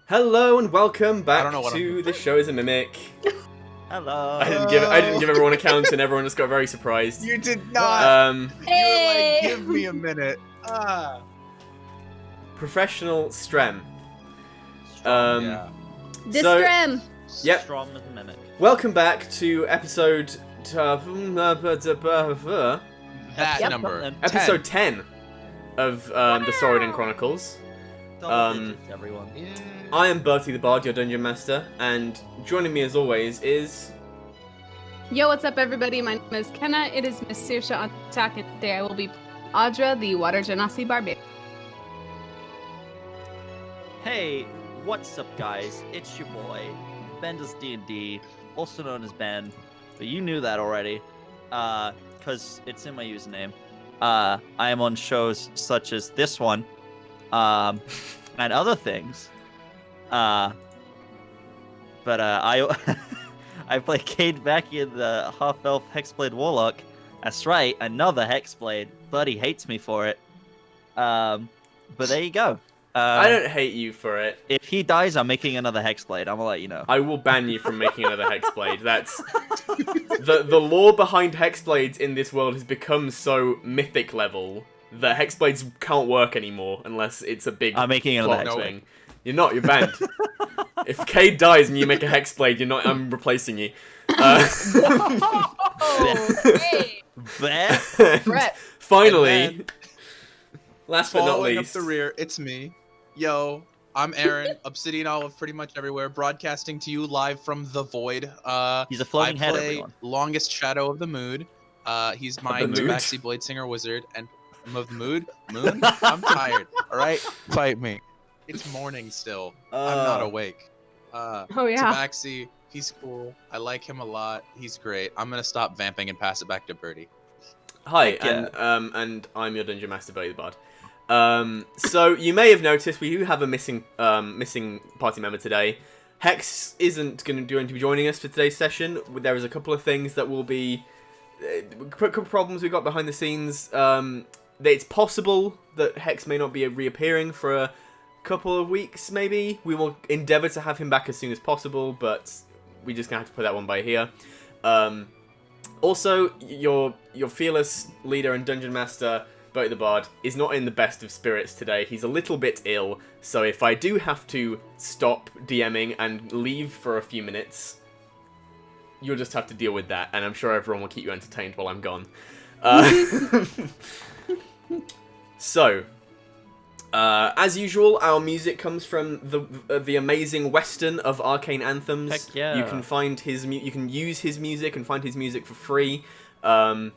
Hello and welcome back I don't know what to The Show is a Mimic. Hello. I didn't give everyone a count and everyone just got very surprised. You did not. Hey! You were like, give me a minute. Professional Strem. Strong, Yeah. This So- Strem. Yep. Strong as a mimic. Welcome back to episode That Yep. number. Something. episode 10 of the Sorodin Chronicles. Double digits, everyone. Yeah. I am Bertie the Bard, your Dungeon Master, and joining me as always is... Yo, what's up, everybody? My name is Kenna. It is Miss Sirsha on attack, and today I will be Audra, the Water Genasi Barbarian. Hey, what's up, guys? It's your boy, Ben does D&D, also known as Ben, but you knew that already, because it's in my username. I am on shows such as this one, and other things. But I I play Cade Vacian, the half-elf Hexblade Warlock. That's right, another Hexblade. Buddy hates me for it. But there you go. I don't hate you for it. If he dies, I'm making another Hexblade. I'm gonna let you know. I will ban you from making another Hexblade. That's... The lore behind Hexblades in this world has become so mythic level that Hexblades can't work anymore unless it's a big I'm making another plot Hexblade. thing. You're not, you're banned. If Cade dies and you make a Hexblade, you're not. I'm replacing you. Okay. Bleh. Brett. Finally, And last but not Following up least, the rear, it's me. Yo, I'm Aaron, Obsidian Olive pretty much everywhere, broadcasting to you live from the void. He's a floating I head, play everyone. Longest Shadow of the Mood. He's my the mood? Tabaxi Bladesinger wizard, and of the mood? Moon? I'm tired, alright? Fight me. It's morning still. I'm not awake. Oh, yeah. Tabaxi, he's cool. I like him a lot. He's great. I'm gonna stop vamping and pass it back to Birdie. Hi, Heck yeah. and I'm your Dungeon Master, Bertie the Bard. So you may have noticed we do have a missing party member today. Hex isn't going to be joining us for today's session. There is a couple of things that will be couple problems we got behind the scenes. It's possible that Hex may not be reappearing for a couple of weeks. Maybe we will endeavour to have him back as soon as possible, but we just gonna have to put that one by here. Also, your fearless leader and dungeon master, Bertie the Bard, is not in the best of spirits today. He's a little bit ill, so if I do have to stop DMing and leave for a few minutes, you'll just have to deal with that, and I'm sure everyone will keep you entertained while I'm gone. So, as usual, our music comes from the amazing Western of Arcane Anthems. Heck yeah. You can find you can use his music and find his music for free, and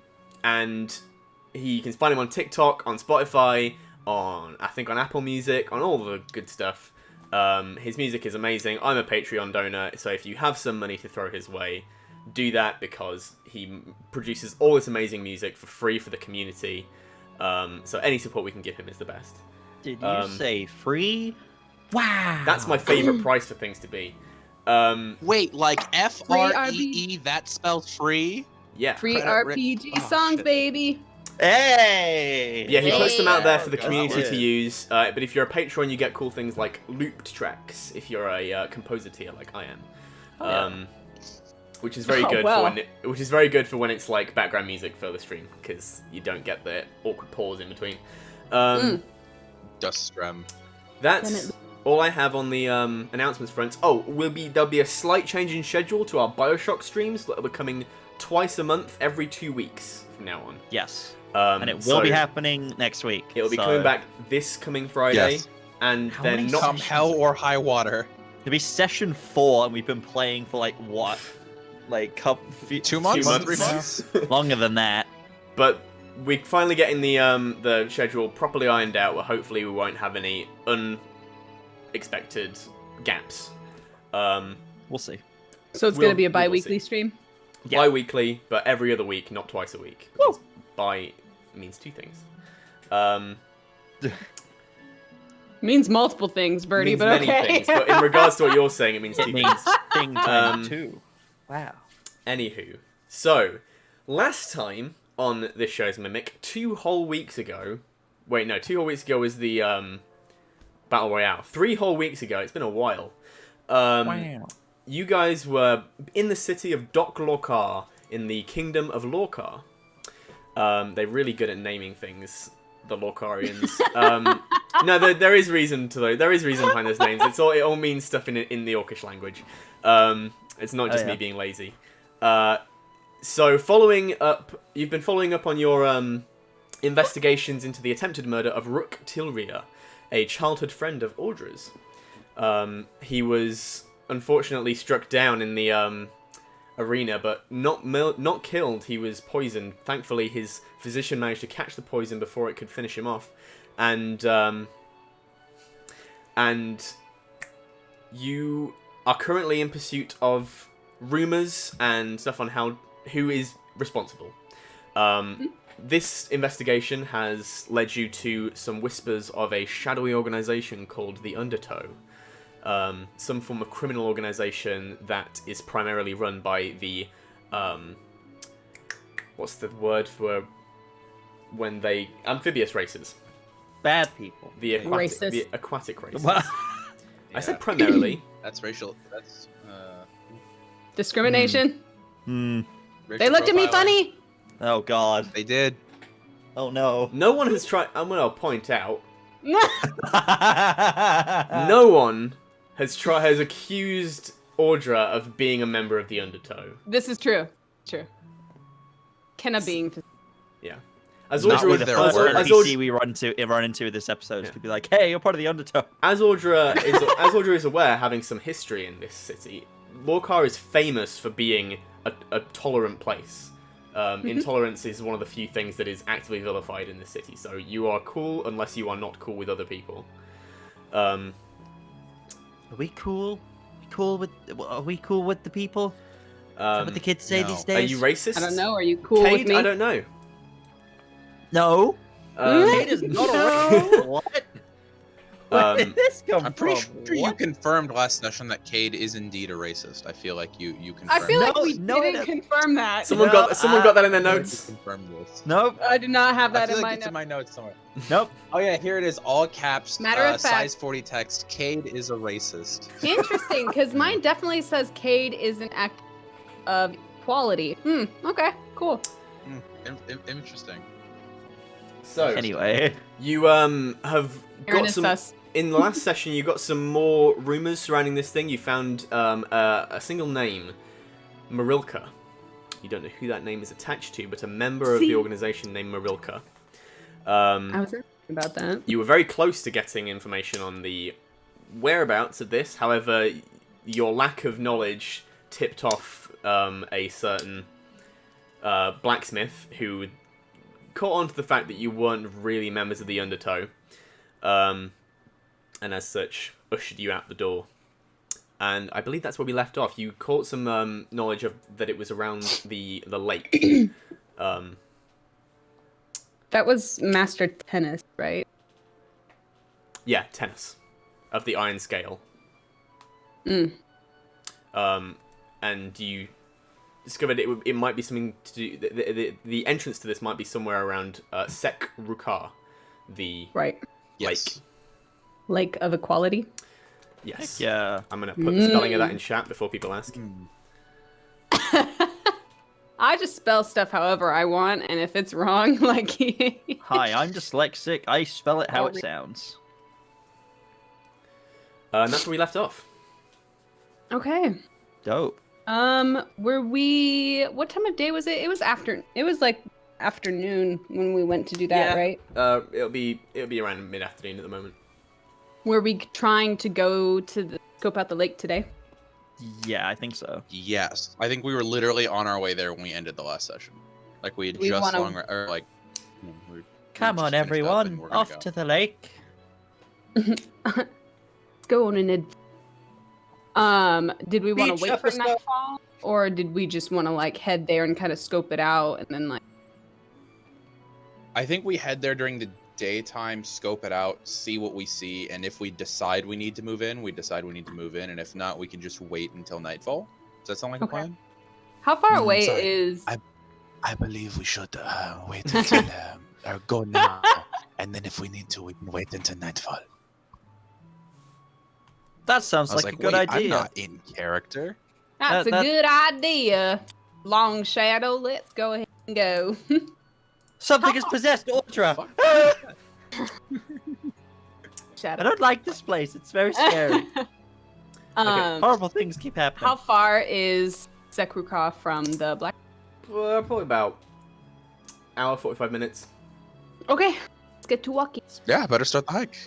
you can find him on TikTok, on Spotify, on Apple Music, on all the good stuff. His music is amazing. I'm a Patreon donor, so if you have some money to throw his way, do that because he produces all this amazing music for free for the community. So any support we can give him is the best. Did you say free? Wow. That's my favorite price for things to be. Wait, like RP. Free, that spells free? Yeah. Free Credit Rick- RPG Oh, songs, shit. baby. Hey. Yeah, he puts them out there for the Hey. community Yeah. to use. But if you're a patron, you get cool things like looped tracks. If you're a composer tier like I am, yeah. which is very Oh, good wow. which is very good for when it's like background music for the stream because you don't get the awkward pause in between. Duststrem. That's all I have on the announcements front. Oh, there'll be a slight change in schedule to our BioShock streams that will be coming twice a month, every 2 weeks from now on. Yes. And it will be happening next week. It'll be so coming back this coming Friday, Yes. and How then many not. Come hell or high water. It'll be session 4, and we've been playing for like what? Like 2 months? 2 months. 3 months? Longer than that. But we're finally getting the schedule properly ironed out. Where hopefully we won't have any unexpected gaps. We'll see. So it's We'll- going to be a we will bi-weekly see. stream? Yeah. Bi-weekly, but every other week, not twice a week. Because bi means two things. Means multiple things, Birdie, Means but many okay. things, but in regards to what you're saying, it means two It things. means thing times 2. Wow. Anywho, so last time on This Show's Mimic, 2 whole weeks ago. Wait, no, 2 whole weeks ago was the Battle Royale. 3 whole weeks ago. It's been a while. Wow. You guys were in the city of Dok Lorkar in the Kingdom of Lorkar. They're really good at naming things, the Lorkarians. No, there is reason behind those names. It all means stuff in the Orcish language. It's not just me being lazy. So you've been following up on your investigations into the attempted murder of Ruk Til'rir, a childhood friend of Audra's. He was unfortunately struck down in the arena, but not killed. He was poisoned. Thankfully, his physician managed to catch the poison before it could finish him off. And you are currently in pursuit of rumors and stuff on who is responsible. This investigation has led you to some whispers of a shadowy organization called the Undertow. Some form of criminal organization that is primarily run by the what's the word for when they amphibious races? Bad people. The Racist. aquatic races. Well, I said primarily. That's racial. That's Discrimination. hmm. They looked at me funny. Oh God. They did. Oh no. No one has tried. I'm gonna point out. No. No one has accused Audra of being a member of the Undertow. This is true. True. Kenna being. Yeah. As Not Audra, with their word. NPC we run into this episode could be like, hey, you're part of the Undertow. as Audra is aware, having some history in this city, Lorkar is famous for being a tolerant place. Intolerance is one of the few things that is actively vilified in this city. So you are cool unless you are not cool with other people. Are we cool? Are we cool with the people? Is that what the kids say no. these Are days? you racist? I don't know. Are you cool with Cade, me? I don't know. No. Kate is not a racist. What? Where did this come I'm pretty from? sure you What? confirmed last session that Cade is indeed a racist. I feel like you confirmed. I feel like No, we no, didn't no. confirm that. Someone No, got that in their You notes. confirmed this. Nope. I did not have I that feel in like my it's in notes. my notes somewhere. Nope. Oh yeah, here it is. All caps. Matter of fact. Size 40 text. Cade is a racist. Interesting, because mine definitely says Cade is an act of equality. Okay, cool. Interesting. So Anyway. you have Aaron got is some. sus. In the last session, you got some more rumors surrounding this thing. You found a single name, Marilka. You don't know who that name is attached to, but a member of the See? organization named Marilka. I was thinking about that. You were very close to getting information on the whereabouts of this. However, your lack of knowledge tipped off a certain blacksmith who caught on to the fact that you weren't really members of the Undertow. And as such, ushered you out the door. And I believe that's where we left off. You caught some knowledge of that it was around the lake. That was Master Tennis, right? Yeah, tennis. Of the Iron Scale. Mm. And you discovered it might be something to do... The entrance to this might be somewhere around Sek Rukar, the Right. lake. Lake of Equality. Yes. Yeah. I'm going to put the spelling of that in chat before people ask. I just spell stuff however I want, and if it's wrong, like... Hi, I'm dyslexic. I spell it how it Oh, sounds. And that's where we left off. Okay. Dope. Were we... What time of day was it? It was like afternoon when we went to do that, Yeah. right? It'll be around mid-afternoon at the moment. Were we trying to go to scope out the lake today? Yeah, I think so. Yes, I think we were literally on our way there when we ended the last session. Like we had We just wanna- long, or like. we Come just on, finished up and everyone. we're gonna Off go. to the lake. Let's go on an did we want Beach to wait for episode. nightfall, or did we just want to like head there and kind of scope it out and then like? I think we head there during the daytime, scope it out, see what we see, and if we decide we need to move in, we decide we need to move in, and if not, we can just wait until nightfall. Does that sound like a Okay. plan? How far away sorry. is? I believe we should wait until or go now, and then if we need to, we can wait until nightfall. That sounds I was like like, a good wait, idea. I'm not in character. That's That- a good idea. Long Shadow, let's go ahead and go. Something is possessed, Audra. Shadow. I don't like this place. It's very scary. Horrible things keep happening. How far is Sekruka from the Black? Probably about hour 45 minutes. Okay, let's get to walking. Yeah, better start the hike.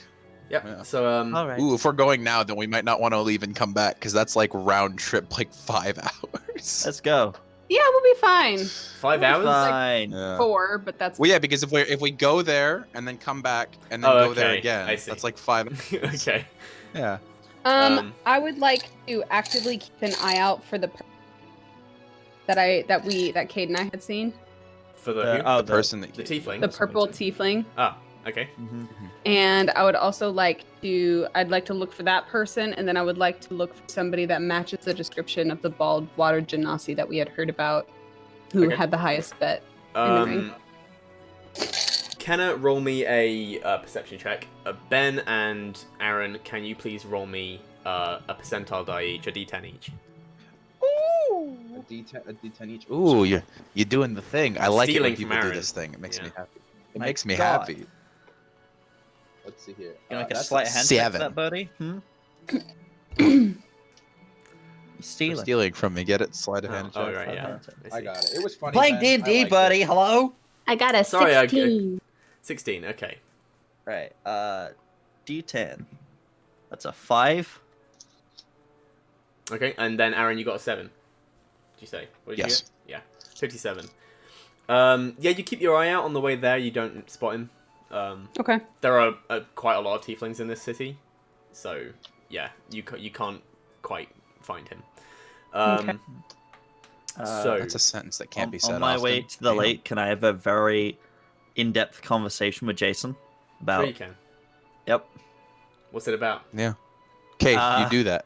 Yep. Yeah. So All right. Ooh, if we're going now, then we might not want to leave and come back because that's like round trip, like 5 hours. Let's go. Yeah, we'll be fine. 5 hours. Fine. Yeah. 4, but that's Well, yeah, because if we go there and then come back and then Oh, go there okay. again, I see. that's like 5. Okay. Yeah. I would like to actively keep an eye out for the that Cade and I had seen. For the who? The person that The tiefling. The purple tiefling. Ah, okay. Mhm. And I would also I'd like to look for that person, and then I would like to look for somebody that matches the description of the bald water genasi that we had heard about, who Okay. had the highest bet. the ring. Kenna, roll me a perception check. Ben and Aaron, can you please roll me a percentile die each, a d10 each? A D10 each. Ooh, you're doing the thing. I like it Stealing when from people do Aaron. this thing. It makes me Yeah. happy. It My makes me God. happy. Let's see here. Can I make a That's slight hand check for 7. that, Birdie? For Stealing. stealing from me. Get it? Slide of Oh, hand oh, check. right, yeah. I got it. It was funny. Playing Ben. I D&D, liked buddy. it. Hello? I got a Sorry, 16. 16, okay. Right. D10. That's a 5. Okay, and then Aaron, you got a 7. Did you say? What did Yes. you get? Yeah, 57. Yeah, you keep your eye out on the way there. You don't spot him. Okay. There are quite a lot of tieflings in this city, so yeah, you can't quite find him. Okay. So That's a sentence that can't be said on my often. way to the Damn. lake, can I have a very in-depth conversation with Jason sure about? you can. Yep. What's it about? Yeah. Okay, you do that.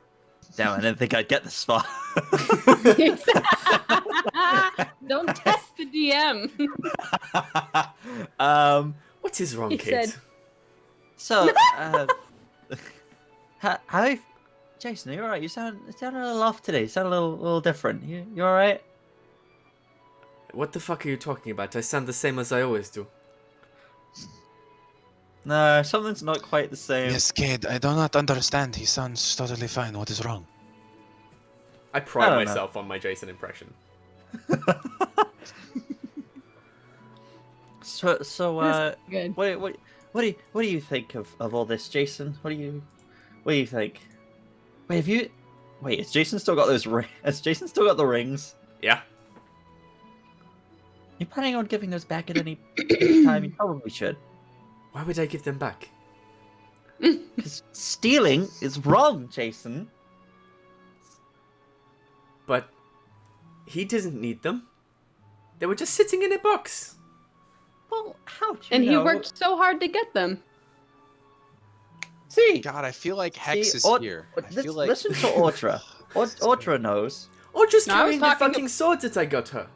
Damn, I didn't think I'd get this far. Don't test the DM. What is wrong, He kid? said- So, how, Jason, are you alright? You sound a little off today. You sound a little different. You alright? What the fuck are you talking about? I sound the same as I always do. No, something's not quite the same. Yes, kid, I do not understand. He sounds totally fine. What is wrong? I I pride don't know. myself on my Jason impression. So, Good. what do you think of all this, Jason? What do you think? Wait, has Jason still got those has Jason still got the rings? Yeah. You planning on giving those back at any time? You probably should. Why would I give them back? Because stealing is wrong, Jason. But he doesn't need them. They were just sitting in a box. Well, how do you And he know? worked so hard to get them. See, God, I feel like Hex is Aud- here. I Listen, feel like listen to Audra. Audra knows. Or just No, I was carrying the talking fucking swords that I got her.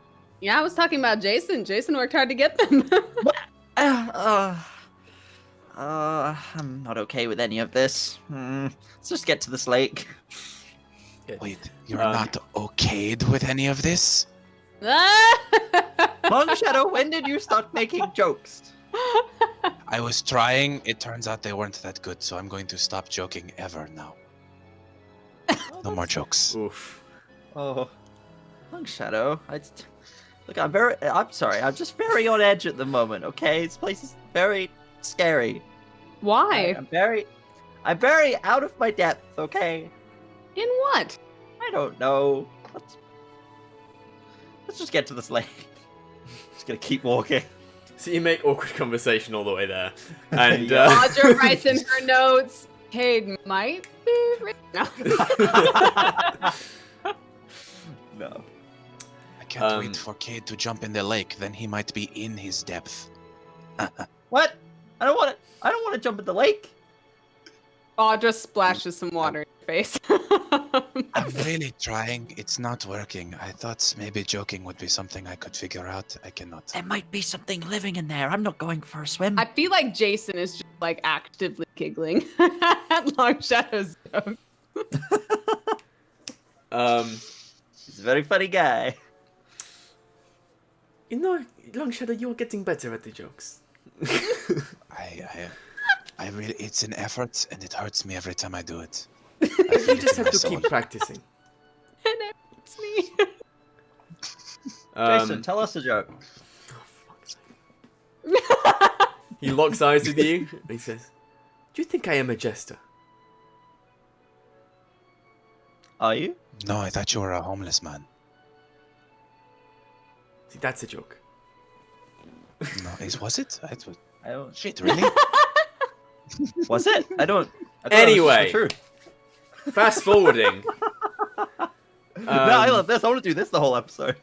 Yeah, I was talking about Jason. Jason worked hard to get them. I'm not okay with any of this. Let's just get to this lake. Wait, you're not okayed with any of this? Long Shadow, when did you start making jokes? I was trying. It turns out they weren't that good, so I'm going to stop joking ever now. No more jokes. Oof. Oh, Long Shadow. Look, I'm sorry. I'm just very on edge at the moment. Okay, this place is very scary. Why? I'm very out of my depth. Okay. In what? I don't know. Let's just get to this lake. Just gonna keep walking. So you make awkward conversation all the way there. And Audra writes in her notes, Cade might be... No. No. I can't wait for Cade to jump in the lake. Then he might be in his depth. What? I don't want to jump in the lake. Audra splashes some water in your face. I'm really trying. It's not working. I thought maybe joking would be something I could figure out. I cannot. There might be something living in there. I'm not going for a swim. I feel like Jason is just like actively giggling at Long Shadow's joke. He's a very funny guy. You know, Long Shadow, you're getting better at the jokes. I really, it's an effort, and it hurts me every time I do it. You just have to keep practicing. It's me. Jason, tell us a joke. He locks eyes with you. And he says, "Do you think I am a jester?" Are you? No, I thought you were a homeless man. See, that's a joke. No, was it? I don't. Shit, really? Was it? I don't. I thought Anyway. it was just the truth. Fast forwarding. No, I love this. I want to do this the whole episode.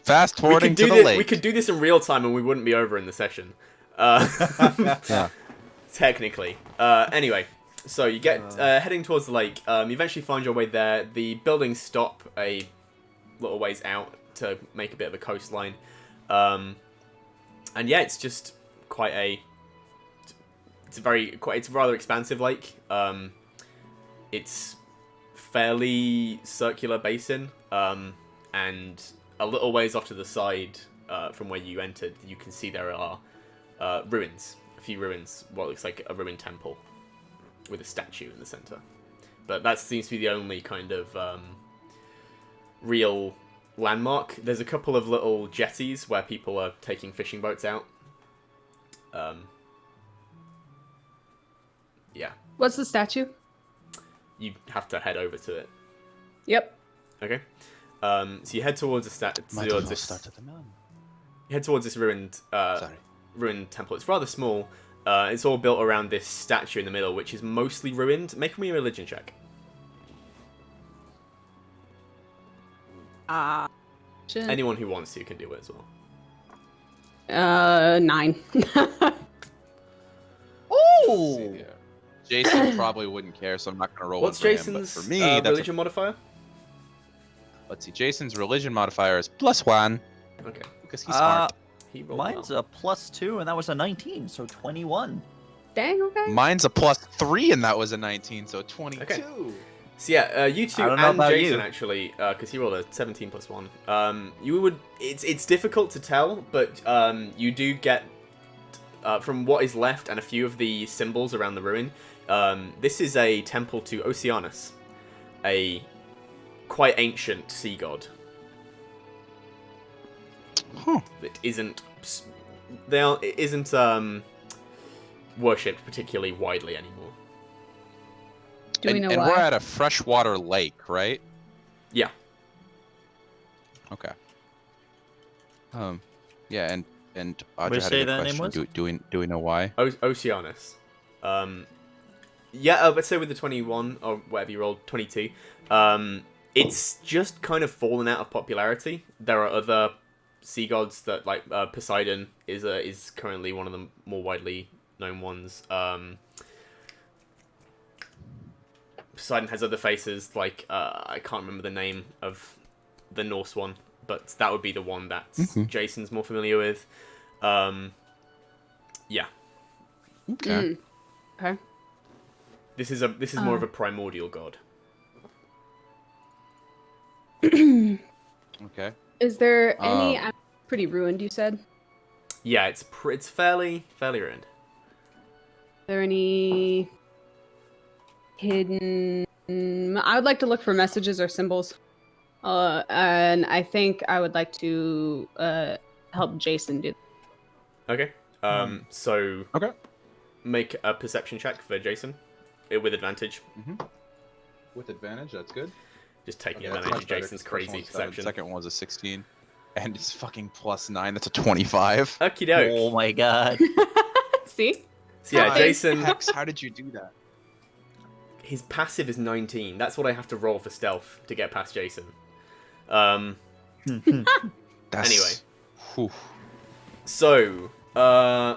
Fast forwarding to the lake. We could do this in real time and we wouldn't be over in the session. Yeah. Technically. Anyway, so you get heading towards the lake. You eventually find your way there. The buildings stop a little ways out to make a bit of a coastline. And yeah, it's just quite a... It's a rather expansive lake. It's fairly circular basin. And a little ways off to the side from where you entered, you can see there are ruins. A few ruins. What looks like a ruined temple with a statue in the center. But that seems to be the only kind of real landmark. There's a couple of little jetties where people are taking fishing boats out. Yeah. What's the statue? You have to head over to it. Yep. Okay. So you head towards the You head towards this ruined ruined temple. It's rather small. It's all built around this statue in the middle, which is mostly ruined. Make me a religion check. Anyone who wants to can do it as well. 9. Oh! Jason probably wouldn't care, so I'm not going to roll What's one for him, but Jason's for me, that's religion modifier? Let's see. Jason's religion modifier is +1 Okay. because he's smart. He rolled Mine's well. a +2, and that was a 19, so 21. Dang, okay. Mine's a +3, and that was a 19, so 22. Okay. So yeah, you two I don't know and about Jason you. actually, because he rolled a 17 + 1. You would. It's difficult to tell, but you do get from what is left and a few of the symbols around the ruin. This is a temple to Oceanus, a quite ancient sea god. Huh. It isn't. It isn't worshipped particularly widely anymore. Do we know and why? we're at a freshwater lake, right? Yeah. Okay. Yeah, and What did Audra you had say a good that name question. was? Do we know why? Oceanus. Yeah, let's say with the 21 or whatever you rolled, 22. It's just kind of fallen out of popularity. There are other sea gods that like Poseidon is currently one of the more widely known ones. Poseidon has other faces, like I can't remember the name of the Norse one, but that would be the one that Jason's more familiar with. Yeah. Okay. Okay. This is more of a primordial god. Okay. Is there any... pretty ruined, you said? Yeah, it's fairly ruined. Are there any hidden... I would like to look for messages or symbols. And I think I would like to help Jason do that. Okay. So Okay. make a perception check for Jason with advantage. With advantage, that's good. Just taking Okay, that's advantage much of better, Jason's 'cause the first crazy one was 7, perception. Second one was a 16. And it's fucking +9. That's a 25. Okie doke. Oh my god. See? So yeah, Hi, Jason, Hex, how did you do that? his passive is 19. That's what I have to roll for stealth to get past Jason. Anyway. Whew. So, yeah,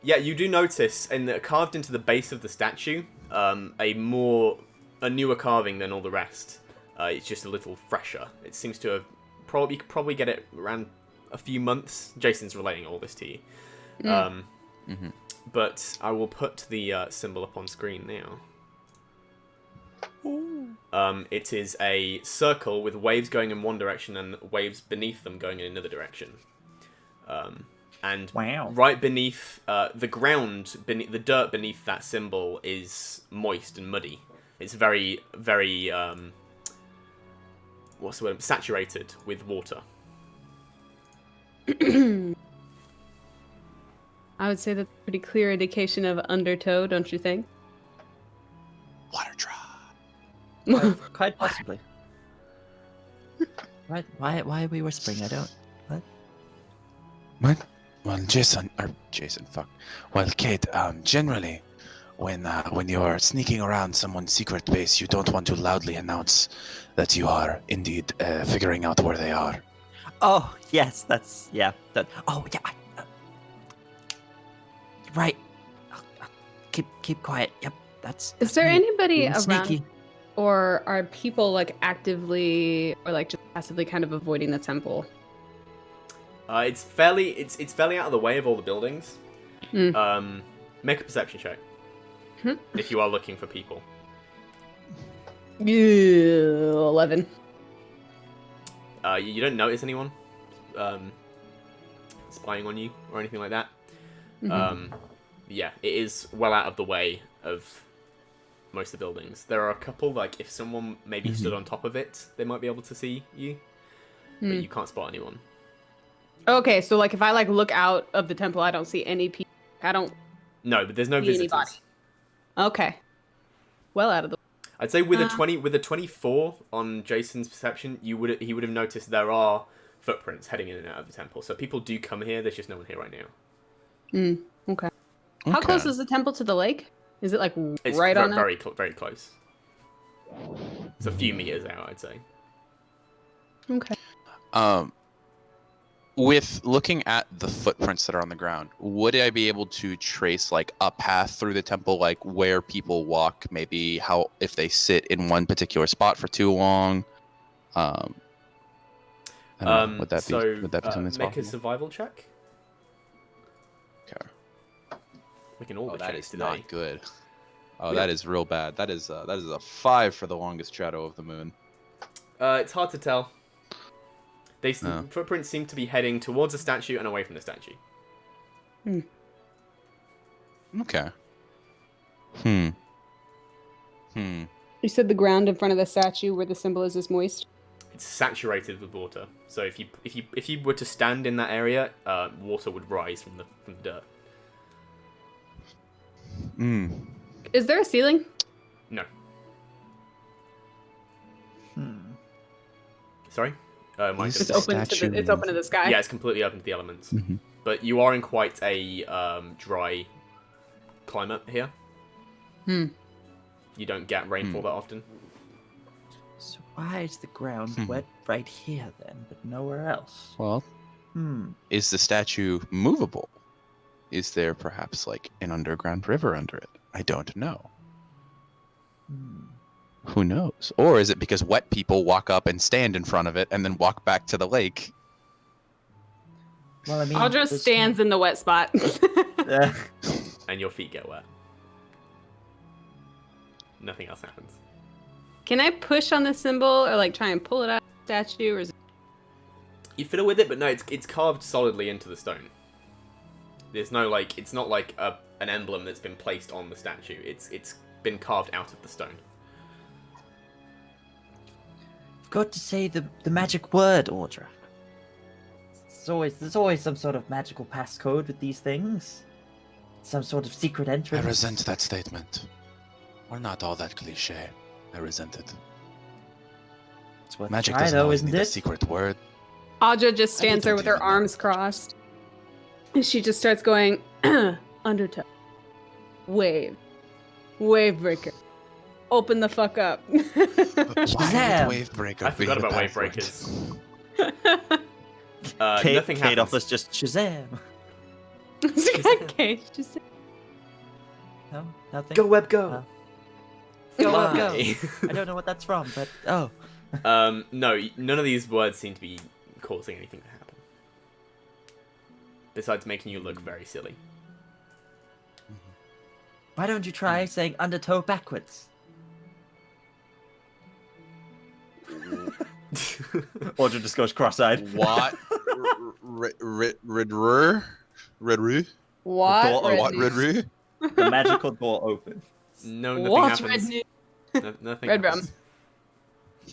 you do notice, carved into the base of the statue, a newer carving than all the rest. It's just a little fresher. It seems to have probably get it around a few months. Jason's relating all this to you. But I will put the symbol up on screen now. It is a circle with waves going in one direction and waves beneath them going in another direction. And Wow. right beneath the ground, the dirt beneath that symbol is moist and muddy. It's very, very what's the word? Saturated with water. I would say that's a pretty clear indication of Undertow, don't you think? Water drop. Quite possibly. Why are we whispering? I don't. What? What? Well, Jason, fuck. Well, Kate, generally, when you're sneaking around someone's secret base, you don't want to loudly announce that you are indeed figuring out where they are. Oh yes, that's yeah. Oh yeah. Right. Keep quiet. Yep. Is there anybody being around, sneaky. or are people like actively or like just passively kind of avoiding the temple? It's fairly out of the way of all the buildings. Hmm. Make a perception check if you are looking for people. 11. You don't notice anyone spying on you or anything like that. Yeah, it is well out of the way of most of the buildings. There are a couple, like, if someone maybe stood on top of it, they might be able to see you, but you can't spot anyone. Okay, so like if I like look out of the temple, I don't see any people. I don't No, but there's no see visitors. anybody. Okay. Well out of the I'd say with a 24 on Jason's perception, he would have noticed there are footprints heading in and out of the temple. So people do come here. There's just no one here right now. Okay. How close is the temple to the lake? Is it like It's right on very close. It's a few meters out, I'd say. Okay. With looking at the footprints that are on the ground, would I be able to trace like a path through the temple, like where people walk, maybe how if they sit in one particular spot for too long? I don't know. Would that be something that's make possible? a survival check. Okay. Making all the that checks is today. not good. Oh, that is real bad. That is a 5 for the longest shadow of the moon. It's hard to tell. Footprints seem to be heading towards the statue and away from the statue. Okay. You said the ground in front of the statue where the symbol is moist. It's saturated with water. So if you were to stand in that area, water would rise from the dirt. Is there a ceiling? No. Sorry? It's open to the sky. Yeah, it's completely open to the elements. But you are in quite a dry climate here. You don't get rainfall that often. So why is the ground wet right here then, but nowhere else? Well, is the statue movable? Is there perhaps like an underground river under it? I don't know. Who knows? Or is it because wet people walk up and stand in front of it and then walk back to the lake? Well, I mean, Audra stands in the wet spot. And your feet get wet. Nothing else happens. Can I push on the symbol or like try and pull it out of the statue, or is it... You fiddle with it, but no, it's carved solidly into the stone. There's no like, it's not like an emblem that's been placed on the statue. It's been carved out of the stone. I've got to say the magic word, Audra. There's always some sort of magical passcode with these things. Some sort of secret entrance. I resent that statement. We're not all that cliche. I resent it. It's worth Magic a try, doesn't though, always isn't need a it? secret word. Audra just stands there don't with her even know. arms crossed. And she just starts going, Undertow. Wave. Wave breaker. Open the fuck up. Why Shazam! would Wavebreaker I be forgot a about bad wave word? breakers. Kate, Nothing happens. offers just Shazam. Okay, just No, nothing. Go web, go. Go, Fly. go. I don't know what that's from, but oh. No, none of these words seem to be causing anything to happen. Besides making you look very silly. Why don't you try saying Undertow backwards? Audra just goes cross-eyed. What? Redru? What? Door What Red Redru? The magical door opens. No, nothing What's happens. red Nothing Red happens.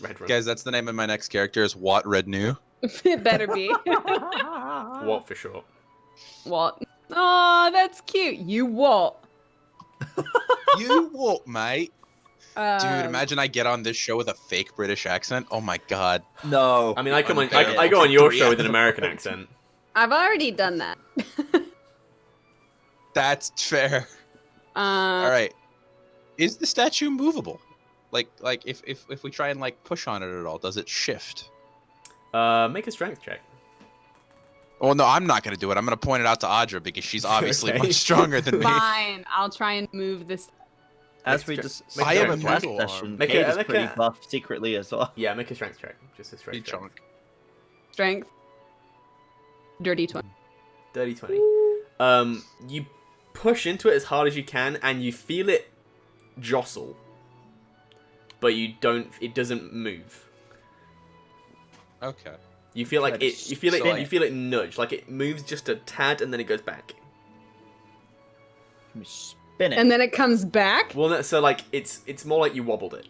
Red rum. Guys, that's the name of my next character is What Rednu. It better be. What for short? What? Oh, that's cute. You what? You what, mate? Dude, Um, imagine I get on this show with a fake British accent. Oh my god. No. I mean, I come on. Unfair. I go on your 3 show with an out of American 14. accent. I've already done that. That's fair. All right. Is the statue movable? Like if we try and like push on it at all, does it shift? Make a strength check. Oh no, I'm not gonna do it. I'm gonna point it out to Audra because she's obviously Okay. much stronger than me. Fine. I'll try and move this. As we Make just make I am spoke a last noodle session, arm. Make Kate a- is make pretty a- buff secretly as well. Yeah, make a strength check. Just a Pretty strength check. drunk. Strength. Dirty 20. Dirty 20. You push into it as hard as you can, and you feel it jostle, but you don't. It doesn't move. Okay. You feel like Like it. You feel it. spin You it. feel it nudge, like it moves just a tad, and then it goes back. Spin it. And then it comes back? Well, no, so like it's more like you wobbled it.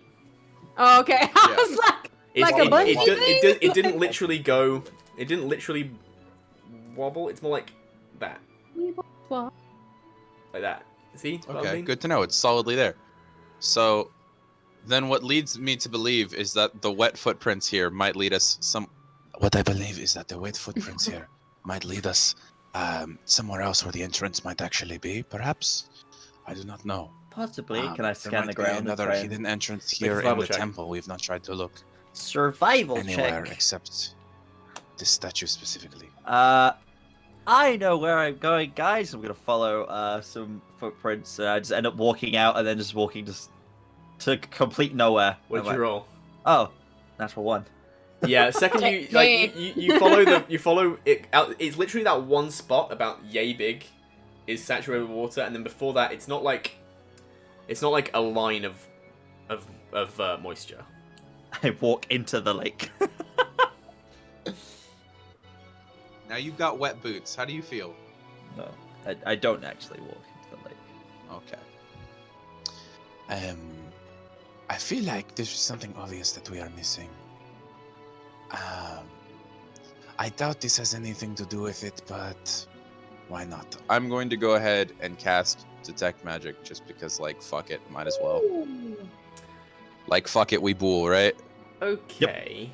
Oh, okay. Yeah. I was like, It's, Like a bungee it thing? didn't literally go. It didn't literally wobble. It's more like that, like that. See? what I Okay, mean? good to know. It's solidly there. So, then what leads me to believe is that the wet footprints here might lead us some. What I believe is that the wet footprints here might lead us somewhere else where the entrance might actually be, perhaps. I do not know. Possibly. Can I There scan might the be ground? and another try and- hidden entrance Make a here in survival the check. temple. We've not tried to look Survival anywhere check. except this statue specifically. I know where I'm going, guys. I'm gonna follow some footprints. I just end up walking out and then just walking to complete nowhere. What'd I'm you like, roll? Oh, natural 1. Yeah, second you like you follow you follow it out. It's literally that one spot about yay big, is saturated with water, and then before that, it's not like a line of moisture. I walk into the lake. Now you've got wet boots. How do you feel? No, I don't actually walk into the lake. Okay. I feel like there's something obvious that we are missing. I doubt this has anything to do with it, but why not? I'm going to go ahead and cast Detect Magic just because, like, fuck it. Might as well. Like, fuck it, we bool, right? Okay.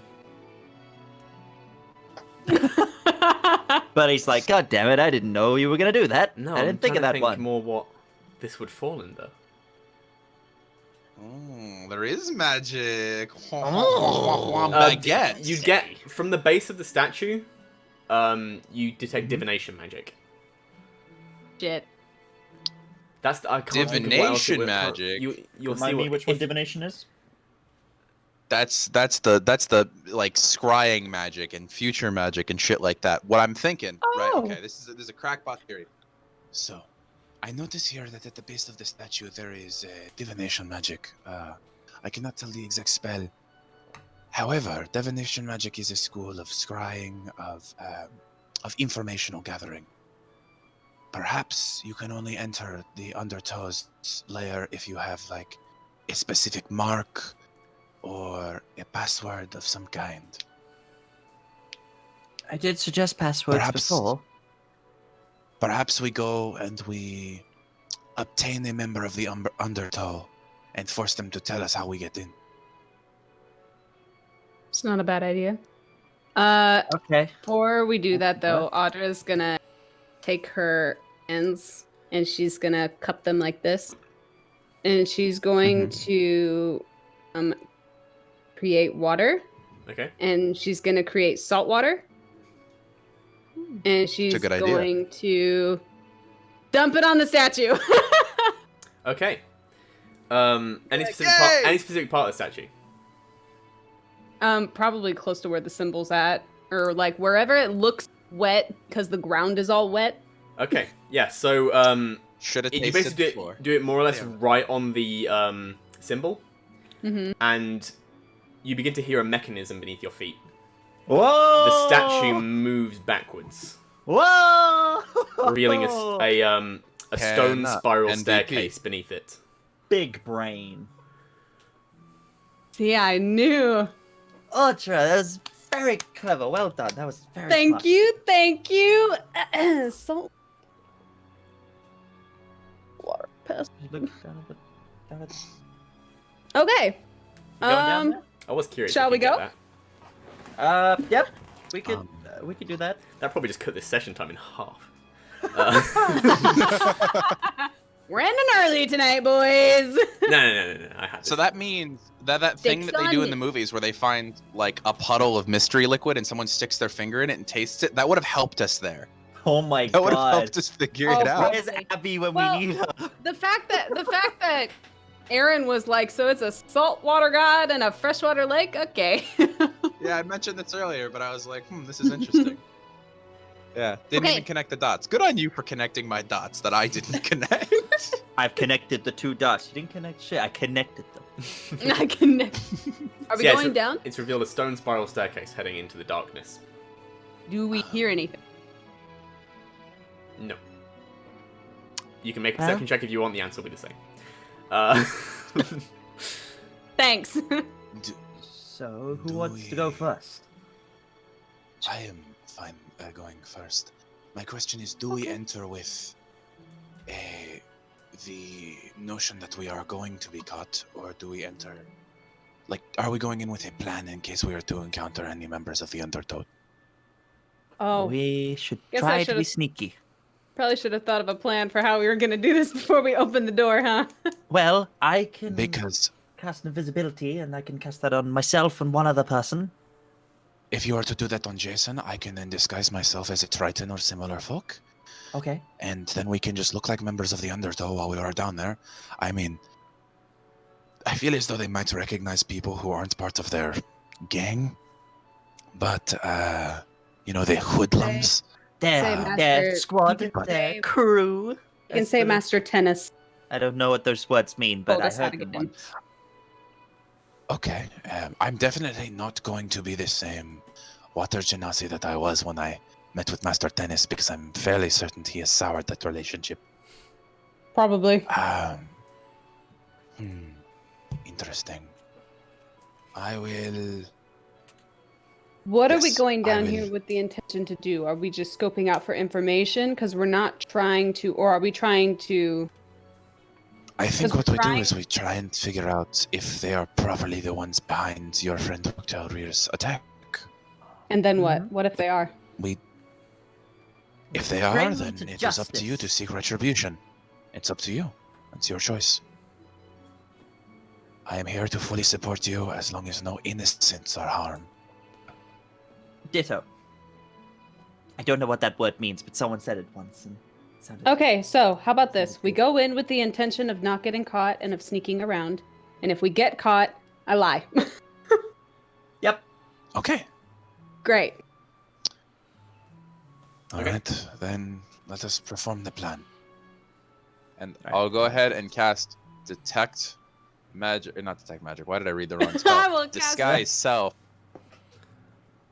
But he's like, God damn it! I didn't know you were gonna do that. No, I didn't think of that one. more what this would fall under. Oh, there is magic. Oh. Baguette. You get from the base of the statue. You detect divination magic. Shit. That's I can't think of what else it Divination would- magic? You'll see Remind me what, which one if- divination is. That's the like scrying magic and future magic and shit like that. What I'm thinking, right? Oh. Okay, this is a crackpot theory. So, I notice here that at the base of the statue there is divination magic. I cannot tell the exact spell. However, divination magic is a school of scrying, of informational gathering. Perhaps you can only enter the Undertow's lair if you have like a specific mark or a password of some kind. I did suggest passwords Perhaps- before. Perhaps we go and we obtain a member of the Undertow and force them to tell us how we get in. It's not a bad idea. Okay. Before we do that, though, Audra's gonna take her hands and she's gonna cup them like this, and she's going to create water, Okay. and she's gonna create salt water, and she's good idea. going to dump it on the statue. Okay. Any specific Yay! any specific part of the statue? Probably close to where the symbol's at, or like wherever it looks wet because the ground is all wet. Okay. Yeah. So Should have you tasted basically before. do it more or less Yeah. right on the symbol, Mm-hmm. and you begin to hear a mechanism beneath your feet. Whoa! The statue moves backwards, Whoa! revealing a stone spiral MVP. staircase beneath it. Big brain. See, I knew. Audra, that was very clever. Well done. That was very Thank smart. you, thank you. Salt water pest. Look down at the... Okay. You going down there? I was curious. Shall if we you'd get go? that. Yep. We could do that. That probably just cut this session time in half. We're ending early tonight, boys. No. I had So this. that means that thing that they do in the movies where they find like a puddle of mystery liquid and someone sticks their finger in it and tastes it, that would have helped us there. Oh my That would have god. helped us figure Oh, it out. Where's Abby when Well, we need her? the fact that Aaron was like, so it's a saltwater god and a freshwater lake? Okay. Yeah, I mentioned this earlier, but I was like, this is interesting. Yeah, didn't Okay. even connect the dots. Good on you for connecting my dots that I didn't connect. I've connected the two dots. You didn't connect shit. I connected them. I can. Are we Yeah, going down? It's revealed a stone spiral staircase heading into the darkness. Do we hear anything? No. You can make a Huh? second check if you want. The answer will be the same. Thanks. So, who Do wants to go we- first? I am fine going first. My question is, do we enter with the notion that we are going to be caught, or do we enter... Like, are we going in with a plan in case we are to encounter any members of the Undertow? Oh, We should Guess I try to be should've- sneaky. probably should have thought of a plan for how we were gonna do this before we opened the door, huh? Well, I can Because cast invisibility, and I can cast that on myself and one other person. if you are to do that on Jason, I can then disguise myself as a Triton or similar folk, Okay. and then we can just look like members of the Undertow while we are down there. I mean, I feel as though they might recognize people who aren't part of their gang, but, the hoodlums. Their Master- squad, you can their say- crew. You can That's say the- Master Tennis. I don't know what those words mean, but Told I us how heard to them get in. once. Okay, I'm definitely not going to be the same water genasi that I was when I met with Master Tennis, because I'm fairly certain he has soured that relationship. Probably. Interesting. I will... What are we Yes, going I down will- here with the intention to do? Are we just scoping out for information? Because we're not trying to, or are we trying to? I think Because what we do trying- is we try and figure out if they are probably the ones behind your friend Ruk Til'rir's attack. And then what? Mhm. What if they are? If they are, Bring then them to it is up to you to justice. seek retribution. It's up to you. It's your choice. I am here to fully support you as long as no innocents are harmed. Ditto. I don't know what that word means, but someone said it once. And it sounded Okay, so how about this? We go in with the intention of not getting caught and of sneaking around. And if we get caught, I lie. Yep. Okay. Great. All Okay. right, then let us perform the plan. And Alright. I'll go ahead and cast detect magic, or not detect magic. Why did I read the wrong I spell? will cast Disguise self.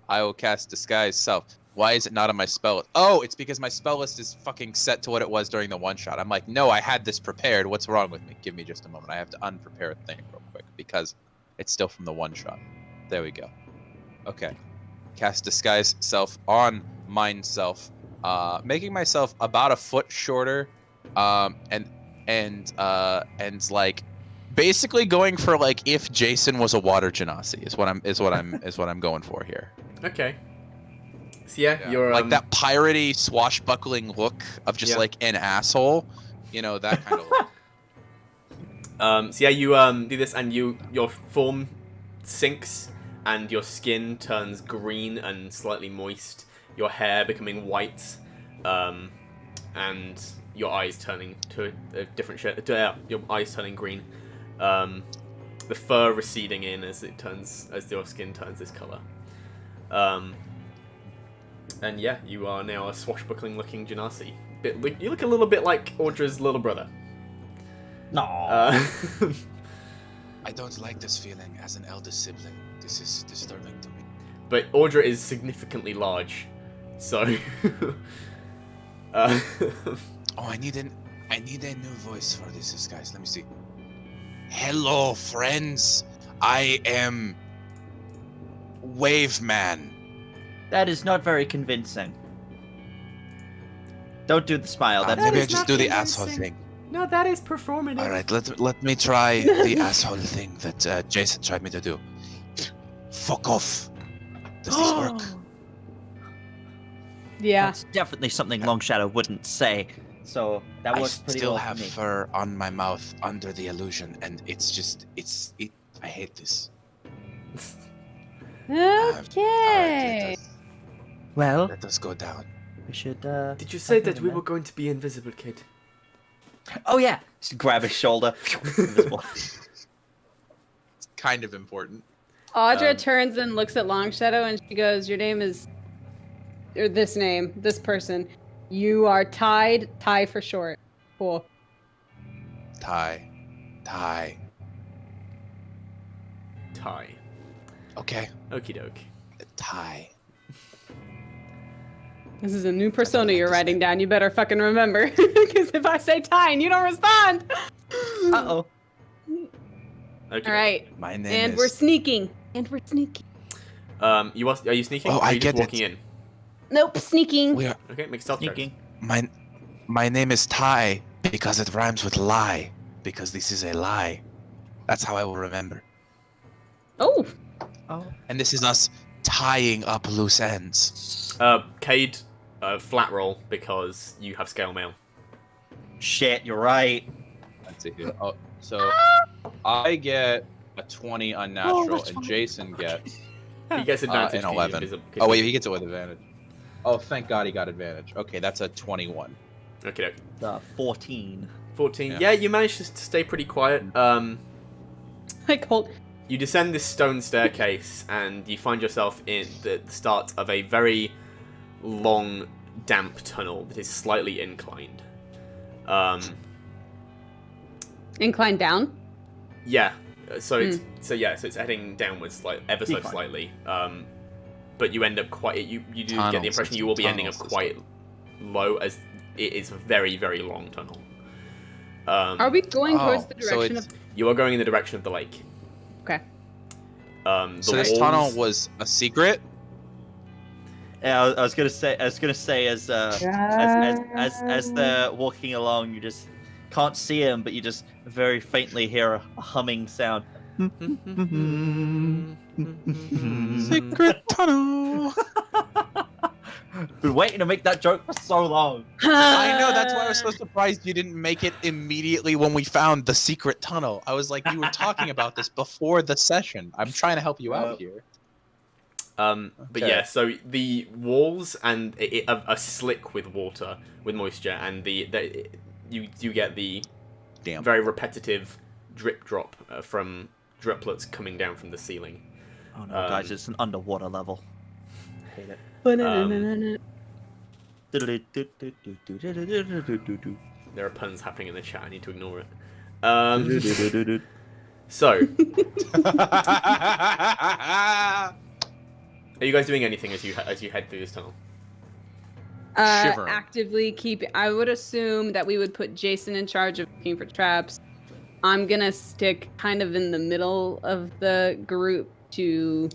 I will cast disguise self. Why is it not on my spell? Oh, it's because my spell list is fucking set to what it was during the one shot. I'm like, no, I had this prepared. What's wrong with me? Give me just a moment. I have to unprepare a thing real quick because it's still from the one shot. There we go. Okay. Cast disguise self on mine self, making myself about a foot shorter, and like basically going for like if Jason was a water genasi is what I'm going for here. Okay. So yeah, Yeah. you're like that piratey swashbuckling look of just Yeah. like an asshole, that kind of look. So yeah, you do this, and your form sinks, and your skin turns green and slightly moist. Your hair becoming white, and your eyes turning to a different shade. Your eyes turning green. The fur receding in as your skin turns this color. And yeah, you are now a swashbuckling-looking genasi. You look a little bit like Audra's little brother. No. I don't like this feeling as an eldest sibling. This is disturbing to me. But Audra is significantly large, so. uh, Oh, I need a new voice for this disguise. Let me see. Hello, friends. I am Wave Man. That is not very convincing. Don't do the smile. That's Maybe I is just not do the convincing. asshole thing. no, that is performative. All right, let me try the asshole thing that Jason tried me to do. Fuck off. Does this work? Yeah. That's definitely something Long Shadow wouldn't say. So that I works pretty still well have for me. fur on my mouth under the illusion, and I hate this. Okay. Well, Let us go down. we should. Did you say that we were going to be invisible, kid? Oh yeah. Just grab his shoulder. Invisible. It's kind of important. Audra turns and looks at Longshadow and she goes, "Your name is, or this name, this person. You are Tide. Ty for short. Cool. Tie. Tie. Okay. Okie doke. Tie. This is a new persona you're writing down. You better fucking remember, because if I say Ty and you don't respond. Uh-oh. Okay. All right. My name And is. we're sneaking. Are you sneaking? Oh, or are I you just get it. walking in? Nope, sneaking. We are. Okay, make stealth checks. Sneaking. My name is Ty because it rhymes with lie. Because this is a lie. That's how I will remember. Oh, Oh. And this is us tying up loose ends. Cade, flat roll because you have scale mail. Shit, you're right. Let's see here. Oh, so I get a 20 unnatural, that's and fine. Jason gets He gets advantage. an 'cause he's 11. invisible- 'cause Oh wait, he's- he gets it with advantage. Oh, thank God he got advantage. Okay, that's a 21. Okay, 14. 14. Yeah. Yeah, you managed to stay pretty quiet. like hold. You descend this stone staircase and you find yourself in the start of a very long, damp tunnel that is slightly inclined. Incline down. Yeah. So it's heading downwards ever so Decline. slightly. But you end up you do get the Tunnels, impression it's you will be ending up tunnels, quite low as it is a very, very long tunnel. Are we going towards the so direction it's- of? You are going in the direction of the lake. Okay. So The this walls- tunnel was a secret? Yeah, I was gonna say as they're walking along, you just can't see him, but you just very faintly hear a humming sound. Secret tunnel. Been waiting to make that joke for so long. I know, that's why I was so surprised you didn't make it immediately when we found the secret tunnel. I was like, you were talking about this before the session. I'm trying to help you out here. But Okay. yeah, so the walls and it are slick with water, with moisture, and you get the Damn. very repetitive drip drop from driplets coming down from the ceiling. Oh no, guys, it's an underwater level. Hate it. There are puns happening in the chat. I need to ignore it. So, are you guys doing anything as you head through this tunnel? Shivering. Actively keep. I would assume that we would put Jason in charge of looking for traps. I'm gonna stick kind of in the middle of the group since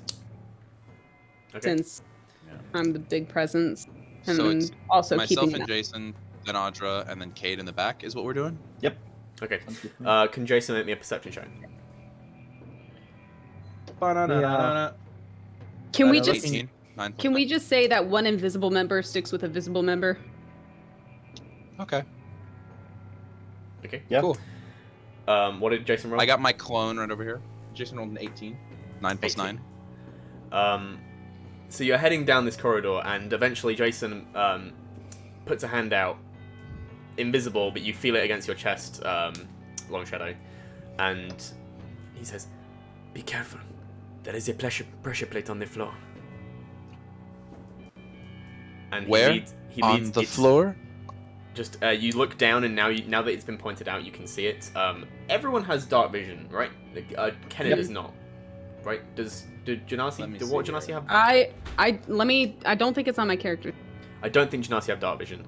I'm the big presence, and So it's also myself keeping and Jason, then Audra, and then Cade in the back is what we're doing? Okay. Can Jason make me a perception check? Can we I just 18. 9 can we just say that one invisible member sticks with a visible member? Okay, Okay. Yeah. cool. What did Jason roll? I got my clone right over here. Jason rolled an 18. 9 plus 18. 9. So you're heading down this corridor, and eventually Jason puts a hand out, invisible, but you feel it against your chest, Long Shadow, and he says, "Be careful. There is a pressure plate on the floor." And Where? He On leads the it's floor? Just you look down, and now that it's been pointed out, you can see it. Everyone has dark vision, right? Kenneth does not, right? Did Genasi? Let me Did what see Genasi here. have? I don't think it's on my character. I don't think Genasi have dark vision.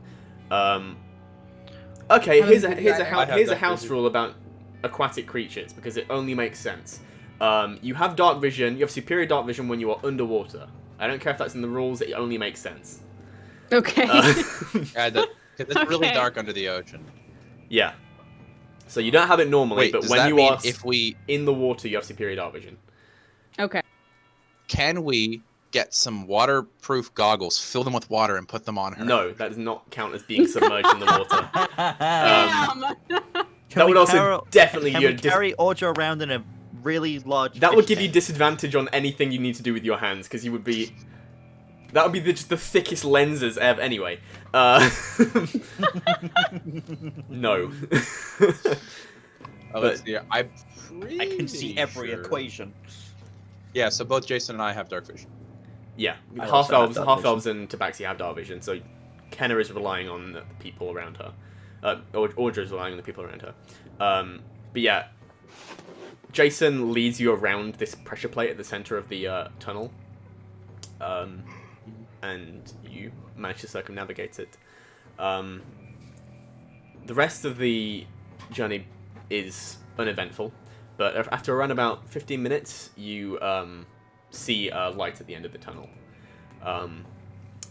Okay, I here's don't a think here's a I house have here's a dark house vision. rule about aquatic creatures because it only makes sense. You have dark vision. You have superior dark vision when you are underwater. I don't care if that's in the rules. It only makes sense. Okay. Yeah, because it's really Okay. dark under the ocean. Yeah. So you don't have it normally, Wait, but does when that you mean are if we in the water, you have superior dark vision. Okay. can we get some waterproof goggles, fill them with water, and put them on her? No, that does not count as being submerged in the water. Damn. That would also definitely Can be we a carry Audra around in a really large? that would fish give you tank? disadvantage on anything you need to do with your hands because you would be. That would be just the thickest lenses ever. Anyway, no. Oh, let's see. I can see every equation. Yeah, so both Jason and I have dark vision. Yeah, I half also have elves, dark half vision. elves, and Tabaxi have dark vision. So Kenna is relying on the people around her. Audra is relying on the people around her. But yeah, Jason leads you around this pressure plate at the center of the tunnel, and you manage to circumnavigate it. The rest of the journey is uneventful, but after around about 15 minutes, you see a light at the end of the tunnel.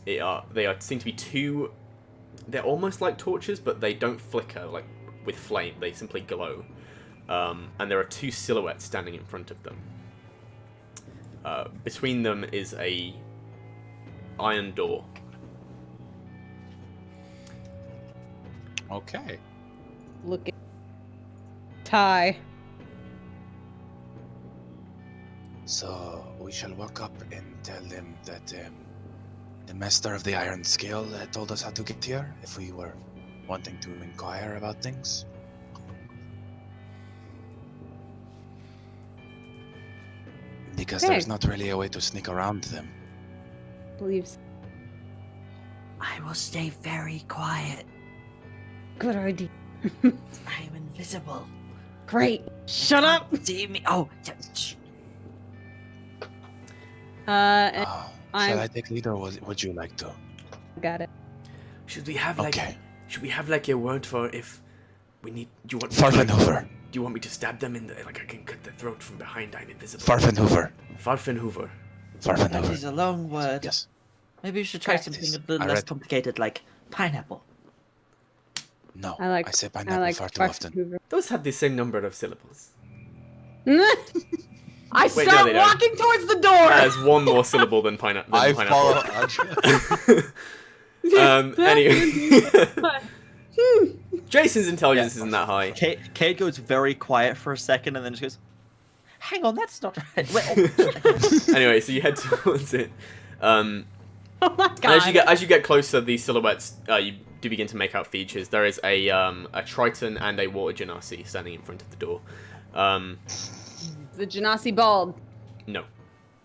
They seem to be two. They're almost like torches, but they don't flicker like with flame. They simply glow. And there are two silhouettes standing in front of them. Between them is a iron door. Okay. Look at Ty. So we shall walk up and tell them that the master of the Iron Scale told us how to get here if we were wanting to inquire about things. Because Okay. there's not really a way to sneak around them. Believes. I will stay very quiet. Good idea. I am invisible. Great. Shut up. See me? Oh, shh. And Oh, I'm- shall I take lead or would you like to? got it. Should we have Okay. Should we have like a word for if we need? Do you want? Farfenhoover. Do you want me to stab them in the like? I can cut their throat from behind. I'm invisible. Farfenhoover. Farfenhoover. That Farfenhoover. is a long word. Yes. Maybe you should try Practice. something a little I less read- complicated, like pineapple. No. I like. I say I pineapple like far too often. Hoover. Those have the same number of syllables. I Wait, no, start they don't. walking towards the door. Has one more syllable than pineapple. I follow Audra. Anyway. Jason's intelligence isn't that high. Cade goes very quiet for a second and then just goes, "Hang on, that's not right." Wait, Anyway, so you head towards it. Oh my And god. as you get closer, these silhouettes you do begin to make out features. There is a Triton and a water genasi standing in front of the door. The Genasi bald. No,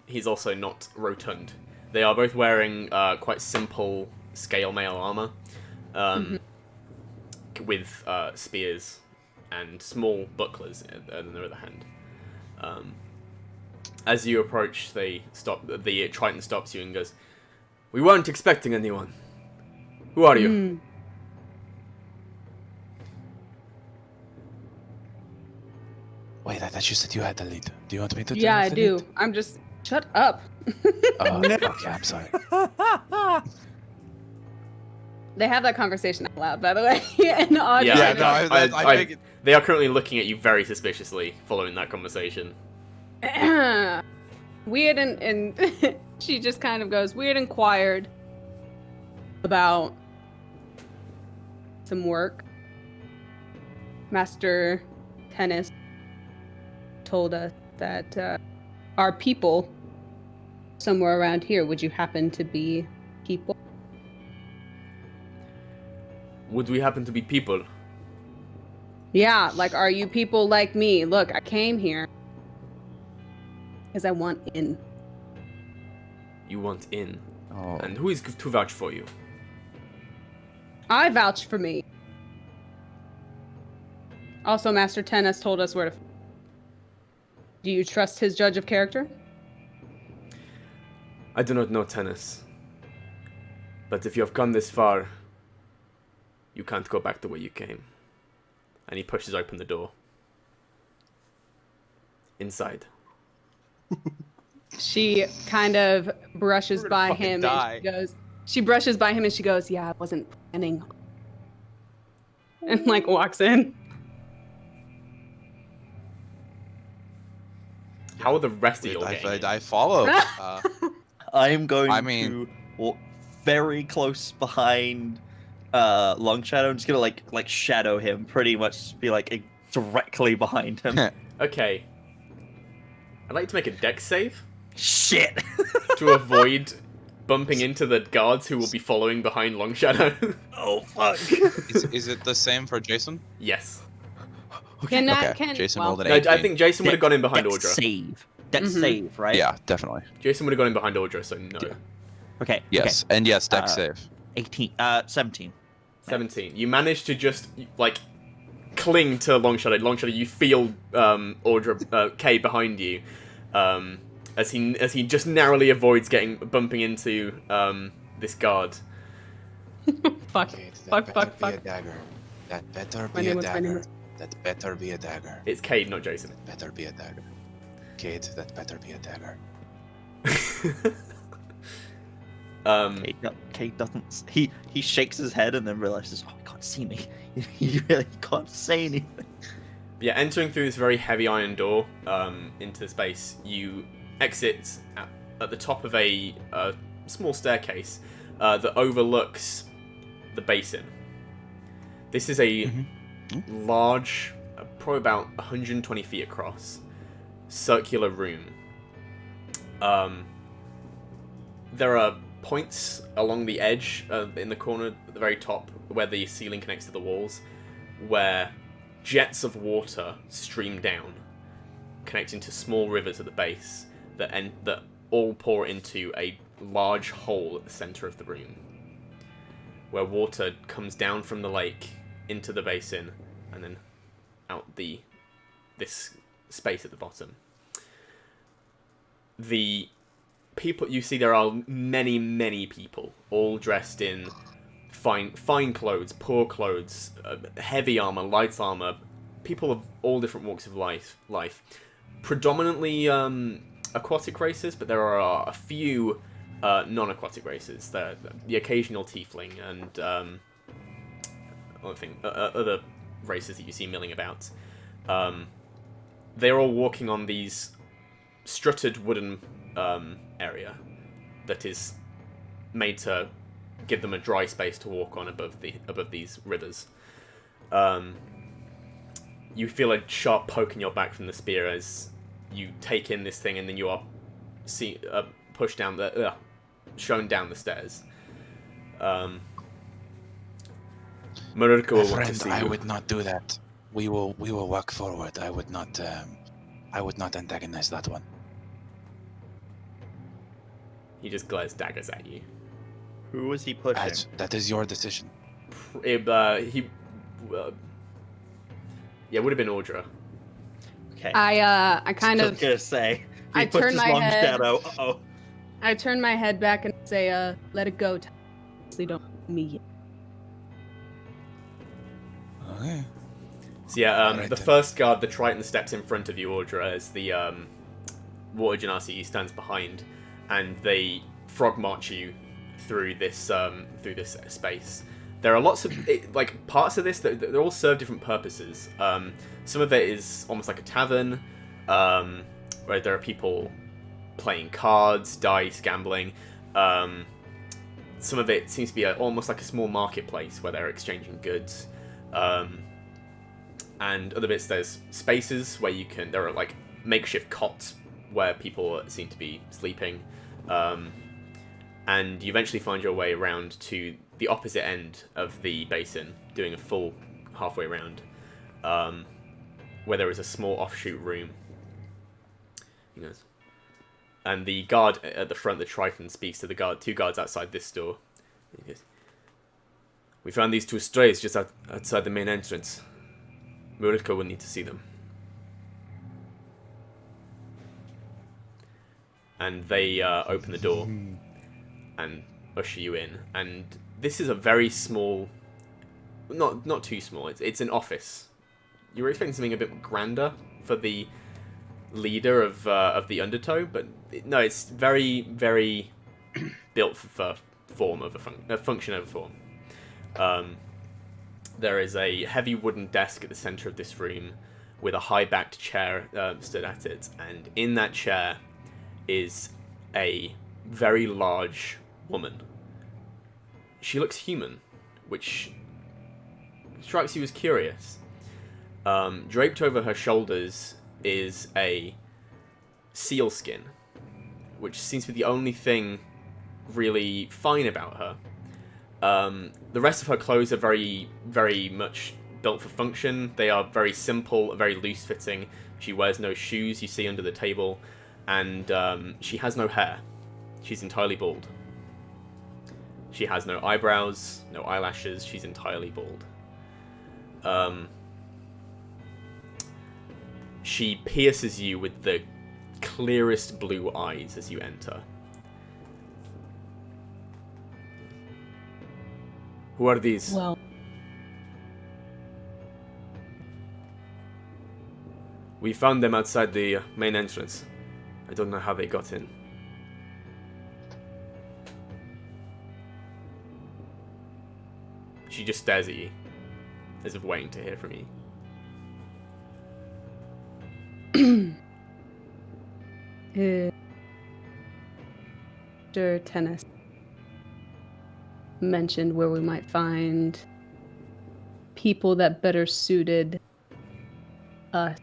he's also not rotund. They are both wearing quite simple scale mail armor, with spears and small bucklers in their other hand. As you approach, they stop. The Triton stops you and goes, "We weren't expecting anyone. Who are you?" Mm. Wait, I thought you said you had the lead. Do you want me to turn Yeah, off I the do. lead? I'm just. Shut up. Oh, okay, I'm sorry. They have that conversation out loud, by the way. And Audra. Yeah, no, I think They are currently looking at you very suspiciously following that conversation. Weird and she just kind of goes, Weird inquired about some work. Master Tennis told us that our people somewhere around here, would you happen to be people? Would we happen to be people? Yeah, like, are you people like me? Look, I came here because I want in. You want in. Oh, And who is to vouch for you? I vouch for me. Also, Master Tennis told us where to. Do you trust his judge of character? I do not know tennis. But if you have come this far, you can't go back the way you came. And he pushes open the door. Inside. She kind of brushes We're gonna by fucking him die. and she goes, yeah, I wasn't planning. And like walks in. How are the rest of you all I, getting in? I follow. I'm going I mean- to walk very close behind Long Shadow. I'm just gonna like shadow him, pretty much be like directly behind him. Okay. I'd like to make a dex save Shit. to avoid bumping into the guards who will be following behind Long Shadow. Oh fuck. Is it the same for Jason? Yes. Can Jason well, rolled an No, 18. I think Jason would have gone in behind Dex Audra. save. Dex Mhm. save, right? Yeah, definitely. Jason would have gone in behind Audra, so no. Yeah. Okay. Yes, and yes, dex Uh, save. 18. 17. 17. You managed to just, like, cling to Long Shadow. Long Shadow, you feel Audra, Kay behind you, as he just narrowly avoids bumping into this guard. fuck. Kate, Fuck, that fuck, better be fuck. a dagger. That better My be a name was- my name dagger. was- That better be a dagger. It's Cade, not Jason. Better be a dagger. Kate, that better be a dagger. Kate doesn't. He shakes his head and then realizes, oh, he can't see me. He really can't say anything. Yeah, entering through this very heavy iron door into space, you exit at the top of a small staircase that overlooks the basin. This is a large, probably about 120 feet across, circular room. There are points along the edge, in the corner at the very top, where the ceiling connects to the walls, where jets of water stream down, connecting to small rivers at the base that all pour into a large hole at the center of the room, where water comes down from the lake into the basin and then out this space at the bottom. The people you see, there are many people, all dressed in fine clothes, poor clothes, heavy armor, light armor, people of all different walks of life. Predominantly aquatic races, but there are a few non-aquatic races. The occasional tiefling and other races that you see milling about. They're all walking on these strutted wooden area that is made to give them a dry space to walk on above these rivers. You feel a sharp poke in your back from the spear as you take in this thing, and then you are pushed down shown down the stairs. Mururka My will want to friend, see I you. would not do that. We will walk forward. I would not antagonize that one. He just glares daggers at you. Who was he pushing? That is your decision. Yeah, it would have been Audra. Okay. I kind Just of gonna say. I He puts turn his my long head- shadow. Uh-oh. I turn my head back and say, let it go. Honestly, don't me yet. Okay. So yeah, Alright the then. first guard, the Triton, steps in front of you, Audra, as the water genasi stands behind, and they frog march you through this space. There are lots of parts of this that they all serve different purposes. Some of it is almost like a tavern, where there are people playing cards, dice, gambling. Some of it seems to be almost like a small marketplace where they're exchanging goods. And other bits, there's spaces where there are like makeshift cots where people seem to be sleeping. And you eventually find your way around to the opposite end of the basin, doing a full halfway round, where there is a small offshoot room. He goes, and the guard at the front, the Triton, speaks to the two guards outside this door. He goes, "We found these two strays just outside the main entrance. Mururka will need to see them." and they open the door and usher you in. And this is a very small, not too small. It's an office. You were expecting something a bit grander for the leader of the Undertow, but no, it's very, very built for form of a function over form. There is a heavy wooden desk at the center of this room with a high-backed chair stood at it, and in that chair is a very large woman. She looks human, which strikes you as curious. Draped over her shoulders is a seal skin, which seems to be the only thing really fine about her. The rest of her clothes are very, very much built for function. They are very simple, very loose-fitting. She wears no shoes, you see under the table, and she has no hair. She's entirely bald. She has no eyebrows, no eyelashes. She's entirely bald. She pierces you with the clearest blue eyes as you enter. Who are these? Well, We found them outside the main entrance. I don't know how they got in. She just stares at you, as if waiting to hear from you. Mr. Tennis mentioned where we might find people that better suited us.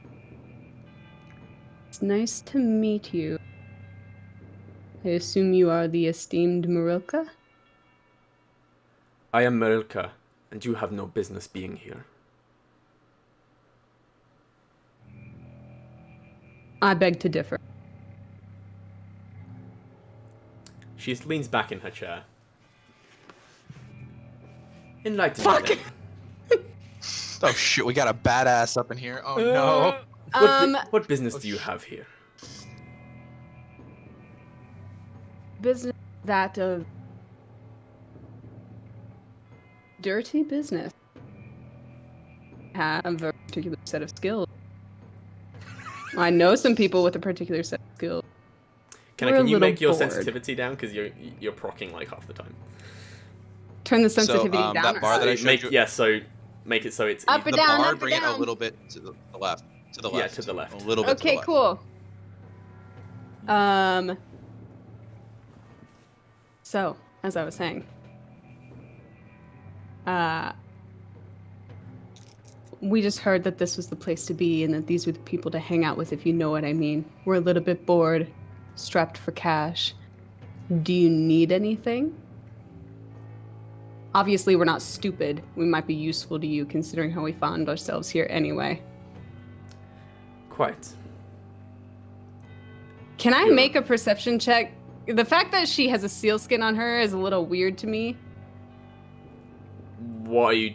It's nice to meet you. I assume you are the esteemed Marilka? I am Marilka, and you have no business being here. I beg to differ. She leans back in her chair. Enlighten Fuck! me then. Oh shit, we got a badass up in here. Oh no. What business do you have here? Business that of dirty business. Have a particular set of skills. I know some people with a particular set of skills. Can We're a you little make your bored. sensitivity down because you're procking like half the time? Turn the sensitivity So, down. that or bar that I something. showed you, So make it so it's Up even. or the down, bar, up or bring it a down. little bit to the left. To the left. Yeah, to the left. A little bit to the Okay, left. cool. So, as I was saying, we just heard that this was the place to be and that these were the people to hang out with, if you know what I mean. We're a little bit bored, strapped for cash. Do you need anything? Obviously, we're not stupid. We might be useful to you considering how we found ourselves here anyway. Quite. Can I Sure. make a perception check? The fact that she has a sealskin on her is a little weird to me. What are you?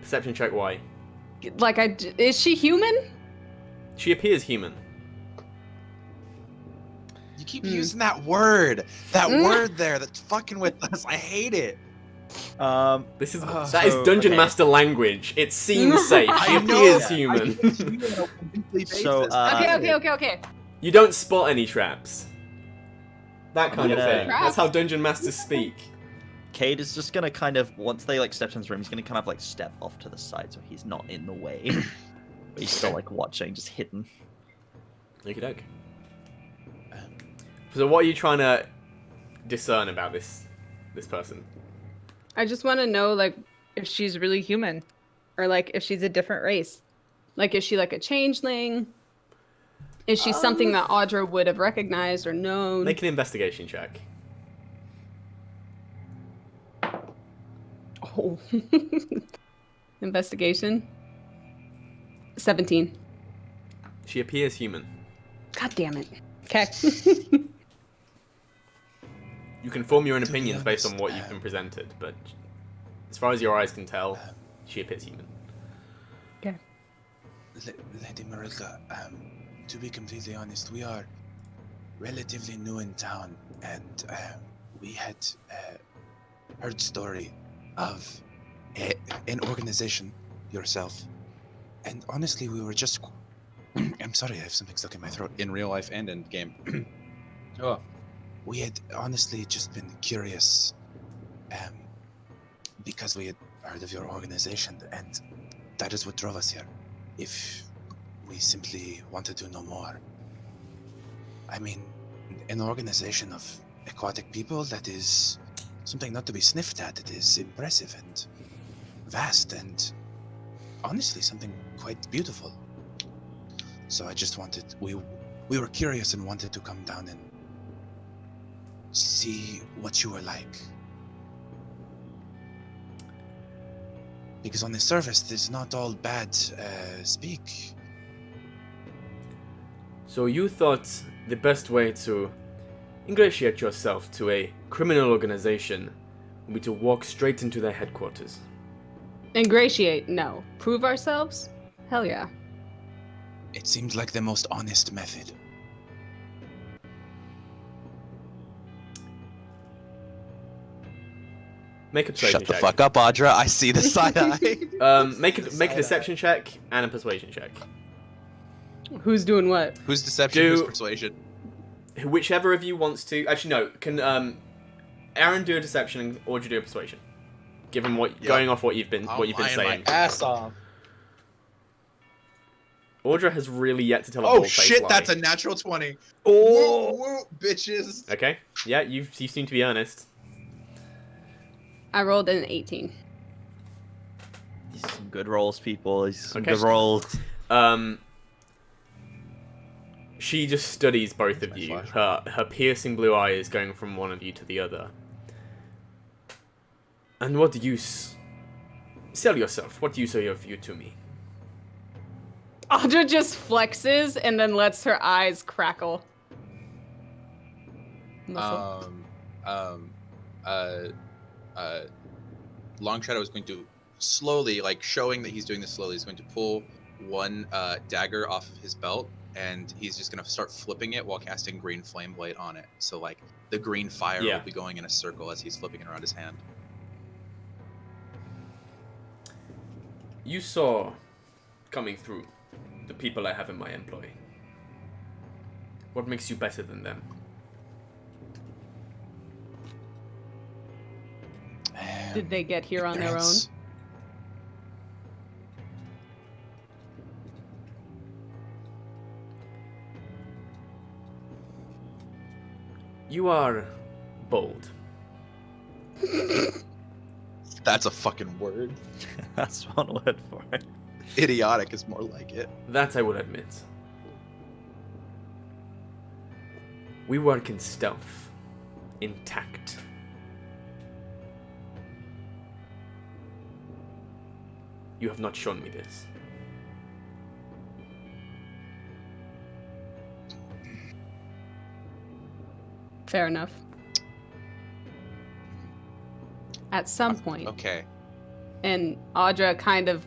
Perception check. Why? Like, is she human? She appears human. You keep using that word. That word there that's fucking with us. I hate it. This is So- that is Dungeon okay. Master language. It seems safe. She I know appears that. human. So, Okay. You don't spot any traps. That kind of Yeah. thing. Traps? That's how Dungeon Masters speak. Cade is just gonna kind of, once they like step into the room, he's gonna kind of like step off to the side so he's not in the way. But he's still like watching, just hidden. Okie doke. So what are you trying to discern about this person? I just want to know, like, if she's really human. Or, like, if she's a different race. Like, is she, like, a changeling? Is she something that Audra would have recognized or known? Make an investigation check. Oh. Investigation. 17. She appears human. God damn it. Okay. You can form your own To be opinions based on honest, what you've been presented, but as far as your eyes can tell, she appears human. Lady Marilka, to be completely honest, we are relatively new in town, and we had heard story of an organization, yourself, and honestly, we were just. I'm sorry, I have something stuck in my throat. In real life and in game. Oh, We had honestly just been curious, because we had heard of your organization, and that is what drove us here. If we simply wanted to know more. I mean, an organization of aquatic people, that is something not to be sniffed at. It is impressive and vast and honestly something quite beautiful. So I just wanted, we were curious and wanted to come down and see what you were like. Because on the surface, there's not all bad speak. So you thought the best way to ingratiate yourself to a criminal organization would be to walk straight into their headquarters. Ingratiate? No. Prove ourselves? Hell yeah. It seemed like the most honest method. Make a persuasion shut the check. fuck up, Audra. I see the side eye. Make a deception check and a persuasion check. Who's doing what? Who's deception? Do- Who's persuasion? Whichever of you wants to. Actually, no. Can Aaron do a deception and Audrey do a persuasion? Given what Yep. going off what you've been saying. My ass off. Audra has really yet to tell a Oh bold-faced shit! lie. That's a natural 20. Oh. Woo, woo, bitches. Okay. Yeah, you seem to be earnest. I rolled an 18. These are some good rolls, people. These are some Okay. good rolls. She just studies both of My you. flash. Her piercing blue eye is going from one of you to the other. And what use? Sell yourself. What use are you to me? Audra just flexes and then lets her eyes crackle. Muscle. Long Shadow is going to slowly, like showing that he's doing this slowly, is going to pull one dagger off of his belt, and he's just going to start flipping it while casting green flame blade on it. So like the green fire Yeah. will be going in a circle as he's flipping it around his hand. You saw coming through the people I have in my employ. What makes you better than them? Did they get here on their own? Ignorance. You are bold. That's a fucking word. That's one word for it. Idiotic is more like it. That I will admit. We work in stealth, in tact. You have not shown me this. Fair enough. At some point, Okay. and Audra kind of,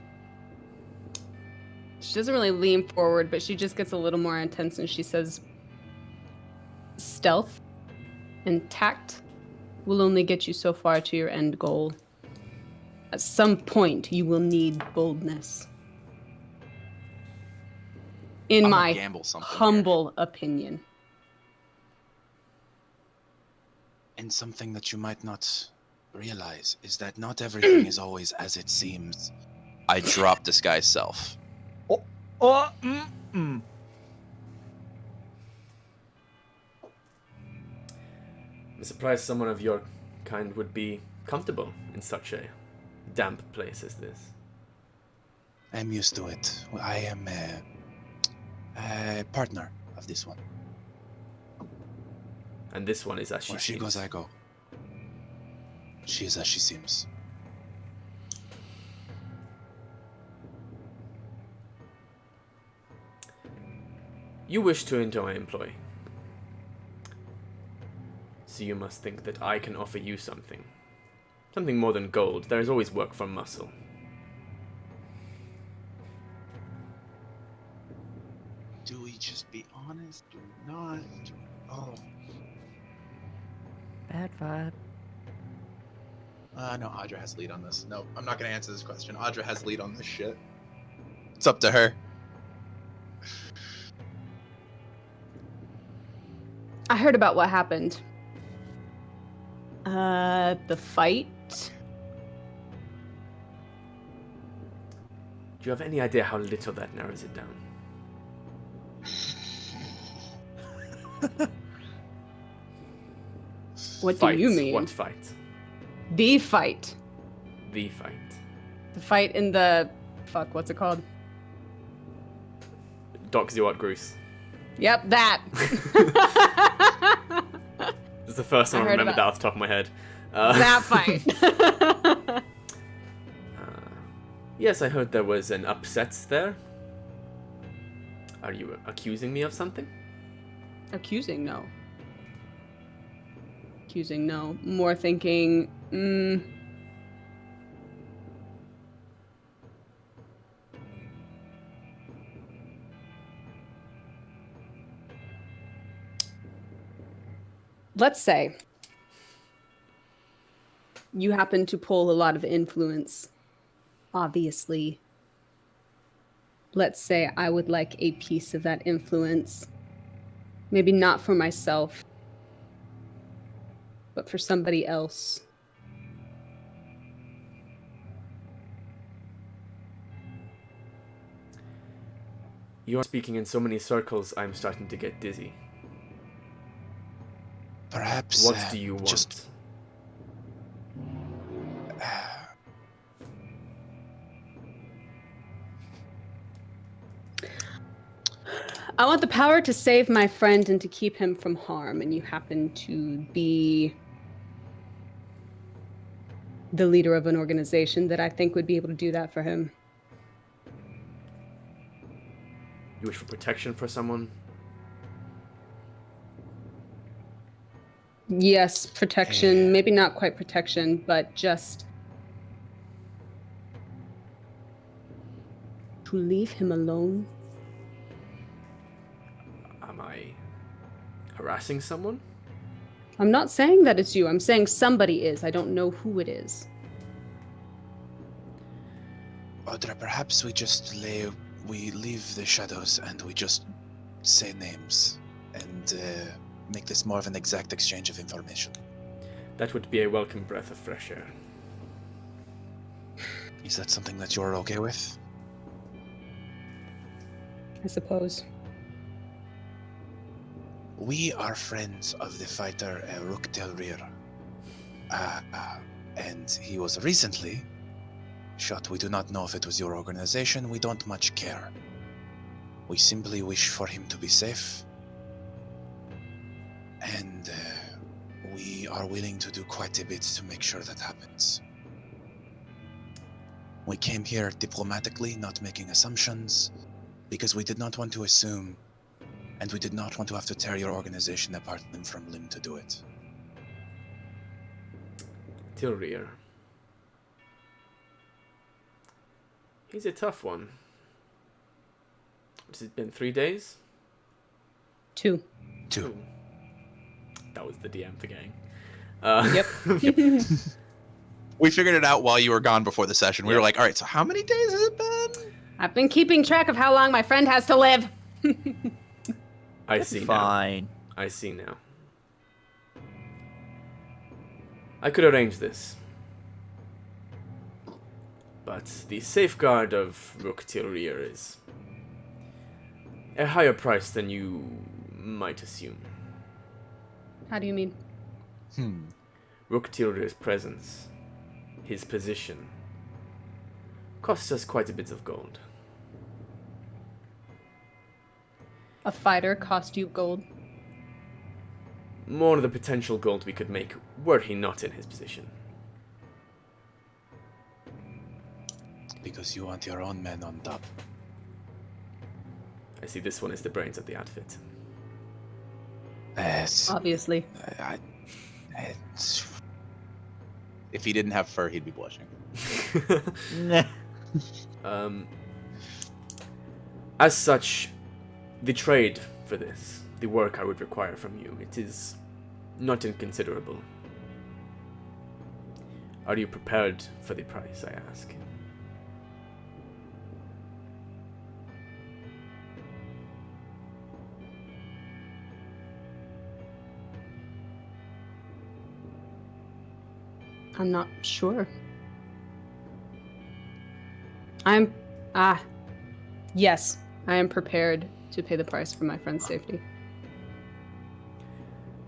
she doesn't really lean forward, but she just gets a little more intense and she says, stealth and tact will only get you so far to your end goal. At some point, you will need boldness. In I'm gonna my gamble something here. humble opinion. And something that you might not realize is that not everything is always as it seems. I dropped this guy's self. I'm surprised someone of your kind would be comfortable in such a damp place as this. I'm used to it. I am a partner of this one. And this one is as Where she seems. goes, I go. She is as she seems. You wish to enter my employ. So you must think that I can offer you something. Something more than gold. There is always work for muscle. Do we just be honest or not? Oh. Bad vibe. No, Audra has lead on this. No, I'm not gonna answer this question. Audra has lead on this shit. It's up to her. I heard about what happened. The fight. Do you have any idea how little that narrows it down? What Fight. do you mean? What fight? The fight. The fight. The fight in the... Fuck, what's it called? Doc Zewart Groose. Yep, that. This is the first time I heard remembered that about- off the top of my head. That fight. Yes, I heard there was an upset there. Are you accusing me of something? Accusing, no. Accusing, no. More thinking, let's say you happen to pull a lot of influence, obviously. Let's say I would like a piece of that influence. Maybe not for myself, but for somebody else. You're speaking in so many circles, I'm starting to get dizzy. Perhaps. What do you want? Just. I want the power to save my friend and to keep him from harm, and you happen to be the leader of an organization that I think would be able to do that for him. You wish for protection for someone? Yes, protection. Maybe not quite protection, but just to leave him alone. Am I harassing someone? I'm not saying that it's you. I'm saying somebody is. I don't know who it is. Audra, perhaps we leave the shadows and we just say names and make this more of an exact exchange of information. That would be a welcome breath of fresh air. Is that something that you're okay with? I suppose. We are friends of the fighter Ruk Til'rir. And he was recently shot. We do not know if it was your organization. We don't much care. We simply wish for him to be safe. And we are willing to do quite a bit to make sure that happens. We came here diplomatically, not making assumptions, because we did not want to assume, and we did not want to have to tear your organization apart limb from limb to do it. Til'rir. He's a tough one. Has it been 3 days? 2. Two. That was the DM forgetting. Yep. We figured it out while you were gone before the session. We were like, all right, so how many days has it been? I've been keeping track of how long my friend has to live. I see now. Fine. I see now. I could arrange this. But the safeguard of Ruk Til'rir is a higher price than you might assume. How do you mean? Ruk Til'rir's presence, his position, costs us quite a bit of gold. A fighter cost you gold? More of the potential gold we could make were he not in his position. Because you want your own men on top. I see this one is the brains of the outfit. Yes. Obviously. If he didn't have fur, he'd be blushing. Nah. As such, the trade for this, the work I would require from you. It is not inconsiderable. Are you prepared for the price, I ask? I'm not sure. Yes, I am prepared to pay the price for my friend's safety.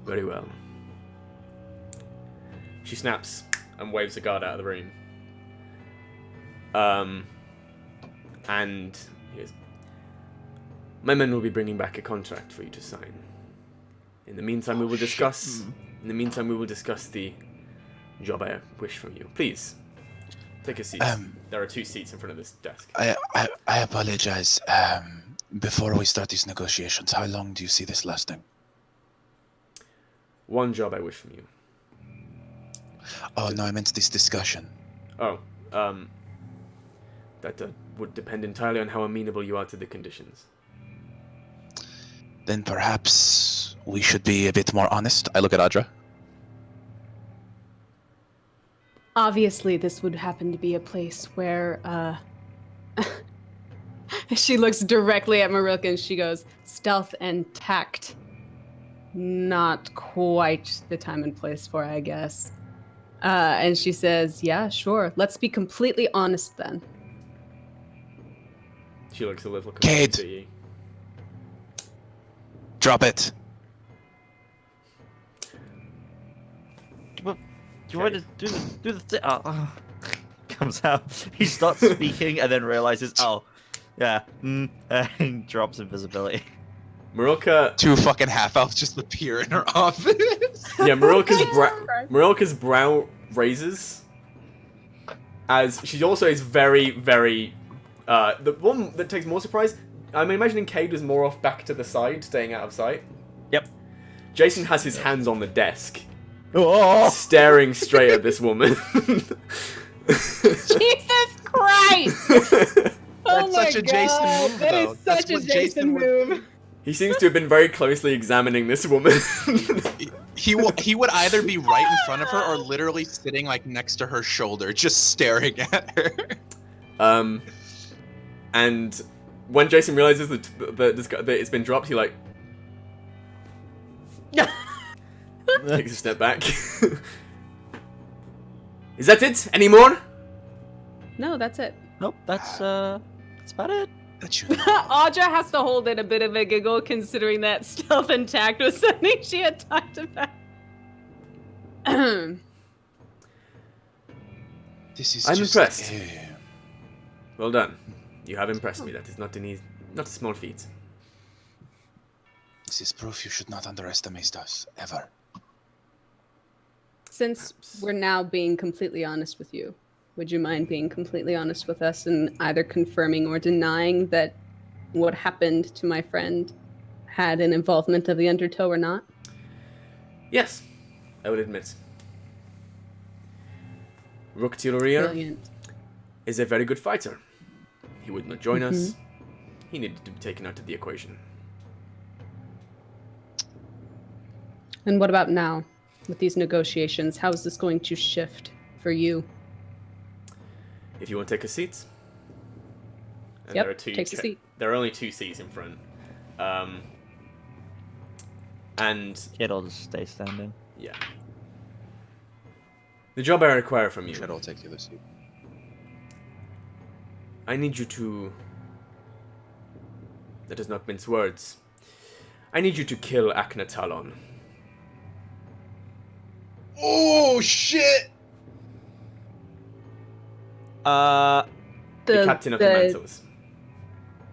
Very well. She snaps and waves the guard out of the room. And here's... My men will be bringing back a contract for you to sign. In the meantime, we will discuss... In the meantime, we will discuss the job I wish from you. Please, take a seat. There are 2 seats in front of this desk. I apologize. Before we start these negotiations, how long do you see this lasting? 1 job I wish from you. Oh, no, I meant this discussion. Oh, that would depend entirely on how amenable you are to the conditions. Then perhaps we should be a bit more honest. I look at Audra. Obviously, this would happen to be a place where, she looks directly at Maruk and she goes, stealth and tact. Not quite the time and place for, I guess. And she says, yeah, sure. Let's be completely honest then. She looks a little Kate. confused at you. Drop it. Do you want to do the thing? Comes out. He starts speaking and then realizes, oh, yeah, and drops invisibility. Maroka... 2 fucking half-elves just appear in her office. Yeah, Maroka's brow raises. As she also is very, very... the one that takes more surprise, I'm imagining Cade was more off back to the side, staying out of sight. Yep. Jason has his hands on the desk, Oh! staring straight at this woman. Jesus Christ! Oh my such a God, Jason move, that though. is That's such a what Jason Jason would move. He seems to have been very closely examining this woman. He would either be right in front of her or literally sitting like next to her shoulder, just staring at her. And when Jason realizes that it's been dropped, he like takes a step back. Is that it? Any more? No, that's it. Nope, that's about it. That should... Audra has to hold in a bit of a giggle considering that stealth and tact was something she had talked about. This is I'm just, impressed. Well done. You have impressed me. That is not a small feat. This is proof you should not underestimate us, ever. Since we're now being completely honest with you, would you mind being completely honest with us and either confirming or denying that what happened to my friend had an involvement of the Undertow or not? Yes, I will admit. Ruk Til'rir Brilliant. is a very good fighter. He would not join us. He needed to be taken out of the equation. And what about now? With these negotiations, how is this going to shift for you? If you want to take a seat. And Yep, there are 2 takes a seat. There are only 2 seats in front. And Kid'll just stay standing. yeah. The job I require from you. Shadow will take the other seat. I need you to... That does not mince words. I need you to kill Akhenatalon. Oh shit! The captain of the Mantles.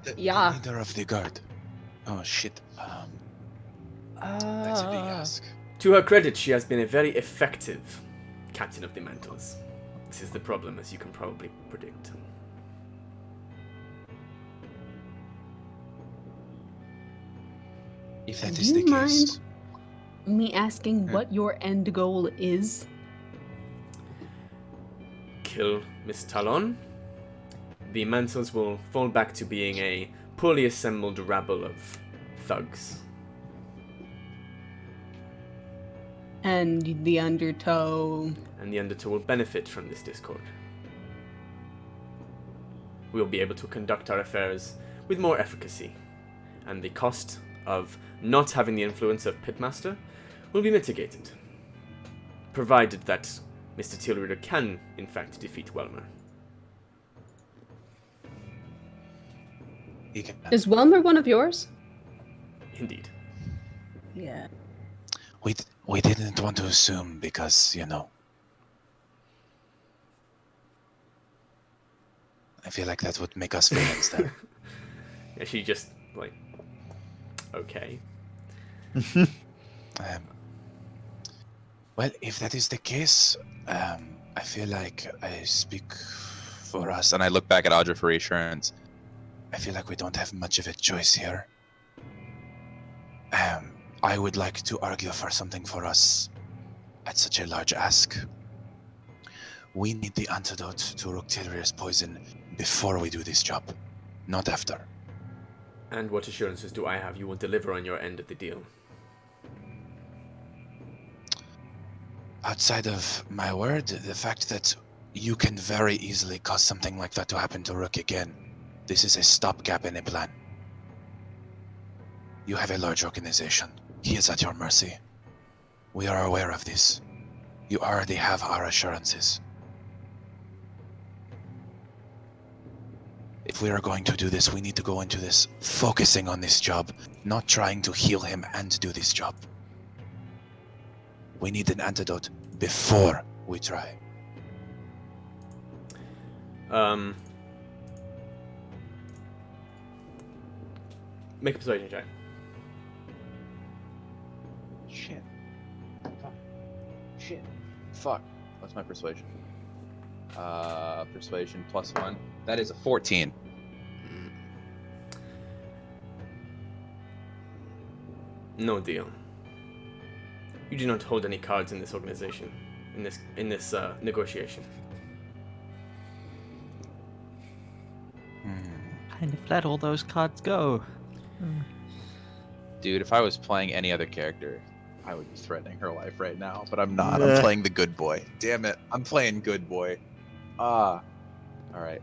The Yeah. leader of the guard. Oh shit. That's a big ask. To her credit, she has been a very effective captain of the Mantles. This is the problem, as you can probably predict. If that Do is the you mind case, me asking what your end goal is? Kill Miss Talon. The Mantles will fall back to being a poorly assembled rabble of thugs. And the Undertow. And the Undertow will benefit from this discord. We will be able to conduct our affairs with more efficacy, and the cost of not having the influence of Pitmaster will be mitigated, provided that Mr. Til'rir can, in fact, defeat Welmer. He can. Is Welmer one of yours? Indeed. Yeah. We didn't want to assume because, you know. I feel like that would make us villains there. Yeah, she just, like, okay. Well, if that is the case, I feel like I speak for us, And I look back at Audra for reassurance. I feel like we don't have much of a choice here. I would like to argue for something for us at such a large ask. We need the antidote to Ruk Til'rir's poison before we do this job, not after. And what assurances do I have you will deliver on your end of the deal? Outside of my word, the fact that you can very easily cause something like that to happen to Ruk again. This is a stopgap in a plan. You have a large organization. He is at your mercy. We are aware of this. You already have our assurances. If we are going to do this, we need to go into this focusing on this job, not trying to heal him and do this job. We need an antidote before we try. Make a persuasion check. Shit. Fuck. Shit. Fuck. What's my persuasion? Persuasion +1. That is a 14. No deal. You do not hold any cards in this organization, in this negotiation. Kind of let all those cards go. Dude, if I was playing any other character, I would be threatening her life right now, but I'm not. I'm playing the good boy. Damn it. I'm playing good boy. All right.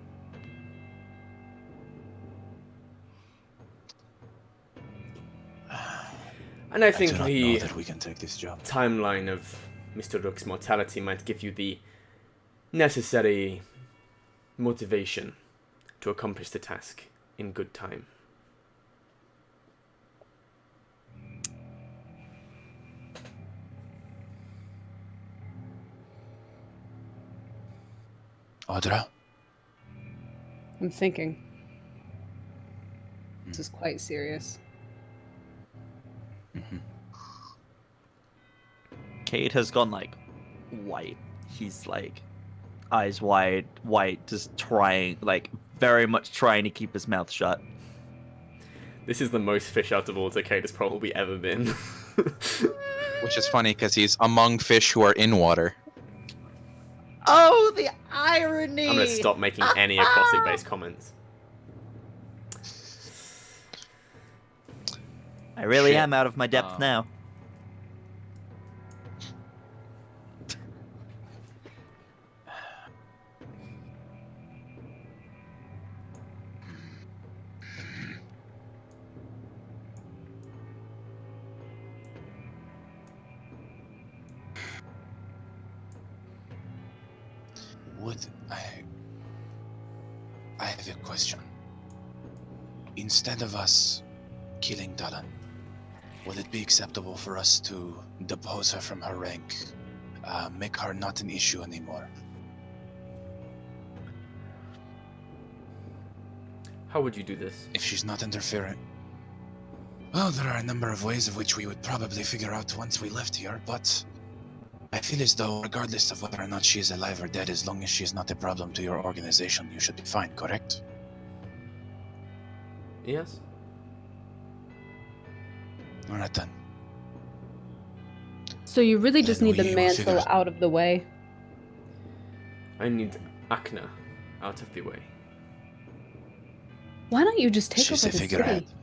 And I do think not know the that we can take this job. timeline of Mr. Rook's mortality might give you the necessary motivation to accomplish the task in good time. Audra? I'm thinking. This is quite serious. Cade has gone like white. He's like eyes wide, white, just trying, like very much trying to keep his mouth shut. This is the most fish out of all Cade has probably ever been. Which is funny because he's among fish who are in water. Oh, the irony! I'm gonna stop making any acrostic-based comments. I really Shit. am out of my depth now. I have a question. Instead of us killing Talon, would it be acceptable for us to depose her from her rank, make her not an issue anymore? How would you do this? If she's not interfering? Well, there are a number of ways of which we would probably figure out once we left here, but I feel as though regardless of whether or not she is alive or dead, as long as she is not a problem to your organization, you should be fine, correct? Yes? Alright then. So you really just Then need the we will figure mantle it- out of the way. I need Akna out of the way. Why don't you just take She's over a the figurehead. city?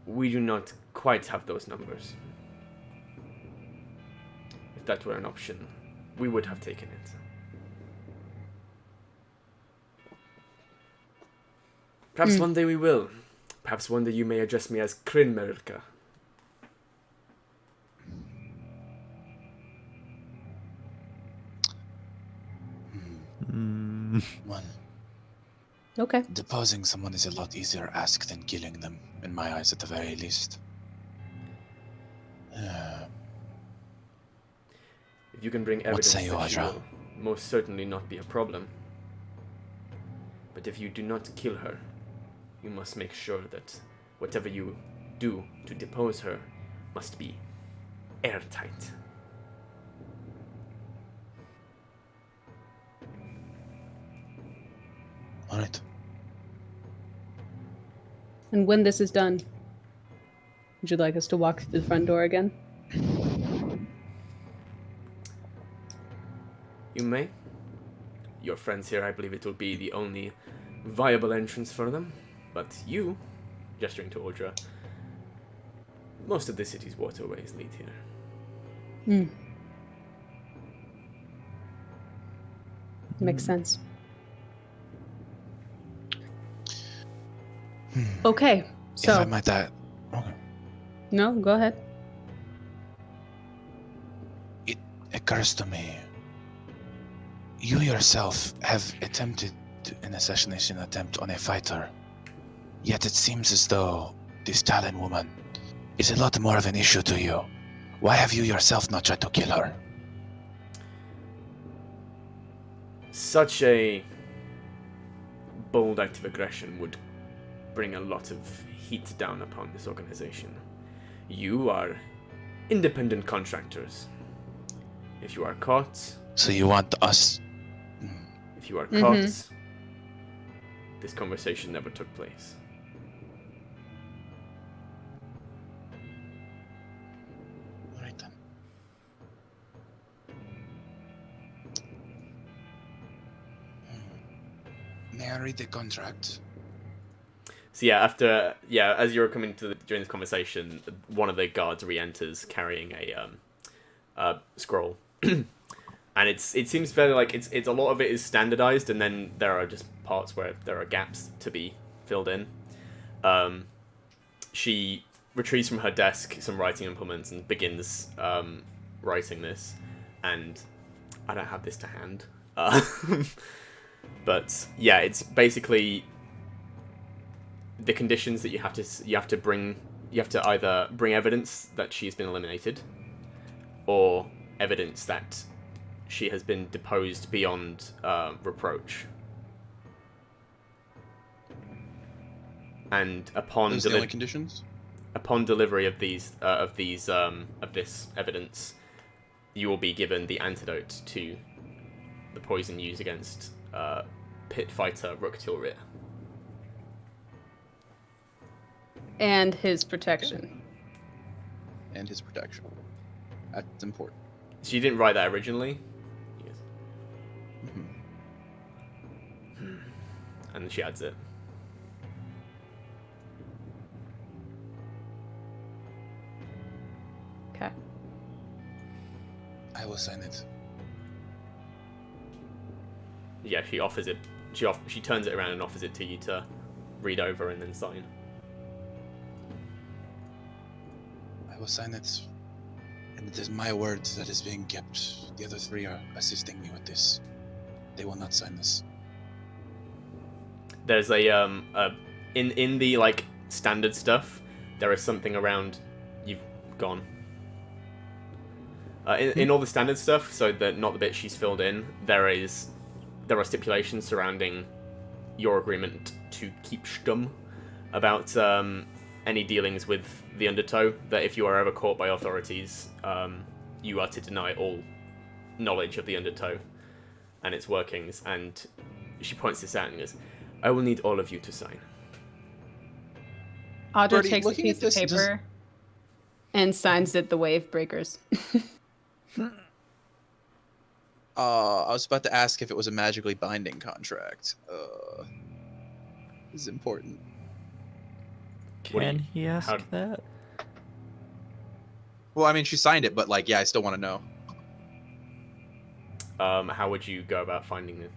We do not quite have those numbers. that were an option, we would have taken it. Perhaps one day we will. Perhaps one day you may address me as Krinmerka. Well, Okay. deposing someone is a lot easier ask than killing them, in my eyes at the very least. If you can bring What evidence say you, that she Audra? will most certainly not be a problem. But if you do not kill her, you must make sure that whatever you do to depose her must be airtight. Alright. And when this is done, would you like us to walk through the front door again? You may. Your friends here, I believe it will be the only viable entrance for them. But you, gesturing to Audra, most of the city's waterways lead here. Makes sense. Okay, If I so might add... Okay. no, go ahead. It occurs to me, you yourself have attempted an assassination attempt on a fighter, yet it seems as though this Talon woman is a lot more of an issue to you. Why have you yourself not tried to kill her? Such a bold act of aggression would bring a lot of heat down upon this organization. You are independent contractors. If you are caught, So you want us... if you are caught, this conversation never took place. Alright then. May I read the contract? So as you were coming to during this conversation, one of the guards re-enters carrying a scroll, and it seems very like it's a lot of it is standardized, and then there are just parts where there are gaps to be filled in. She retrieves from her desk some writing implements and begins writing this, and I don't have this to hand, but yeah, it's basically the conditions that you have to either bring evidence that she's been eliminated, or evidence that she has been deposed beyond reproach. And upon Those the only conditions? upon delivery of this evidence, you will be given the antidote to the poison used against pit fighter Ruk Til'rir. And his protection. And his protection. That's important. She didn't write that originally. Yes. And she adds it. Okay. I will sign it. Yeah, she offers it. She turns it around and offers it to you to read over and then sign. I will sign it. And it is my word that is being kept. The other three are assisting me with this. They will not sign this. There's in the like standard stuff, there is something around. You've gone. In all the standard stuff, so that not the bit she's filled in, there are stipulations surrounding your agreement to keep stum about any dealings with the Undertow, that if you are ever caught by authorities, you are to deny all knowledge of the Undertow and its workings. And she points this out and goes, I will need all of you to sign. Audra Birdie, takes a looking at piece of this, does- paper and signs it the Wave Breakers. I was about to ask if it was a magically binding contract. This is important. What do Can you- he ask how- that? Well, I mean, she signed it, but like, yeah, I still want to know. how would you go about finding that?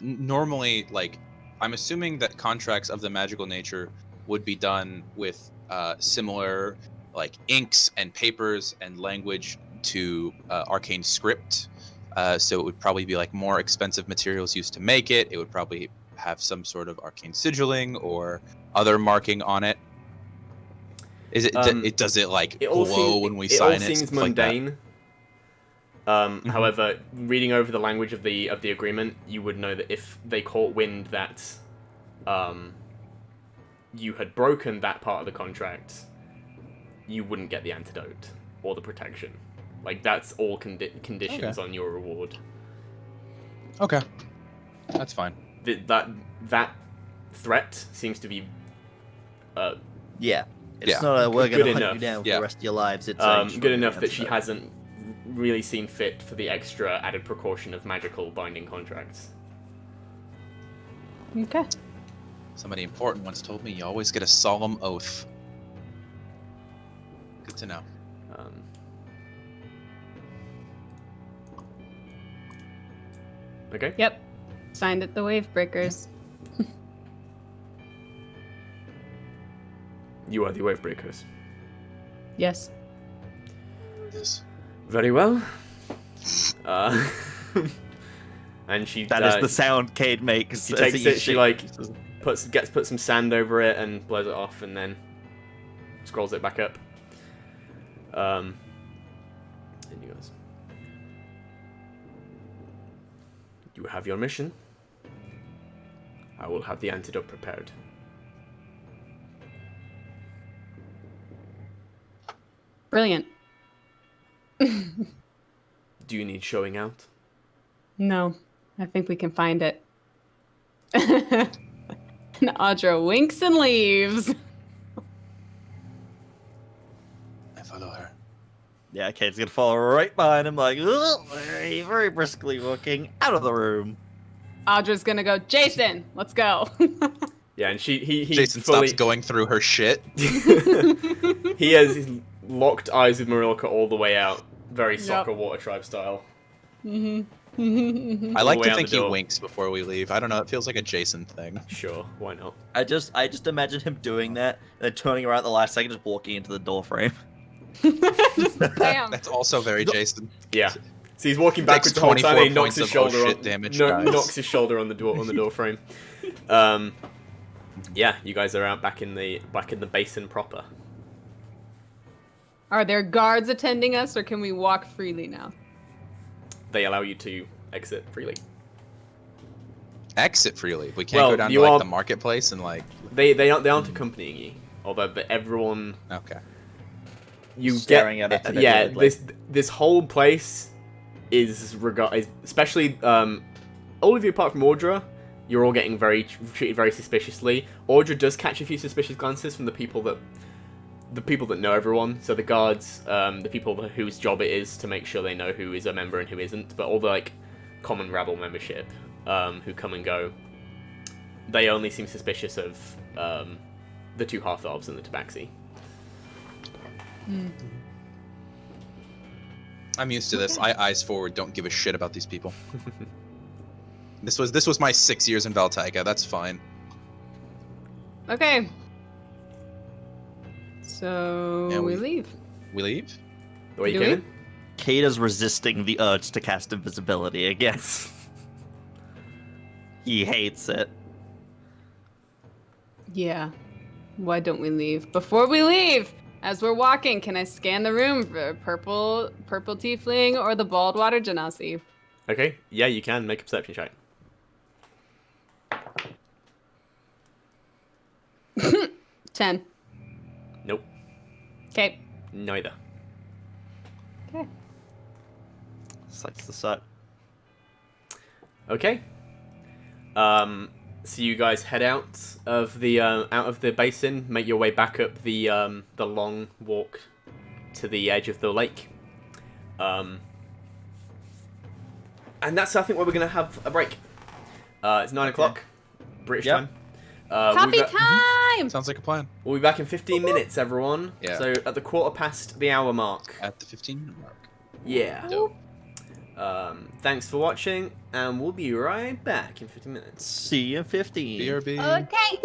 Normally, like, I'm assuming that contracts of the magical nature would be done with similar, like, inks and papers and language to arcane script. So it would probably be like more expensive materials used to make it. It would probably have some sort of arcane sigilling or other marking on it. Is it? Does it like glow when we sign it? It all seems Stuff like that? mundane. However, reading over the language of the agreement, you would know that if they caught wind that you had broken that part of the contract, you wouldn't get the antidote or the protection. Like, that's all conditions on your reward. Okay, that's fine. That threat seems to be Yeah. It's Yeah. not a we're Good gonna hunt enough. you down for Yeah. the rest of your lives. It's good enough that she hasn't really seen fit for the extra added precaution of magical binding contracts. Okay. Somebody important once told me you always get a solemn oath. Good to know. Okay. Yep. Signed at the Wave Breakers. You are the wave breakers. Yes. Yes. Very well. And she That is the sound Cade makes. she as takes he it. She shakes. like puts some sand over it and blows it off, and then scrolls it back up. And you guys, you have your mission. I will have the antidote prepared. Brilliant. Do you need showing out? No, I think we can find it. And Audra winks and leaves. I follow her. Yeah, Cade's gonna follow right behind him, like very, very briskly walking out of the room. Audra's gonna go, Jason, let's go. Yeah, and he Jason fully stops going through her shit. he has locked eyes with Marilka all the way out, very soccer water tribe style. I All like the way to out think the he door. winks before we leave. I don't know. It feels like a Jason thing. Sure, why not? I just imagine him doing that, and then turning around at the last second, just walking into the door frame. Just bam. That's also very Jason. Yeah. So he's walking Takes backwards the whole time. And he 24 knocks his points of shoulder shit on. damage, guys. Knocks his shoulder on the door frame. Yeah, you guys are out back in the basin proper. Are there guards attending us, or can we walk freely now? They allow you to exit freely. Exit freely. We can't Well, go down to you like are- the marketplace and like. They aren't accompanying you, although everyone Okay. you Staring get. at it Yeah, manipulatively. this whole place is especially all of you apart from Audra. You're all getting treated very suspiciously. Audra does catch a few suspicious glances from the people that know everyone. So the guards, the people whose job it is to make sure they know who is a member and who isn't. But all the like common rabble membership who come and go, they only seem suspicious of the two half-elves and the tabaxi. I'm used to this. I eyes forward. Don't give a shit about these people. This was my 6 years in Valtaiga. That's fine. Okay. So Yeah, we leave. We leave. The way you Do came we? in? Cade is resisting the urge to cast invisibility again. He hates it. Yeah. Why don't we leave? Before we leave, as we're walking, can I scan the room for purple tiefling or the bald water genasi? Okay, yeah, you can make a perception check. 10. Nope, Okay. neither. Okay. Sucks to suck. Okay. So you guys head out of the basin, make your way back up the long walk to the edge of the lake. And that's I think where we're gonna have a break. It's 9 o'clock British Yep. time. Coffee we've- time! time. Sounds like a plan. We'll be back in 15 minutes, everyone. Yeah. So at the 1/4 past the hour mark. At the 15-minute mark. Yeah. Dope. Thanks for watching, and we'll be right back in 15 minutes. See you in 15. BRB. Okay.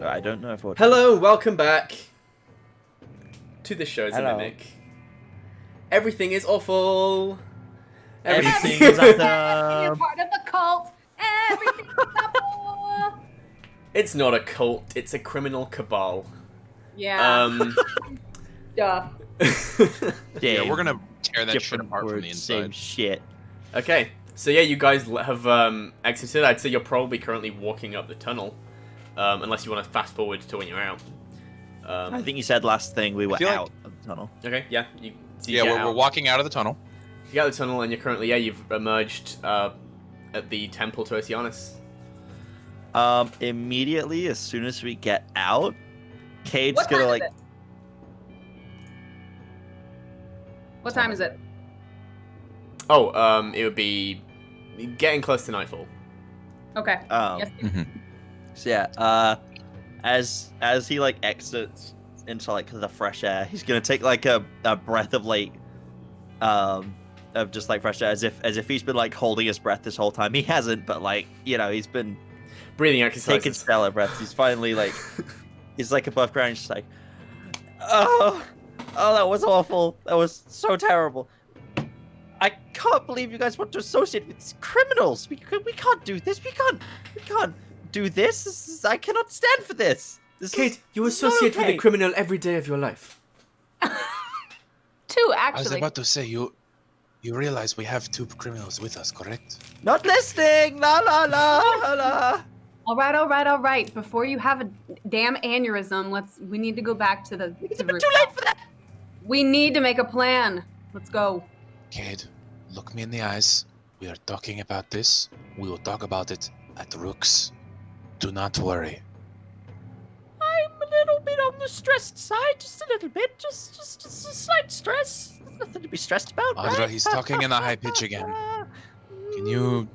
I don't know if Audra... Hello, welcome back to the show. It's a Hello. mimic. Everything is awful. Everything is up You're there. part of the cult. Everything's double. It's not a cult. It's a criminal cabal. Yeah. Duh. Yeah, we're gonna tear that shit Different apart from the words, same inside. shit. Okay, so yeah, you guys have exited. I'd say you're probably currently walking up the tunnel, unless you want to fast forward to when you're out. I think you said last thing we were feel like- out of the tunnel. Okay, yeah. You Yeah, get we're out. walking out of the tunnel. You get out of the tunnel, and you're currently you've emerged at the temple to Oceanus. Immediately, as soon as we get out, Cade's What gonna time like... is it? What time is it? Oh, it would be getting close to nightfall. Okay. Yes. So yeah, as he like exits into like the fresh air, he's gonna take like a breath of like of just like fresh air, as if he's been like holding his breath this whole time. He hasn't, but like, you know, he's been Breathing taking exercises. stellar breaths. He's finally like he's like above ground. He's just like, oh, that was awful. That was so terrible. I can't believe you guys want to associate with these criminals. We can't do this. We can't do this. I cannot stand for this. Kate, you this is not associate with okay. a criminal every day of your life. Two, I was actually. about to say, you realize we have 2 criminals with us, correct? Not listening. La la la la. All right. Before you have a damn aneurysm, we need to go back to the. It's to a the bit too rooftop. late for that. We We need to make a plan. Let's go. Cade, look me in the eyes. We are talking about this. We will talk about it at Rook's. Do not worry. I'm a little bit on the stressed side, just a little bit, just a slight stress. There's nothing to be stressed about. Audra, right? he's talking in a high pitch again. Can you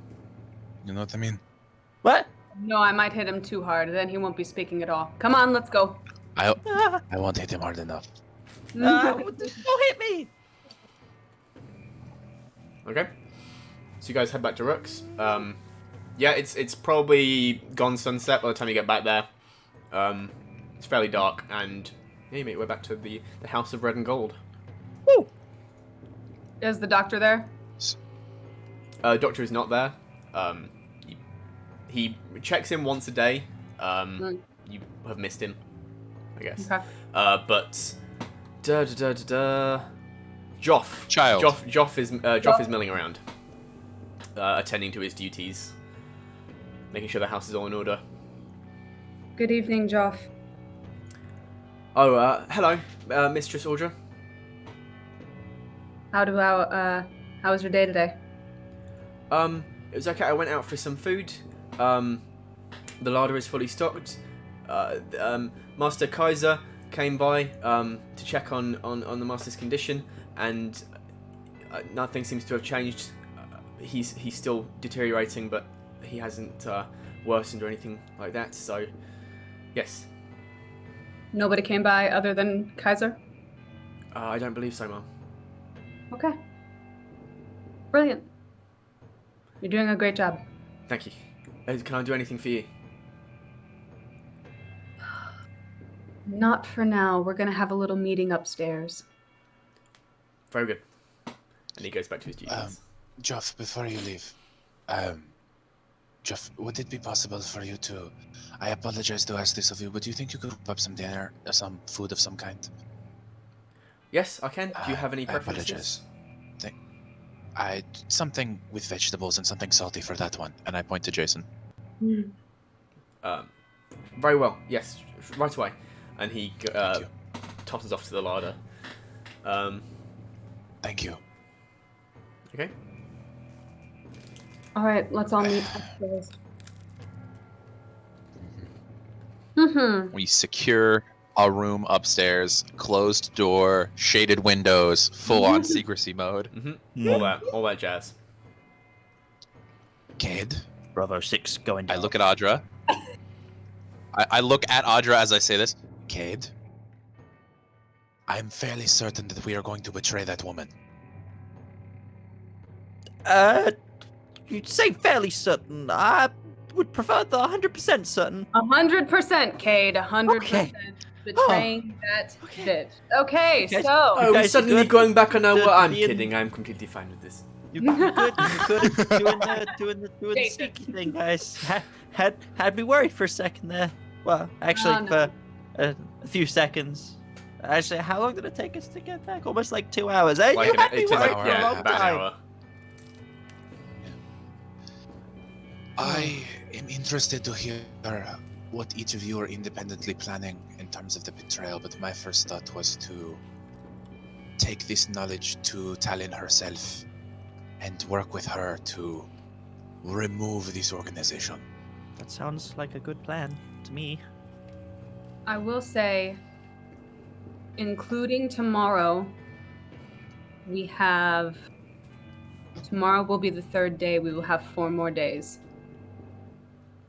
know what I mean? What? No, I might hit him too hard. Then he won't be speaking at all. Come on, let's go. I Ah, won't hit him hard enough. don't hit me. Okay. So you guys head back to Rook's. Yeah, it's probably gone sunset by the time you get back there. It's fairly dark, and yeah, you make your way back to the House of Red and Gold. Woo. Is the doctor there? Doctor is not there. He checks in once a day. You have missed him, I guess. Okay. But Joff. Child. Joff is milling around, attending to his duties, making sure the house is all in order. Good evening, Joff. Oh, hello, Mistress Audra. How was your day today? It was okay. I went out for some food. The larder is fully stocked. Master Kaiser came by to check on the master's condition, and nothing seems to have changed. He's still deteriorating, but he hasn't worsened or anything like that. So, yes. Nobody came by other than Kaiser? I don't believe so, Mum. Okay. Brilliant. You're doing a great job. Thank you. Can I do anything for you? Not for now. We're gonna have a little meeting upstairs. Very good. And he goes back to his duties. Joff, before you leave, Joff, would it be possible for you to... I apologize to ask this of you, but do you think you could whip up some dinner, or some food of some kind? Yes, I can. Do you have any I preferences? apologize. Something with vegetables and something salty for that one. And I point to Jason. Very well. Yes, right away. And he Thank you. tosses off to the larder. Thank you. Okay. All right, let's all meet upstairs. Mm-hmm. We secure a room upstairs, closed door, shaded windows, full on secrecy mode. Mm-hmm. All that jazz. Cade, Bravo 6 going I down. look at Audra. I look at Audra as I say this. Cade, I'm fairly certain that we are going to betray that woman. You'd say fairly certain. would prefer the 100% certain. 100%, Cade. 100% Okay. betraying that Okay. bitch. Okay, Okay. so Oh, we're guys are suddenly good. going back on our Good word. I'm being- kidding. I'm completely fine with this. You good? You good at doing the Jason. sneaky thing, guys? Had me worried for a second there. Well, actually, No. for a few seconds. Actually, how long did it take us to get back? Almost like 2 hours. Hey, Like you had me it took worried like for a long about an time. hour. I am interested to hear what each of you are independently planning in terms of the betrayal, but my first thought was to take this knowledge to Talon herself and work with her to remove this organization. That sounds like a good plan to me. I will say, including tomorrow, tomorrow will be the 3rd day. We will have 4 more days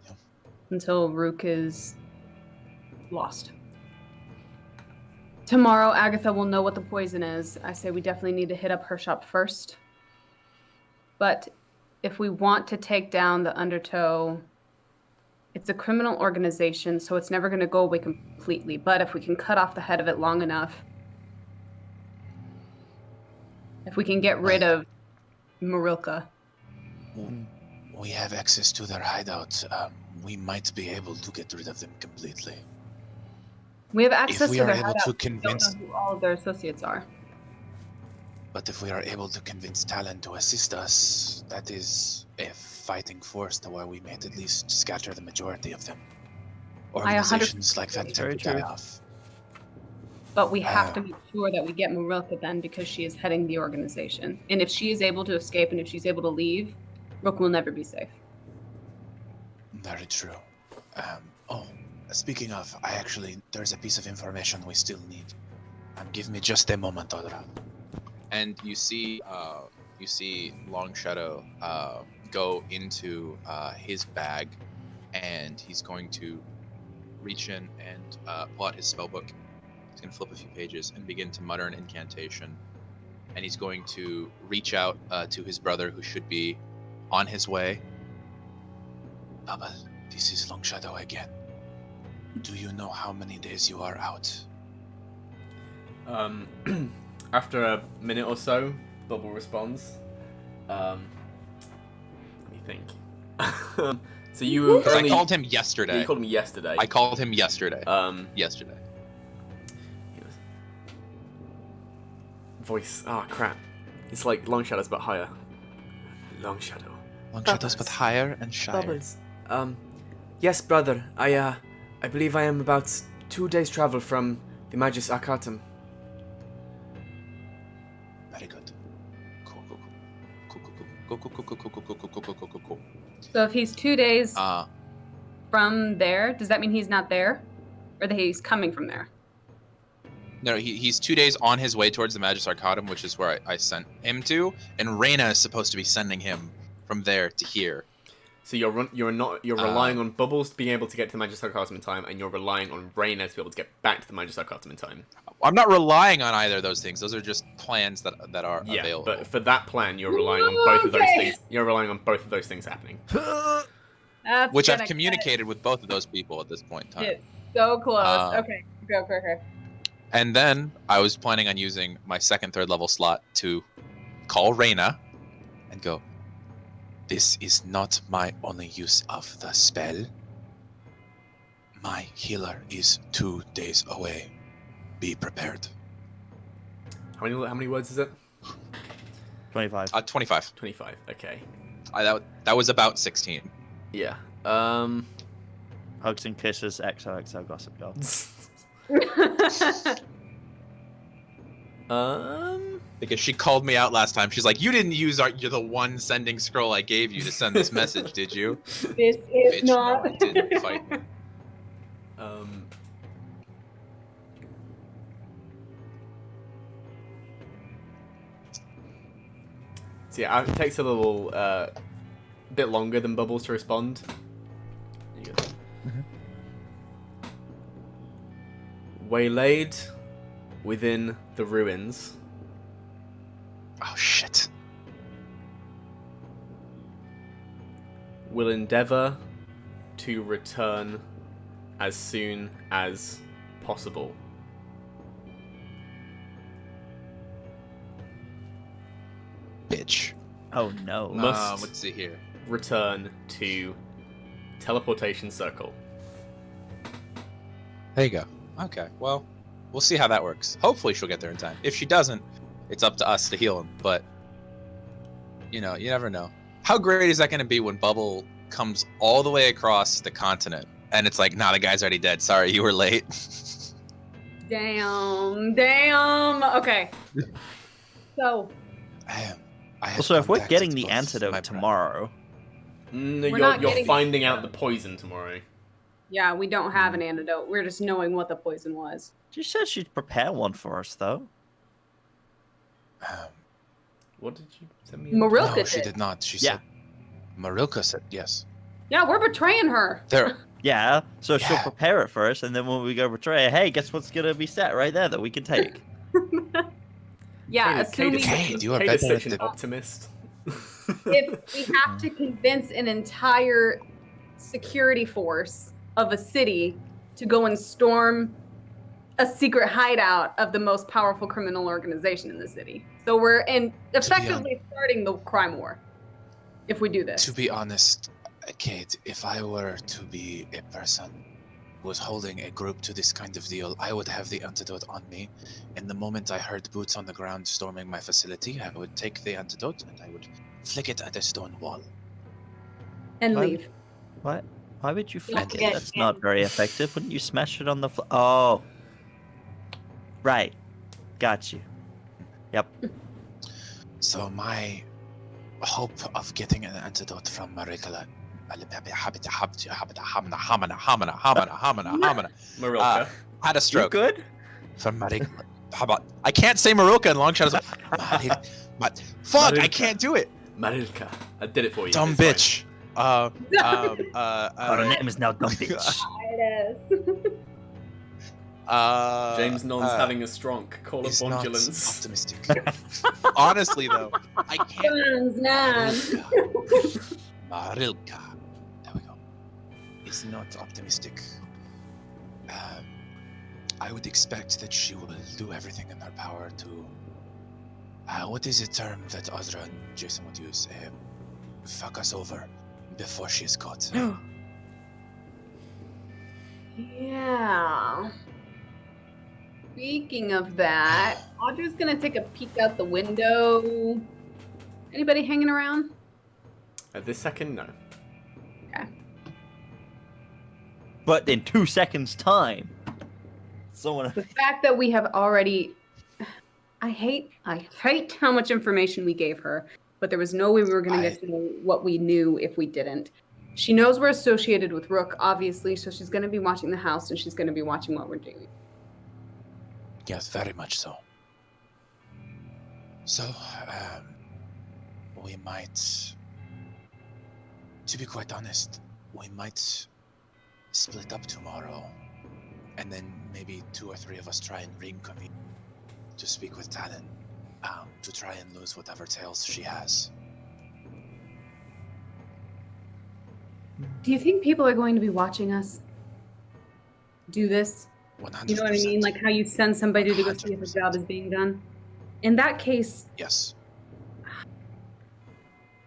Yep. until Ruk is lost. Tomorrow, Agatha will know what the poison is. I say we definitely need to hit up her shop first. But if we want to take down the Undertow, it's a criminal organization, so it's never going to go away completely. But if we can cut off the head of it long enough, if we can get rid of Marilka. We have access to their hideout. We might be able to get rid of them completely. We have access If we to are their able hideout. to We don't convince, know who all of their associates are. but if we are able to convince Talon to assist us, that is a fighting force to where we may at least scatter the majority of them. I 100% Organizations like that Very tend to die true. off. But we have to Ah. make sure that we get Marilka then because she is heading the organization. And if she is able to escape and if she's able to leave, Rook will never be safe. Very true. Oh, speaking of, there's a piece of information we still need. Give me just a moment, Audra. And you see Long Shadow go into his bag, and he's going to reach in and pull out his spellbook. He's going to flip a few pages and begin to mutter an incantation. And he's going to reach out to his brother, who should be on his way. Bubble, this is Long Shadow again. Do you know how many days you are out? After a minute or so, Bubble responds. Let me think. So you Because I only... called him You yesterday. called me yesterday. I called him yesterday. Yesterday. Voice. Oh, crap. It's like Long Shadow's but higher. Long Shadow. Long Shadow's but higher and shyer. Bubbles. Yes, brother. I believe I am about 2 days' travel from the Magus Arcatum. Very good. Cool. Cool. So if he's 2 days Uh, from there, does that mean he's not there? Or that he's coming from there? No, he's 2 days on his way towards the Magus Arcatum, which is where I sent him to, and Reyna is supposed to be sending him from there to here. So you're relying on Bubbles being able to get to the Magus Arcatum in time, and you're relying on Reyna to be able to get back to the Magus Arcatum in time. I'm not relying on either of those things. Those are just plans that are Yeah, available. but for that plan, you're relying on both of those Okay. things. You're relying on both of those things happening. That's Which I've gonna communicated with both of those people at this point in time. get so close. Uh, Okay, go for her. And then I was planning on using my second, third level slot to call Reyna and go, This is not my only use of the spell. My healer is 2 days away. Be prepared. How many words is it? 25. 25. 25. Okay. That was about 16. Yeah. Hugs and kisses, XOXO Gossip Girl. Because she called me out last time. She's like, "You didn't use you're the one sending scroll I gave you to send this message, did you?" This is Bitch, not. no, I didn't. Fight me. So yeah, it takes a little bit longer than Bubbles to respond. There you go. Waylaid within the ruins. Oh shit. Will endeavor to return as soon as possible. Bitch. Oh no. Must let's see here. return to teleportation circle. There you go. Okay, well, we'll see how that works. Hopefully she'll get there in time. If she doesn't, it's up to us to heal him. But, you know, you never know. How great is that going to be when Bubble comes all the way across the continent and it's like, nah, the guy's already dead. Sorry, you were late. Damn. Okay. So, I have Also, if we're contacted getting the both antidote my tomorrow, You're not you're getting- finding out the poison tomorrow. yeah, we don't have an antidote. We're just knowing what the poison was. she said she'd prepare one for us, though. What did you send me? Marilka No, she did. did not. She Yeah. said. Marilka said yes. Yeah, we're betraying her. There. Yeah, so she'll Yeah. prepare it for us, and then when we go betray her, hey, guess what's gonna be set right there that we can take? Yeah, assuming Kate, you are Kate is better such at an the- optimist. if we have to convince an entire security force of a city to go and storm a secret hideout of the most powerful criminal organization in the city. So we're effectively starting the crime war if we do this. To be honest, Kate, if I were to be a person who was holding a group to this kind of deal, I would have the antidote on me. And the moment I heard boots on the ground storming my facility, I would take the antidote and I would flick it at a stone wall. And Why- leave. What? Why would you Don't flick it? forget- That's not very effective. Wouldn't you smash it on the Oh. Right. Got you. Yep. So my hope of getting an antidote from Marikala Marilka. Had a You stroke. good? from Marikala. How about I can't say Marilka in long shadows. Fuck, I Marilka. can't do it. Marilka. I did it for you. Dumb it's fine. bitch. Her name is now Dumb Bitch. It is. James Non's having a stronk. Call Is of not ambulance. optimistic. Honestly, though, I can't. Guns, nan. Marilka. There we go. Is not optimistic. I would expect that she will do everything in her power to. What is the term that Audra and Jason would use? Fuck us over before she is caught. Yeah. Speaking of that, Audra's gonna take a peek out the window. Anybody hanging around? At this second, no. But in 2 seconds' time, someone. The fact that we have already I hate how much information we gave her, but there was no way we were gonna get to know what we knew if we didn't. She knows we're associated with Ruk, obviously, so she's gonna be watching the house and she's gonna be watching what we're doing. Yes, very much so. So, we might, to be quite honest, we might split up tomorrow, and then maybe 2 or 3 of us try and reconvene to speak with Talon, to try and lose whatever tails she has. Do you think people are going to be watching us do this? 100%. You know what I mean? Like how you send somebody to go see if a 100%. job is being done. In that case, Yes.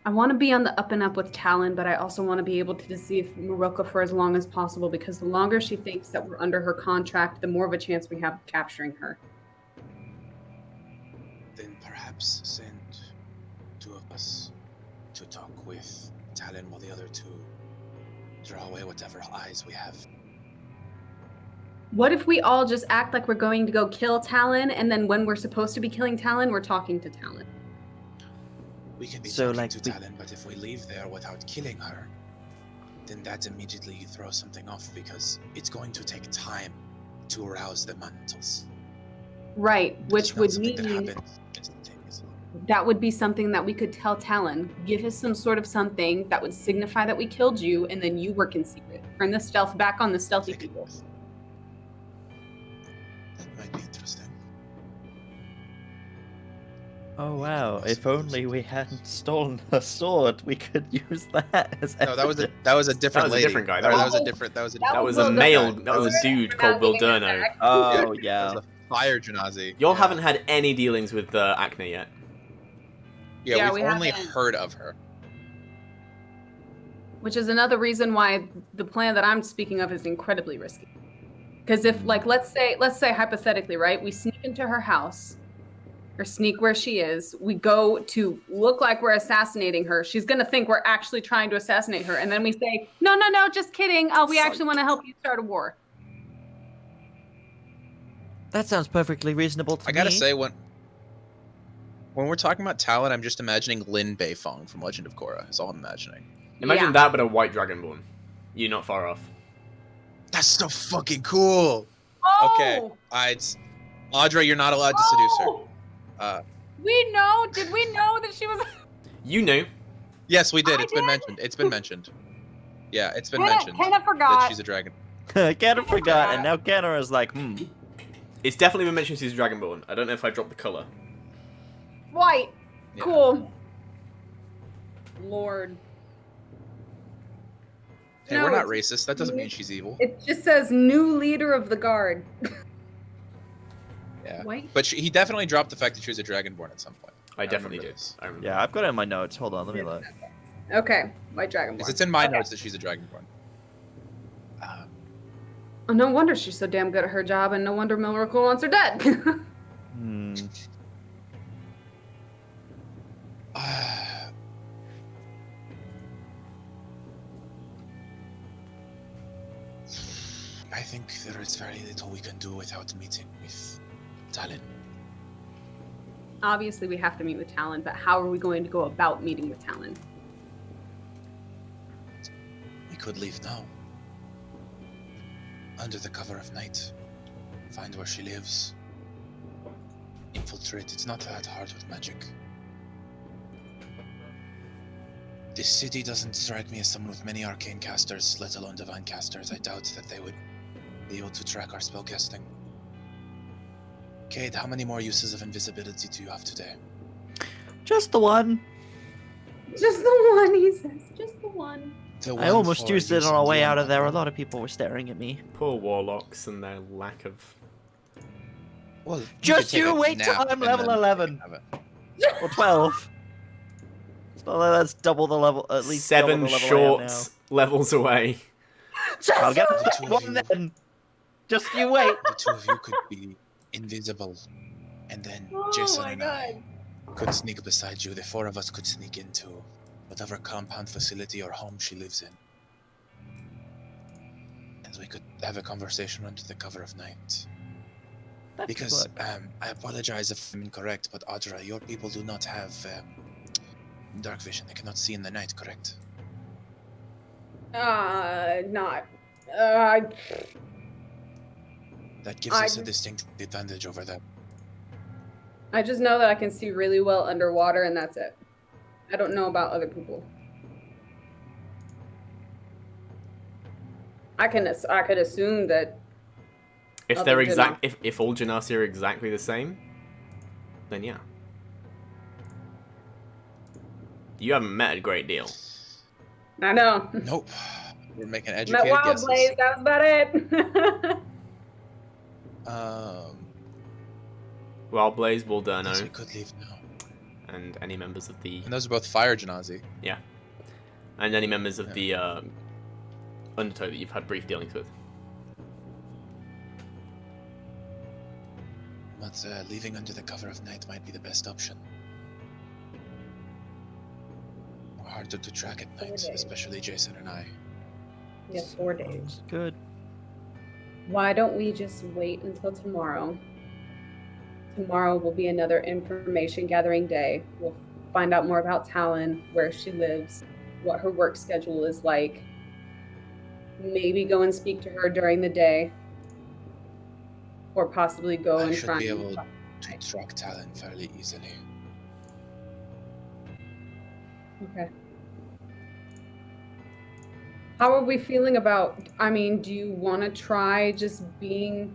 I want to be on the up and up with Talon, but I also want to be able to deceive Marilka for as long as possible, because the longer she thinks that we're under her contract, the more of a chance we have of capturing her. Then perhaps send 2 of us to talk with Talon while the other 2 draw away whatever eyes we have. What if we all just act like we're going to go kill Talon, and then when we're supposed to be killing Talon, we're talking to Talon? We can be So, talking like, to Talon, but if we leave there without killing her, then that immediately throws something off, because it's going to take time to arouse the mantles. Right, It's which not would something that mean happens instantaneously. that would be something that we could tell Talon. Give us some sort of something that would signify that we killed you, and then you work in secret. Turn the stealth back on the stealthy Take it people. with. That might be interesting. Oh wow! If only we hadn't stolen her sword, we could use that as No, that was a evidence. different was a lady. different guy. That That was a different. That was a that That different. was was a Will male. Durno. That was a Sorry, dude we're called not Will giving it Durno. back. Oh That yeah. was a fire Janazi. Y'all Yeah. haven't had any dealings with Acne yet. Yeah, Yeah, we've we only haven't. heard of her. Which is another reason why the plan that I'm speaking of is incredibly risky. Because if, like, let's say hypothetically, right, we sneak into her house, or sneak where she is, we go to look like we're assassinating her. She's gonna think we're actually trying to assassinate her, and then we say, no, just kidding. We actually want to help you start a war. That sounds perfectly reasonable to me. I gotta say, when we're talking about Talon, I'm just imagining Lin Beifong from Legend of Korra. That's all I'm imagining. Imagine Yeah. that, but a white dragonborn. You're not far off. That's so fucking cool. Oh! Okay, Audra, you're not allowed to seduce her. We know. Did we know that she was? You knew. Yes, we did. I It's been did? mentioned. It's been mentioned. Yeah, it's been Kenna mentioned that forgot. she's a dragon. Kenna forgot, and now Kenna is like, It's definitely been mentioned she's dragonborn. I don't know if I dropped the color. White. Yeah. Cool. Lord. Hey, No, we're not it's- racist. That doesn't mean she's evil. It just says new leader of the guard. Yeah. White. But he definitely dropped the fact that she was a dragonborn at some point. I definitely remember did. this. I remember. yeah, I've got it in my notes. Hold on, let me look. Okay, white dragonborn. Because it's in my Okay. notes that she's a dragonborn. Oh, no wonder she's so damn good at her job, and no wonder Milrocool wants her dead. I think there is very little we can do without meeting with Talon. Obviously, we have to meet with Talon, but how are we going to go about meeting with Talon? We could leave now. Under the cover of night. Find where she lives. Infiltrate. It's not that hard with magic. This city doesn't strike me as someone with many arcane casters, let alone divine casters. I doubt that they would be able to track our spellcasting. Cade, how many more uses of invisibility do you have today? Just the one. Just the one, he says. Just the one. The I one almost for used it use on our way the out of there. A unknown. lot of people were staring at me. Poor warlocks and their lack of. Well, Just could take you a wait till nap I'm and level then 11. have it. Or 12. Well, that's double the level, at least double 7 the level short I am now. levels away. I'll get The the two of one you. then. Just you wait. The two of you could be invisible, and then Jason and I could sneak beside you. The four of us could sneak into whatever compound, facility, or home she lives in. And we could have a conversation under the cover of night. That could Because, work. I apologize if I'm incorrect, but Audra, your people do not have dark vision. They cannot see in the night, correct? Not. That gives us a distinct advantage over them. I just know that I can see really well underwater, and that's it. I don't know about other people. I could assume that. If Other they're than exact, if all Genasi are exactly the same, then yeah. You haven't met a great deal. I know. Nope. We're making Met educated Wild guesses. Blaze. That was about it. Wild Blaze, Yes, we Waldurno, could leave now. and any members of the And those are both fire Janazi. Undertow that you've had brief dealings with. But leaving under the cover of night might be the best option. Harder to track at night, days. especially Jason and I. Yes, 4 days. Good. Why don't we just wait until tomorrow? Tomorrow will be another information gathering day. We'll find out more about Talon, where she lives, what her work schedule is like. Maybe go and speak to her during the day. Or possibly go I and should try be and able to track Talon fairly easily. Okay. How are we feeling about, do you want to try just going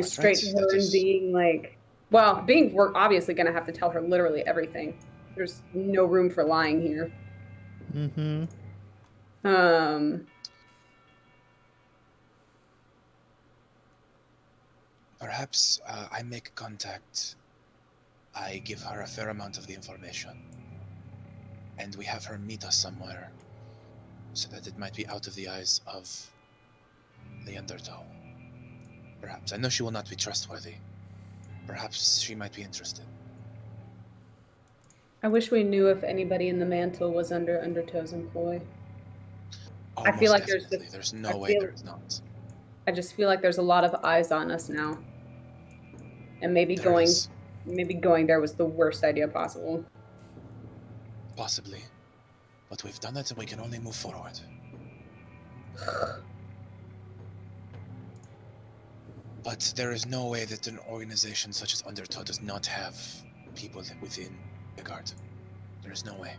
That's straight right, to her that and is- being like, Well, we're obviously going to have to tell her literally everything. There's no room for lying here. Mm-hmm. Perhaps I make contact. I give her a fair amount of the information. And we have her meet us somewhere, so that it might be out of the eyes of the Undertow. Perhaps. I know she will not be trustworthy. Perhaps she might be interested. I wish we knew if anybody in the mantle was under Undertow's employ. Oh, I feel most like there's definitely. just- There's I no way feel- there is not. I just feel like there's a lot of eyes on us now. And maybe There going is, there was the worst idea possible. possibly. But we've done it and we can only move forward. But there is no way that an organization such as Undertow does not have people within the guard. There is no way.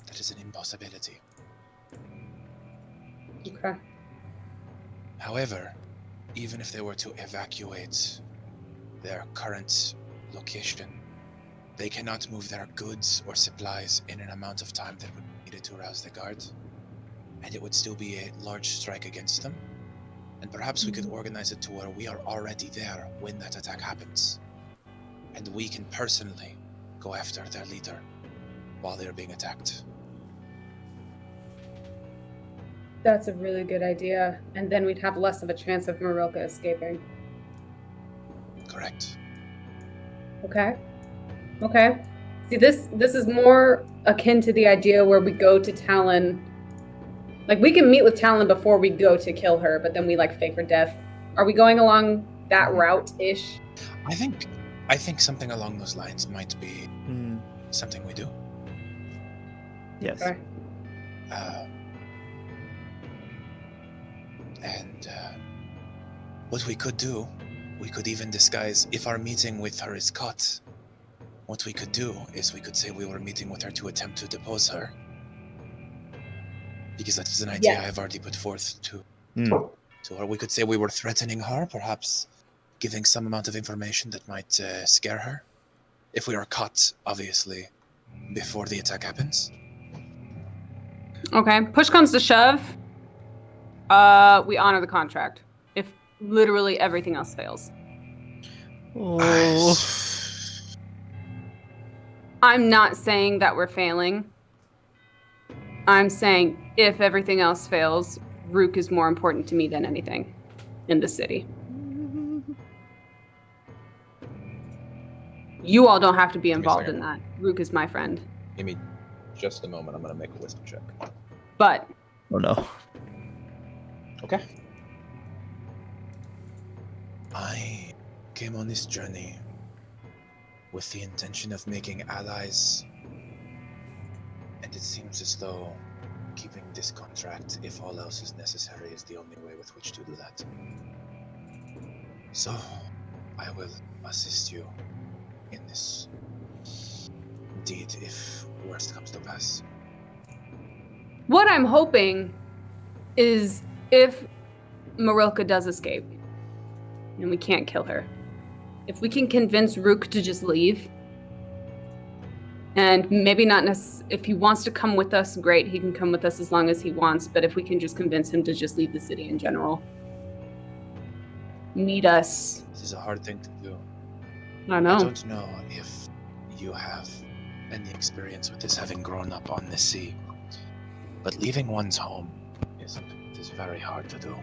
That is an impossibility. Okay. However, even if they were to evacuate their current location, they cannot move their goods or supplies in an amount of time that would be needed to rouse the guard. And it would still be a large strike against them. And perhaps we could organize it to where we are already there when that attack happens. And we can personally go after their leader while they're being attacked. That's a really good idea. And then we'd have less of a chance of Marilka escaping. Correct. Okay. Okay. See, this is more akin to the idea where we go to Talon. Like, we can meet with Talon before we go to kill her, but then we, like, fake her death. Are we going along that route-ish? I think something along those lines might be something we do. Yes. Okay. What we could do, we could even disguise, if our meeting with her is caught, what we could do is we could say we were meeting with her to attempt to depose her. Because that is an idea Yes. I've already put forth to her. We could say we were threatening her, perhaps giving some amount of information that might scare her. If we are caught, obviously, before the attack happens. Okay. Push comes to shove. We honor the contract. If literally everything else fails. Oh. I'm not saying that we're failing. I'm saying if everything else fails, Ruk is more important to me than anything in the city. You all don't have to be Give me a involved second. in that. Ruk is my friend. Give me just a moment. I'm going to make a wisdom check. But Oh no. Okay. I came on this journey with the intention of making allies, and it seems as though keeping this contract, if all else is necessary, is the only way with which to do that. So, I will assist you in this deed if worst comes to pass. what I'm hoping is if Marilka does escape and we can't kill her, if we can convince Ruk to just leave, and maybe not if he wants to come with us, great, he can come with us as long as he wants, but if we can just convince him to just leave the city in general. Meet us. This is a hard thing to do. I know. I don't know if you have any experience with this, having grown up on the sea, but leaving one's home is very hard to do.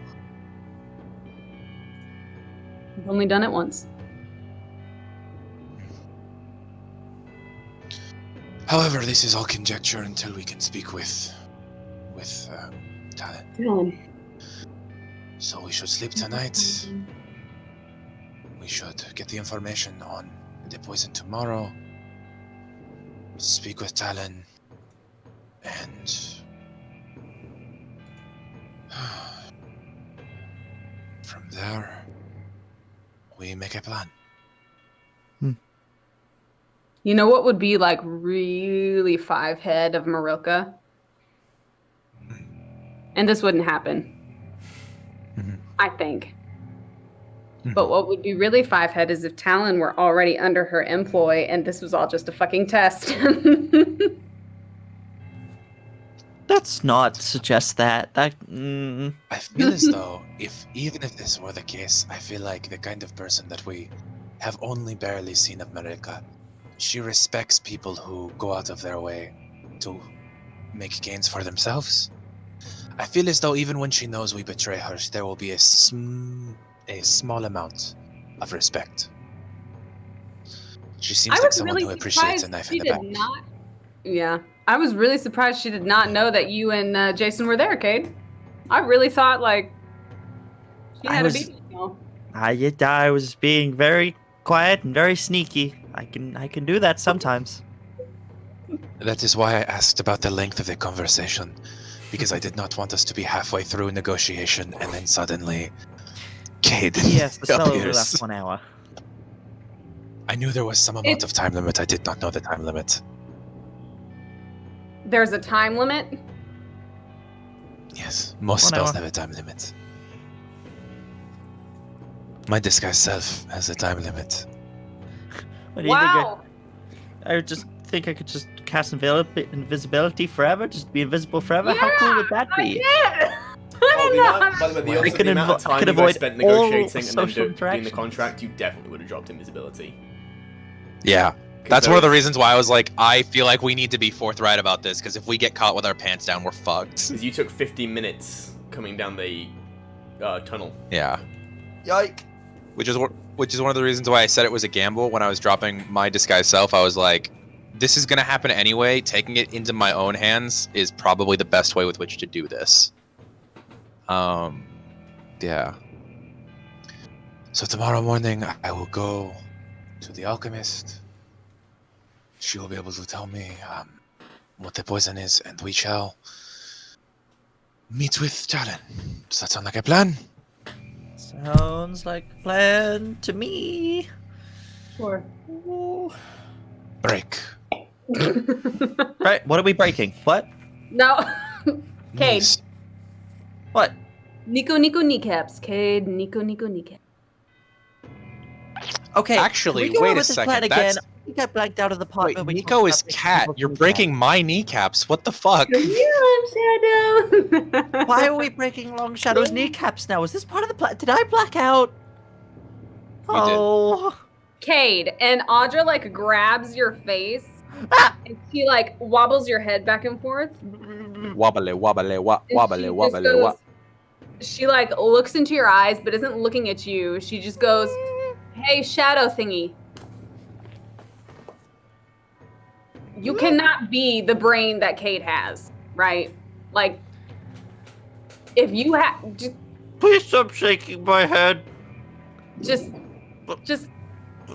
I've only done it once. However, this is all conjecture until we can speak with Talon. So we should sleep tonight. We should get the information on the poison tomorrow. Speak with Talon, and from there we make a plan. You know what would be like really 5 head of Marilka? And this wouldn't happen. Mhm. I think. But what would be really five-head is if Talon were already under her employ and this was all just a fucking test. Let's not suggest that. I feel as though even if this were the case, I feel like the kind of person that we have only barely seen of Marika, she respects people who go out of their way to make gains for themselves. I feel as though even when she knows we betray her, there will be a small amount of respect. She seems like someone who appreciates a knife in the back. Yeah. I was really surprised she did not know that you and Jason were there, Cade. I really thought, like, she had a beat. I was being very quiet and very sneaky. I can do that sometimes. That is why I asked about the length of the conversation, because I did not want us to be halfway through a negotiation and then suddenly Cade Yes, the spell only appears. lasts 1 hour. I knew there was some amount of time limit. I did not know the time limit. There's a time limit? Yes, most 1 spells hour. have a time limit. My disguise self has a time limit. What do you think? Wow! I just think I could just cast invisibility forever, just be invisible forever. How cool would that be? By the way, the amount of time you guys spent negotiating and then doing the contract, you definitely would have dropped invisibility. Yeah. That's one of the reasons why I was like, I feel like we need to be forthright about this, because if we get caught with our pants down, we're fucked. Because you took 15 minutes coming down the tunnel. Yeah. Yike. Which is one of the reasons why I said it was a gamble when I was dropping my disguise self. I was like, this is going to happen anyway. Taking it into my own hands is probably the best way with which to do this. Yeah. So tomorrow morning, I will go to the alchemist. She will be able to tell me what the poison is, and we shall meet with Talon. Does that sound like a plan? Sounds like a plan to me. Sure. Ooh. Break. Right, what are we breaking? What? No. Cade. Knees. What? Nico kneecaps. Cade, Nico kneecaps. Okay. Actually, can we go wait over a this second, plan again? that's- I got blanked out of the pot. Wait, when we Nico talked is about cat. people You're being breaking my kneecaps. What the fuck? Shadow. Why are we breaking Long Shadow's kneecaps now? Is this part of the plan? Did I black out? You did. Oh. Cade, and Audra, like, grabs your face, Ah! and she, like, wobbles your head back and forth. Wobbly, wobbly, And wobbly, she just wobbly, goes- She, like, looks into your eyes, but isn't looking at you. She just goes, hey, shadow thingy. You cannot be the brain that Cade has, right? Like, if you have... Please stop shaking my head. Just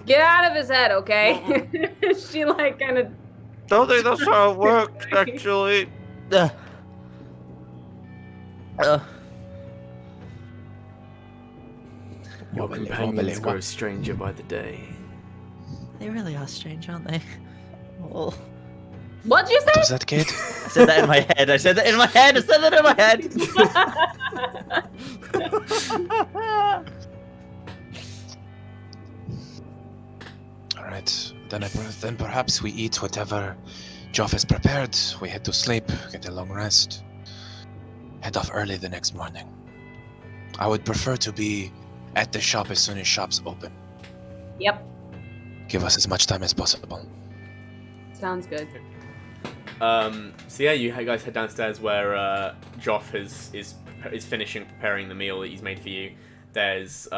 get out of his head, okay? She, like, kind of... Don't think that's how it works, actually. Your companions grow stranger by the day. They really are strange, aren't they? Oh. What'd you What was say? that, kid? I said that in my head. I said that in my head. I said that in my head. All right. Then perhaps we eat whatever Joff has prepared. We head to sleep, get a long rest, head off early the next morning. I would prefer to be at the shop as soon as shops open. Yep. Give us as much time as possible. Sounds good. So yeah, you guys head downstairs where Joff is finishing preparing the meal that he's made for you. There's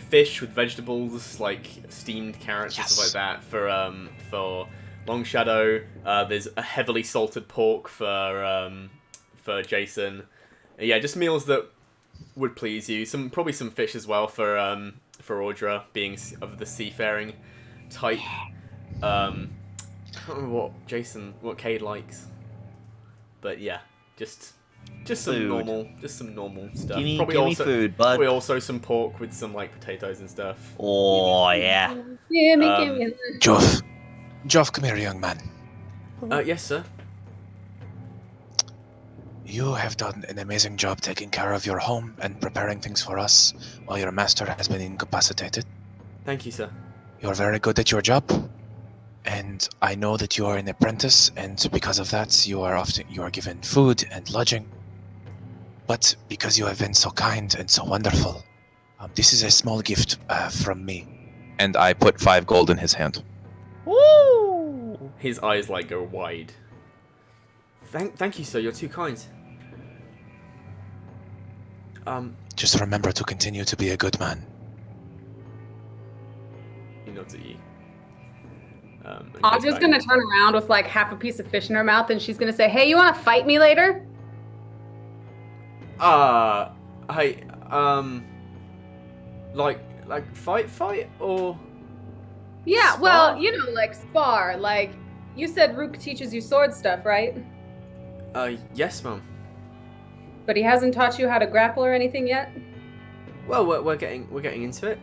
fish with vegetables, like steamed carrots and stuff like that for Long Shadow. There's a heavily salted pork for Jason. Yeah, just meals that would please you. Probably some fish as well for Audra, being of the seafaring type. I can't remember what Cade likes, but yeah, just some Food. normal stuff. Give me also food, bud. probably also some pork with some like potatoes and stuff. Oh yeah. Gimme. Joff, come here, young man. Yes, sir. you have done an amazing job taking care of your home and preparing things for us while your master has been incapacitated. Thank you, sir. You're very good at your job, and I know that you are an apprentice, and because of that, you are given food and lodging. But because you have been so kind and so wonderful, this is a small gift from me. And I put 5 gold in his hand. Woo! His eyes like go wide. Thank you, sir. You're too kind. Just remember to continue to be a good man. He nods at you. And goes Audra's back. gonna turn around with like half a piece of fish in her mouth, and she's gonna say, "Hey, you want to fight me later?" Hey, like fight or? Yeah, Spar? well, you know, like spar. Like you said, Ruk teaches you sword stuff, right? Yes, ma'am. But he hasn't taught you how to grapple or anything yet. Well, we're getting into it.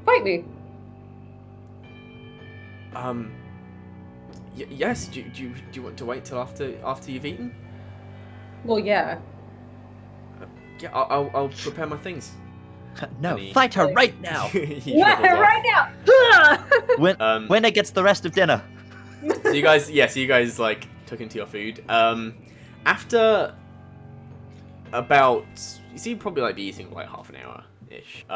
Fight me. Yes. Do you want to wait till after you've eaten? Well, yeah. Yeah, I'll prepare my things. No, And he- fight her right now. He Yeah, shuffles off. right now. Winner gets the rest of dinner. So you guys like took into your food. After about, you see, you'd probably like be eating like half an hour ish.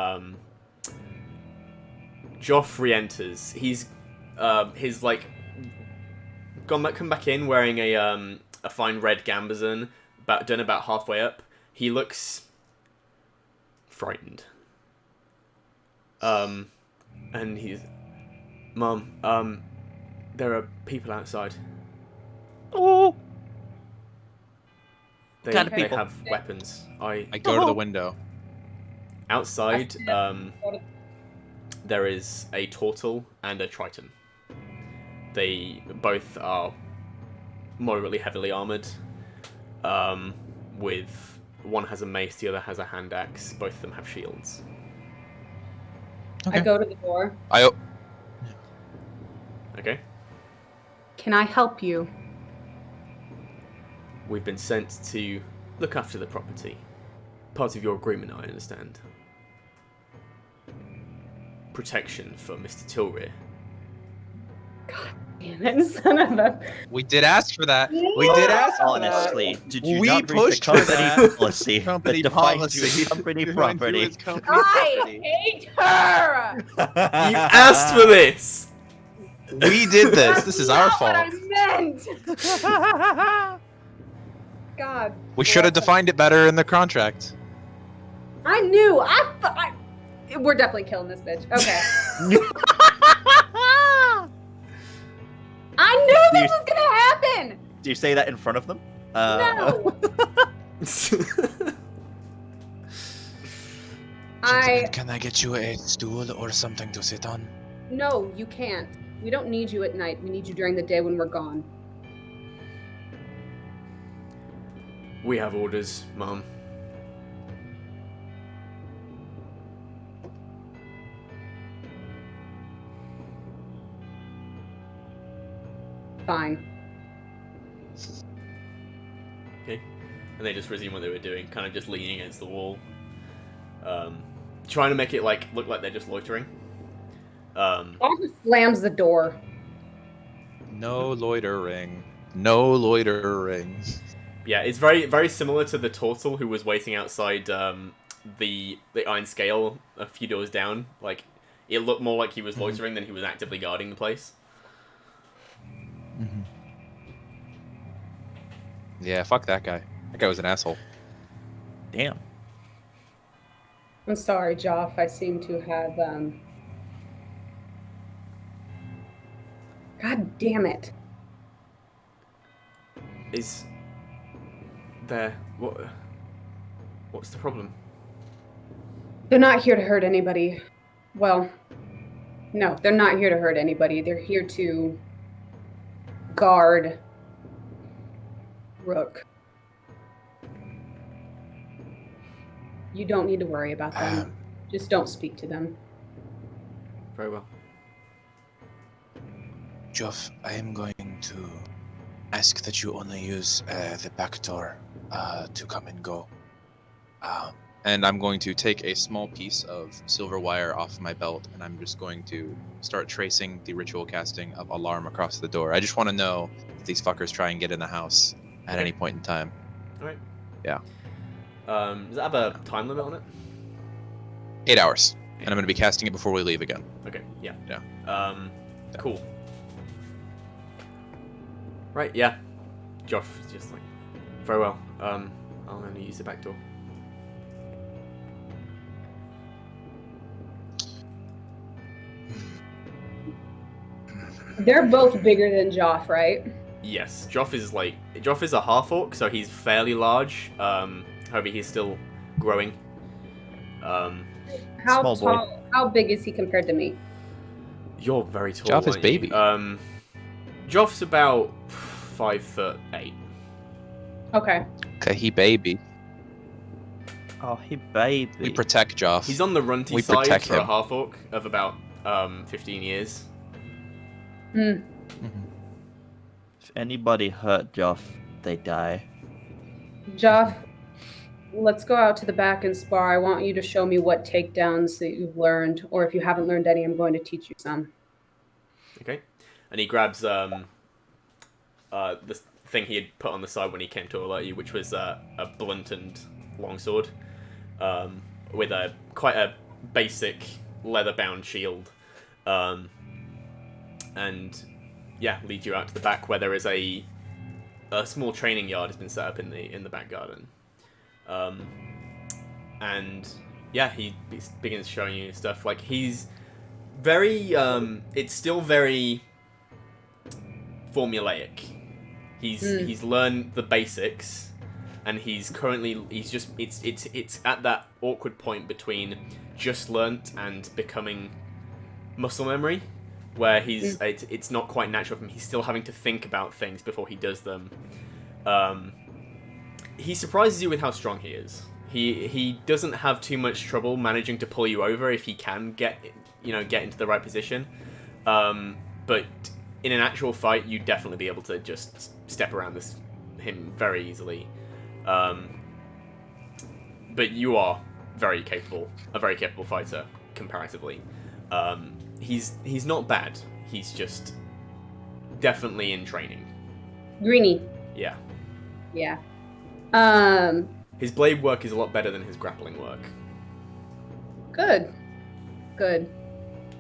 Joff re-enters. He's like come back in wearing a fine red gambazon, done about halfway up. He looks frightened. And he's, Mom, there are people outside. Oh, They, Kind of they people. have weapons. I go to the window. Outside, there is a turtle and a triton. They both are moderately heavily armored. With one has a mace, the other has a hand axe. Both of them have shields. I go to the door. Okay. Can I help you? We've been sent to look after the property. Part of your agreement, I understand. Protection for Mr. Til'rir. Damn it, son of a. We did ask for that. We did ask for that. honestly, did you We not read pushed the for company that. policy Company that defines policy. your company We went to property? his company I property. hate her. You asked for this! We did this. That's This is our not what fault. I meant. God. We should have defined it better in the contract. I knew. We're definitely killing this bitch. Okay. I knew this was gonna happen. Do you say that in front of them? No. Gentlemen, can I get you a stool or something to sit on? No, you can't. We don't need you at night. We need you during the day when we're gone. We have orders, Mom. Fine. Okay. And they just resume what they were doing, kind of just leaning against the wall. Trying to make it look like they're just loitering. Audra slams the door. No loitering. No loitering. Yeah, it's very, very similar to the turtle who was waiting outside the iron scale a few doors down. Like, it looked more like he was loitering than he was actively guarding the place. Yeah, fuck that guy. That guy was an asshole. Damn. I'm sorry, Joff. I seem to have, God damn it. Is there... What's the problem? They're not here to hurt anybody. Well, no, they're not here to hurt anybody. They're here to guard Ruk. You don't need to worry about them. Just don't speak to them. Very well. Joff, I am going to ask that you only use the back door to come and go. And I'm going to take a small piece of silver wire off my belt, and I'm just going to start tracing the ritual casting of alarm across the door. I just want to know if these fuckers try and get in the house at Okay. any point in time. Alright. Yeah. Does that have a time limit on it? 8 hours. And I'm going to be casting it before we leave again. Okay, yeah. Yeah. Cool. Right, yeah. Joff is just like, very well. I'll only use the back door. They're both bigger than Joff, right? Yes, Joff is a half orc, so he's fairly large. However, he's still growing. How Small boy. tall? How big is he compared to me? You're very tall. Joff is aren't you? baby. Joff's about 5'8". Okay. Okay, he baby. Oh, he baby. We protect Joff. He's on the runty We side protect for a him. half orc of about 15 years. Hmm. If anybody hurt Joff, they die. Joff, let's go out to the back and spar. I want you to show me what takedowns that you've learned, or if you haven't learned any, I'm going to teach you some. Okay, and he grabs the thing he had put on the side when he came to alert you, which was a blunt and longsword, with quite a basic leather-bound shield, and yeah, leads you out to the back where there is a small training yard has been set up in the back garden, and yeah, he begins showing you stuff. Like, he's very it's still very formulaic. He's learned the basics, and he's just it's at that awkward point between just learnt and becoming muscle memory, where it's not quite natural for him. He's still having to think about things before he does them. He surprises you with how strong he is. He doesn't have too much trouble managing to pull you over if he can get into the right position. But in an actual fight, you'd definitely be able to just step around him very easily. But you are a very capable fighter comparatively. He's not bad. He's just definitely in training. Greenie. Yeah. Yeah. His blade work is a lot better than his grappling work. Good. Good.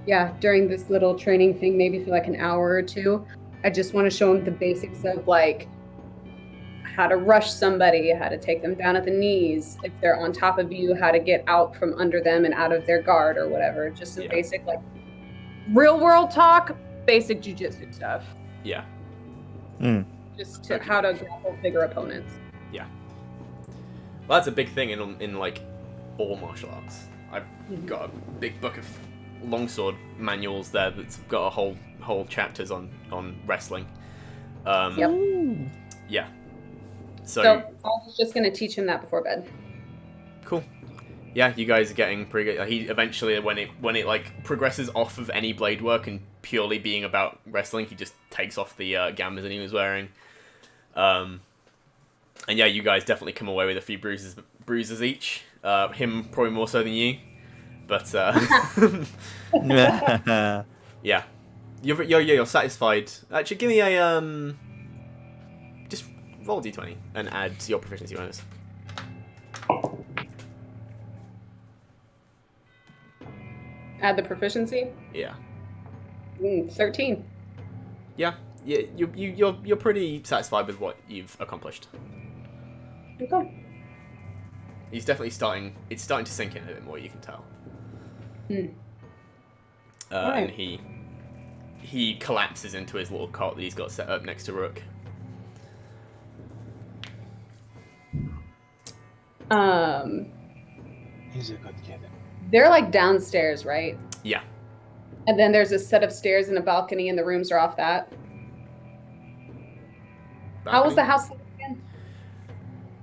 Yeah, during this little training thing, maybe for like an hour or two, I just want to show him the basics of like how to rush somebody, how to take them down at the knees, if they're on top of you, how to get out from under them and out of their guard or whatever. Just some basic, like, real world talk, basic jujitsu stuff. Yeah. Just to how to grapple bigger opponents. Yeah. Well, that's a big thing in like all martial arts. I've got a big book of longsword manuals there that's got a whole chapters on wrestling. Yep. Yeah. So I was just gonna teach him that before bed. cool. Yeah, you guys are getting pretty good. He eventually, when it like progresses off of any blade work and purely being about wrestling, he just takes off the gambas he was wearing. And yeah, you guys definitely come away with a few bruises each. Him probably more so than you, but yeah, you're satisfied. Actually, give me a just roll d20 and add your proficiency bonus. Add the proficiency. Yeah. 13. Yeah. You're pretty satisfied with what you've accomplished. Okay. He's definitely starting. It's starting to sink in a bit more. You can tell. Right. And he collapses into his little cot that he's got set up next to Ruk. He's a good kid. They're like downstairs, right? Yeah. And then there's a set of stairs and a balcony, and the rooms are off that. How was the house again?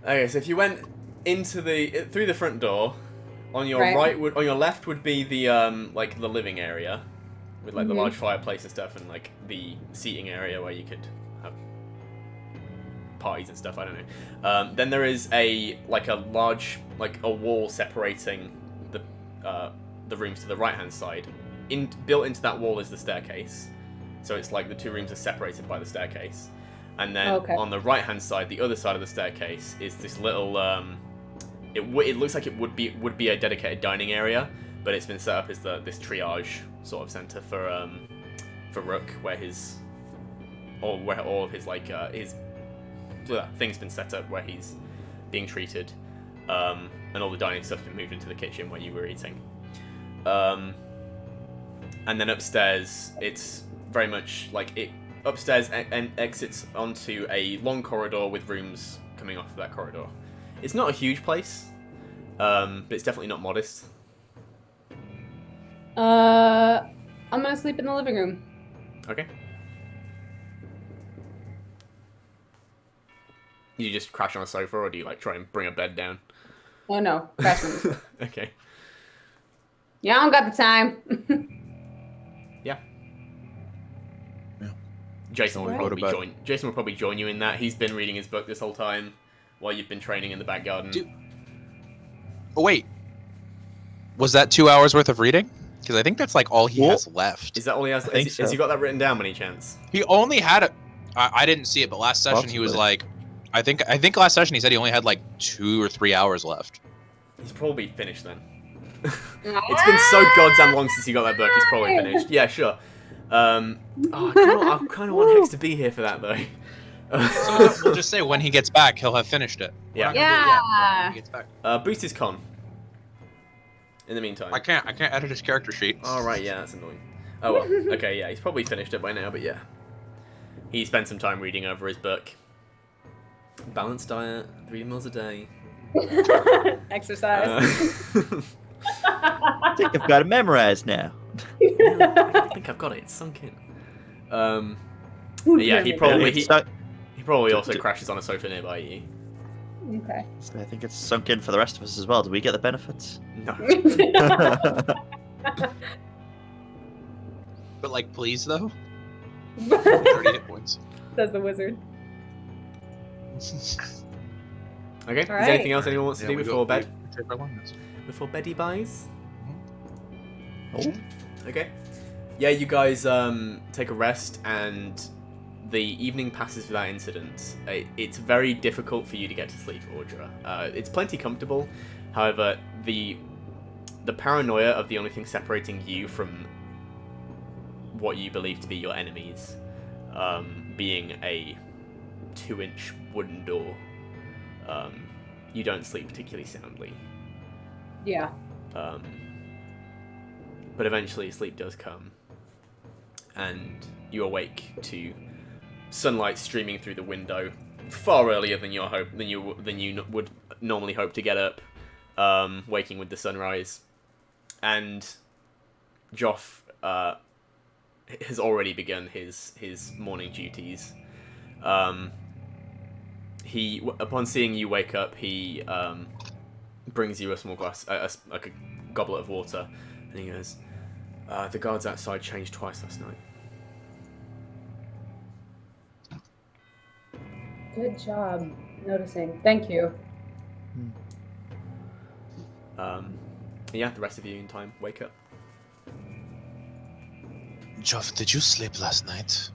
Okay, so if you went through the front door, on your Right. on your left would be the like the living area, with like the large fireplace and stuff, and like the seating area where you could have parties and stuff. I don't know. Then there is a large wall separating the rooms to the right hand side. Built into that wall is the staircase, so it's like the two rooms are separated by the staircase. And then on the right hand side, the other side of the staircase, is this little it looks like it would be a dedicated dining area, but it's been set up as this triage sort of center for Ruk, where all of his his things been set up where he's being treated, and all the dining stuff's been moved into the kitchen where you were eating. And then upstairs, it's very much like it. Upstairs and exits onto a long corridor with rooms coming off of that corridor. It's not a huge place, but it's definitely not modest. I'm gonna sleep in the living room. Okay. You just crash on a sofa, or do you try and bring a bed down? Oh no, crash on the sofa. Okay. Yeah, I don't got the time. Yeah. Yeah. Jason will Right. probably join you in that. He's been reading his book this whole time while you've been training in the back garden. Oh wait, was that 2 hours worth of reading? Because I think that's all he has left. Is that all he has? think Has he so. got that written down by any chance? He only had it. I didn't see it, but last session he was Possibly. I think last session he said he only had 2 or 3 hours left. He's probably finished then. It's been so goddamn long since he got that book. He's probably finished. Yeah, sure. I kind of want Hex to be here for that though. So we'll just say when he gets back, he'll have finished it. We're Yeah. not gonna do it yet, but Yeah. when he gets back. Boost his con. In the meantime. I can't edit his character sheet. All right, yeah, that's annoying. Oh well. Okay, yeah, he's probably finished it by now, but yeah. He spent some time reading over his book. Balanced diet, 3 meals a day. Exercise. I think I've got it memorized now. I think I've got it. It's sunk in. Yeah, he probably also crashes on a sofa nearby you. Okay. So I think it's sunk in for the rest of us as well. Do we get the benefits? No. But please though. 30 hit points. Says the wizard. Okay. Is there Alright. anything else anyone wants to do we before bed? we take our longness. Before beddy buys? Oh. Okay. Yeah, you guys take a rest, and the evening passes without incident. It's very difficult for you to get to sleep, Audra. It's plenty comfortable. However, the paranoia of the only thing separating you from what you believe to be your enemies, being a 2-inch wooden door, you don't sleep particularly soundly. Yeah. But eventually sleep does come, and you awake to sunlight streaming through the window far earlier than you would normally hope to get up, waking with the sunrise. And Joff has already begun his morning duties. He, upon seeing you wake up, he brings you a small glass, like a goblet of water, and he goes, "The guards outside changed twice last night." Good job noticing. Thank you. Yeah, the rest of you in time wake up. Joff, did you sleep last night?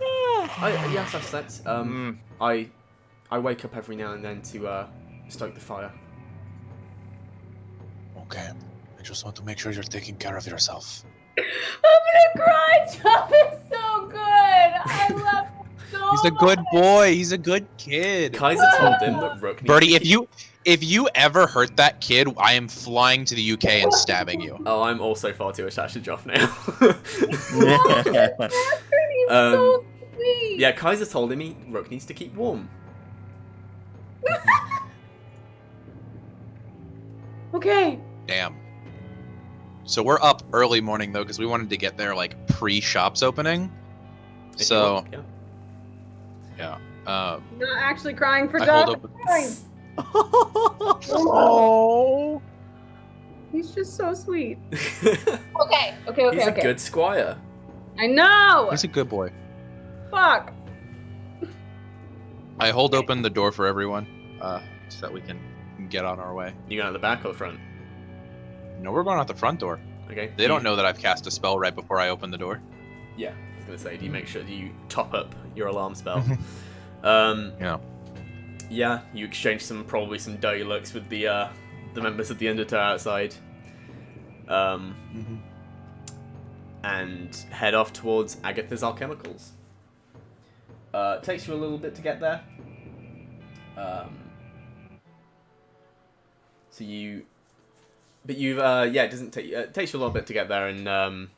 Yes, I've slept. I wake up every now and then to stoke the fire. Okay. I just want to make sure you're taking care of yourself. I'm gonna cry. Job is so good. I love him so He's a good much. boy. He's a good kid. Kaiser told him that Ruk needs Birdie, to if you ever hurt that kid, I am flying to the UK and stabbing you. Oh, I'm also far too attached to Joff now. He's so sweet. Yeah, Kaiser told him Ruk needs to keep warm. Okay. Damn. So we're up early morning though, because we wanted to get there pre-shops opening. If you So want, yeah. Not actually crying for I Job. hold up. Crying. Oh. He's just so sweet. He's Okay. a good squire. I know. He's a good boy. Fuck. I hold open the door for everyone, so that we can get on our way. You going out the back or the front? No, we're going out the front door. Okay. They don't know that I've cast a spell right before I open the door. Yeah, I was gonna say, do you make sure that you top up your alarm spell? Yeah. Yeah, you exchange probably some dirty looks with the members of the Undertow outside, and head off towards Agatha's Alchemicals. It takes you a little bit to get there. It doesn't take. It takes you a little bit to get there, and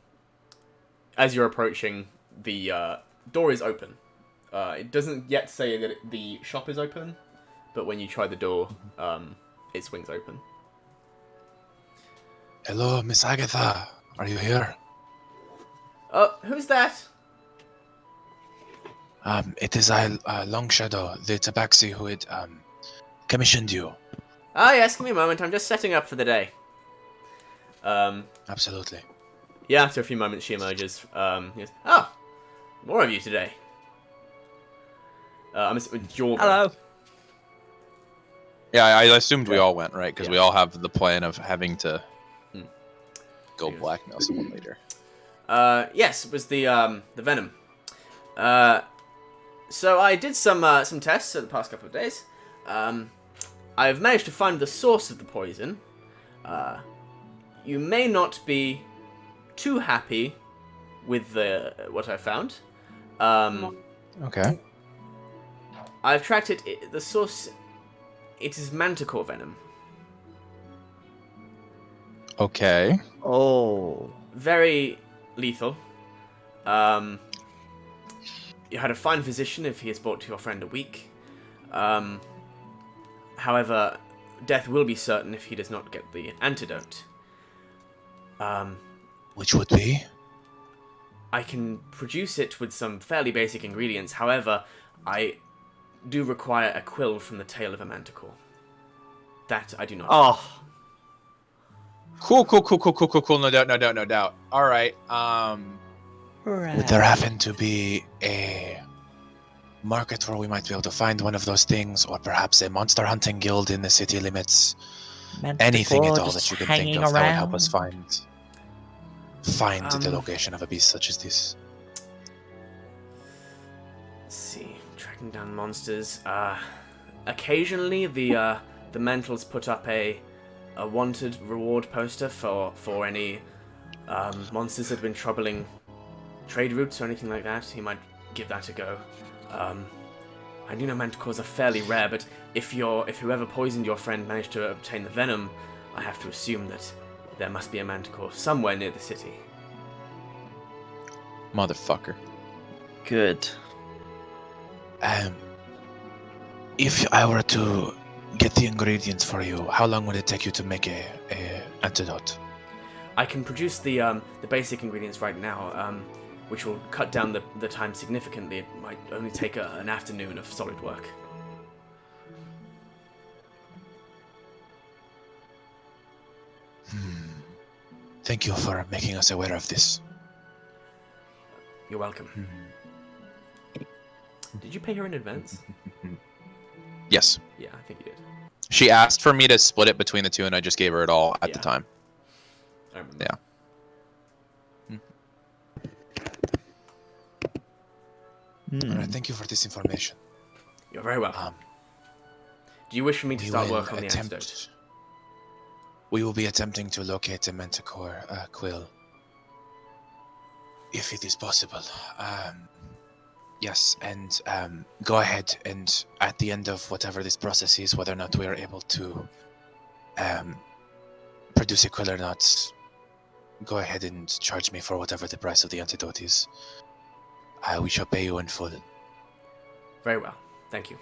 as you're approaching, the door is open. It doesn't yet say that the shop is open, but when you try the door, it swings open. Hello, Miss Agatha. Are you here? Who's that? It is I, Long Shadow, the tabaxi who had commissioned you. Ah, yes, give me a moment. I'm just setting up for the day. Absolutely. Yeah, after a few moments, she emerges. Yes. Oh, more of you today. I'm with Jordan. Hello. Yeah, I assumed we all went, right? Because Yeah. we all have the plan of having to go Yes. blackmail someone later. Yes, it was the venom. So I did some tests over the past couple of days. I've managed to find the source of the poison. You may not be too happy with what I found. Okay. I've tracked it. The source, it is manticore venom. Okay. Oh. Very lethal. You had a fine physician if he has brought to your friend a week. However, death will be certain if he does not get the antidote. Which would be? I can produce it with some fairly basic ingredients. However, I do require a quill from the tail of a manticore. That I do not. Oh. Cool. No doubt. All right. Would there happen to be a market where we might be able to find one of those things, or perhaps a monster hunting guild in the city limits? Anything at all that you can think of that would help us find the location of a beast such as this. Let's see, tracking down monsters. Occasionally, the Mentals put up a wanted reward poster for any monsters that have been troubling trade routes or anything like that. He might give that a go. I do know manticores are fairly rare, but if whoever poisoned your friend managed to obtain the venom, I have to assume that there must be a manticore somewhere near the city. Motherfucker. Good. If I were to get the ingredients for you, how long would it take you to make a antidote? I can produce the basic ingredients right now, which will cut down the time significantly. It might only take an afternoon of solid work. Thank you for making us aware of this. You're welcome. Did you pay her in advance? Yes. Yeah, I think you did. She asked for me to split it between the two, and I just gave her it all at the Yeah. time. I remember. Yeah. All right, thank you for this information. You're very welcome. Do you wish for me to We start will work on the antidote? We will be attempting to locate a manticore quill, if it is possible. Yes, and go ahead and at the end of whatever this process is, whether or not we are able to produce a quill or not, go ahead and charge me for whatever the price of the antidote is. We shall pay you in full. Very well. Thank you.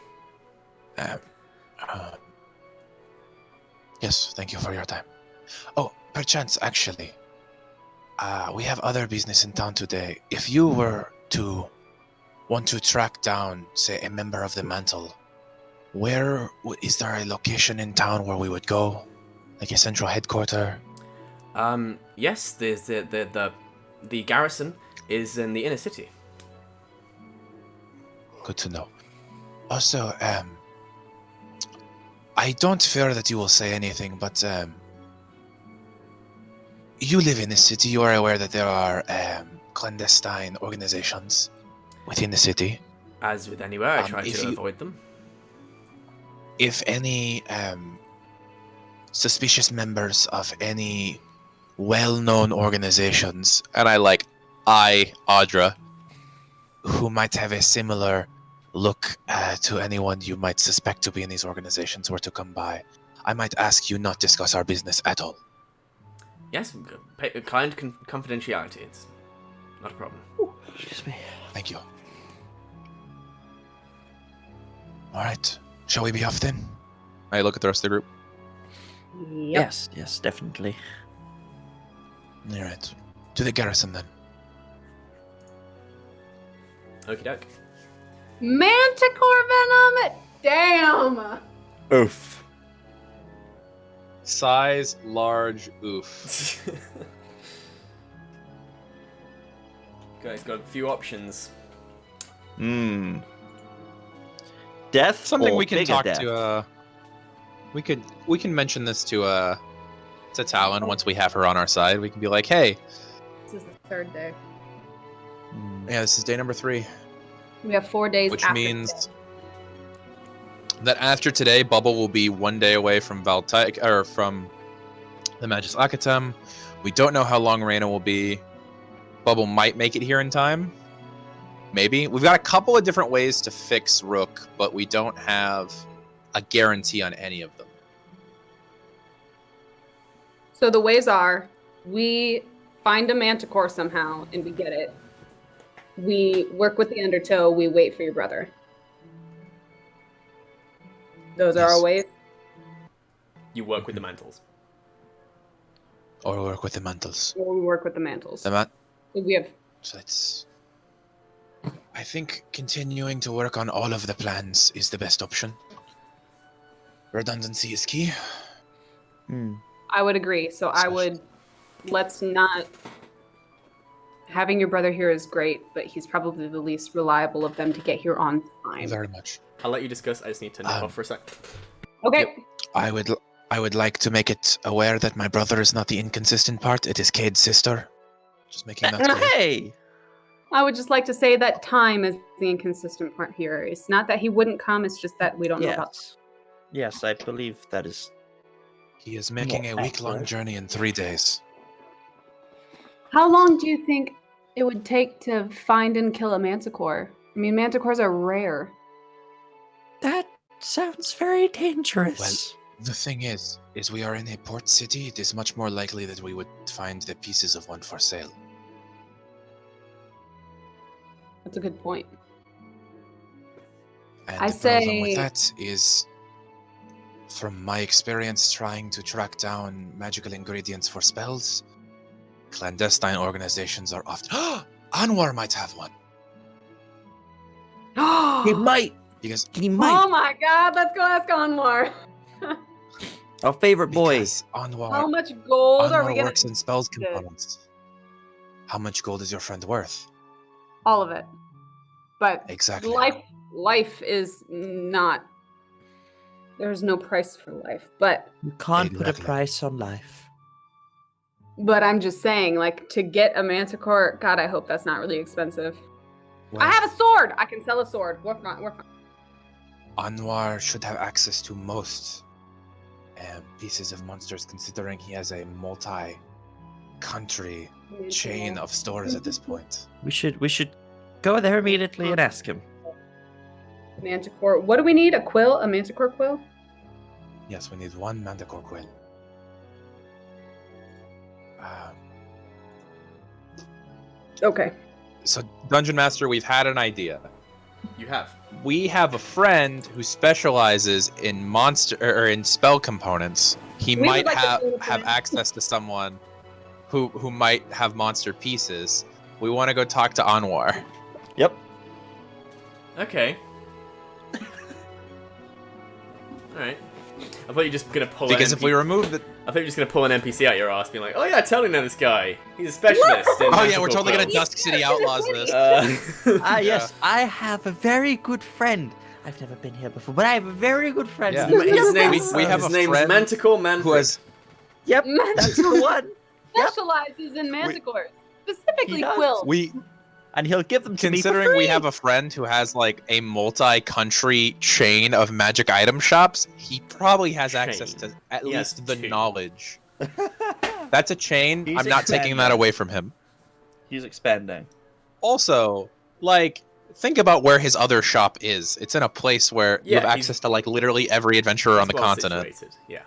Yes, thank you for your time. Oh, perchance, actually, we have other business in town today. If you were to want to track down, say, a member of the Mantle, is there a location in town where we would go? Like a central headquarter? Yes, there's the garrison is in the inner city. Good to know. Also, I don't fear that you will say anything, but you live in the city. You are aware that there are clandestine organizations within the city. As with anywhere, I try if to you- avoid them. If any suspicious members of any well-known organizations, And I, Audra. who might have a similar look to anyone you might suspect to be in these organizations were to come by, I might ask you not discuss our business at all. Yes, kind confidentiality. It's not a problem. Excuse me. Thank you. All right. Shall we be off then? I look at the rest of the group. Yep. Yes, definitely. All right. To the garrison then. Okie doke. Manticore venom. Damn. Oof. Size, large, oof. Guys, got a few options. Hmm. Death. Something or we can bigger talk death? to. We can mention this to Talon once we have her on our side. We can be like, hey, This is the third day. Hmm. yeah, this is day number 3, We have 4 days. which after means today. that after today, Bubble will be 1 day away from Valtaik or from the Magus Akatem. We don't know how long Reyna will be. Bubble might make it here in time. Maybe. We've got a couple of different ways to fix Rook, but we don't have a guarantee on any of them. So the ways are: we find a manticore somehow and we get it. We work with the Undertow. We wait for your brother. Those are our Yes. ways. You work with the mantles. Or work with the mantles. Or we work with the mantles. We have. So it's... I think continuing to work on all of the plans is the best option. Redundancy is key. Hmm. I would agree. So I would. Let's not. Having your brother here is great, but he's probably the least reliable of them to get here on time. Very much. I'll let you discuss. I just need to nip off for a sec. Okay. Yep. I would like to make it aware that my brother is not the inconsistent part. It is Cade's sister. Just making that clear. Hey! I would just like to say that time is the inconsistent part here. It's not that he wouldn't come, it's just that we don't know about. Yes, I believe that is. He is making a week-long accurate. journey in 3 days. How long do you think it would take to find and kill a manticore? I mean, manticores are rare. That sounds very dangerous. The thing is we are in a port city. It is much more likely that we would find the pieces of one for sale. That's a good point. And I the problem say- with that is, from my experience trying to track down magical ingredients for spells, clandestine organizations are often... Anwar might have one. He might. Because, He Oh might. my god, let's go ask Anwar. Our favorite boy. because Anwar, How much gold are we Anwar gonna... works in spells components. How much gold is your friend worth? All of it. But Exactly. life is not... There's no price for life. But You can't put a Exactly. price on life. I'm just saying, like, to get a manticore, God, I hope that's not really expensive. Well, I have a sword! I can sell a sword. We're fine. Anwar should have access to most pieces of monsters, considering he has a multi-country chain of stores at this point. We should go there immediately and ask him. Manticore. What do we need? A quill? A manticore quill? Yes, we need one manticore quill. Okay. So, Dungeon Master, we've had an idea. You have. We have a friend who specializes in monster or in spell components. He We would might like to see the have plan. access to someone who might have monster pieces. We want to go talk to Anwar. Yep. Okay. Alright. I thought you were just gonna pull. Because if we remove the, I thought you were just gonna pull an NPC out your ass, being like, "Oh yeah, I totally know this guy. He's a specialist." in oh yeah, we're magical totally gonna spells." Dusk City Outlaws this. Yes, I have a very good friend. I've never been here before, but I have a very good friend. Yeah. His name's We have his a name's friend Manticore Manfred. Who has Yep, that's the one. Specializes in manticores, specifically He does. quills. we And he'll give them to me for considering we free. have a friend who has like a multi-country chain of magic item shops, he probably has access to at He has least the 2. knowledge. That's a chain. He's I'm not taking that expanding. away from him. He's expanding. Also, like, think about where his other shop is. It's in a place where you Yeah, have he's- access to like literally every adventurer on He's the well continent. situated, Yeah.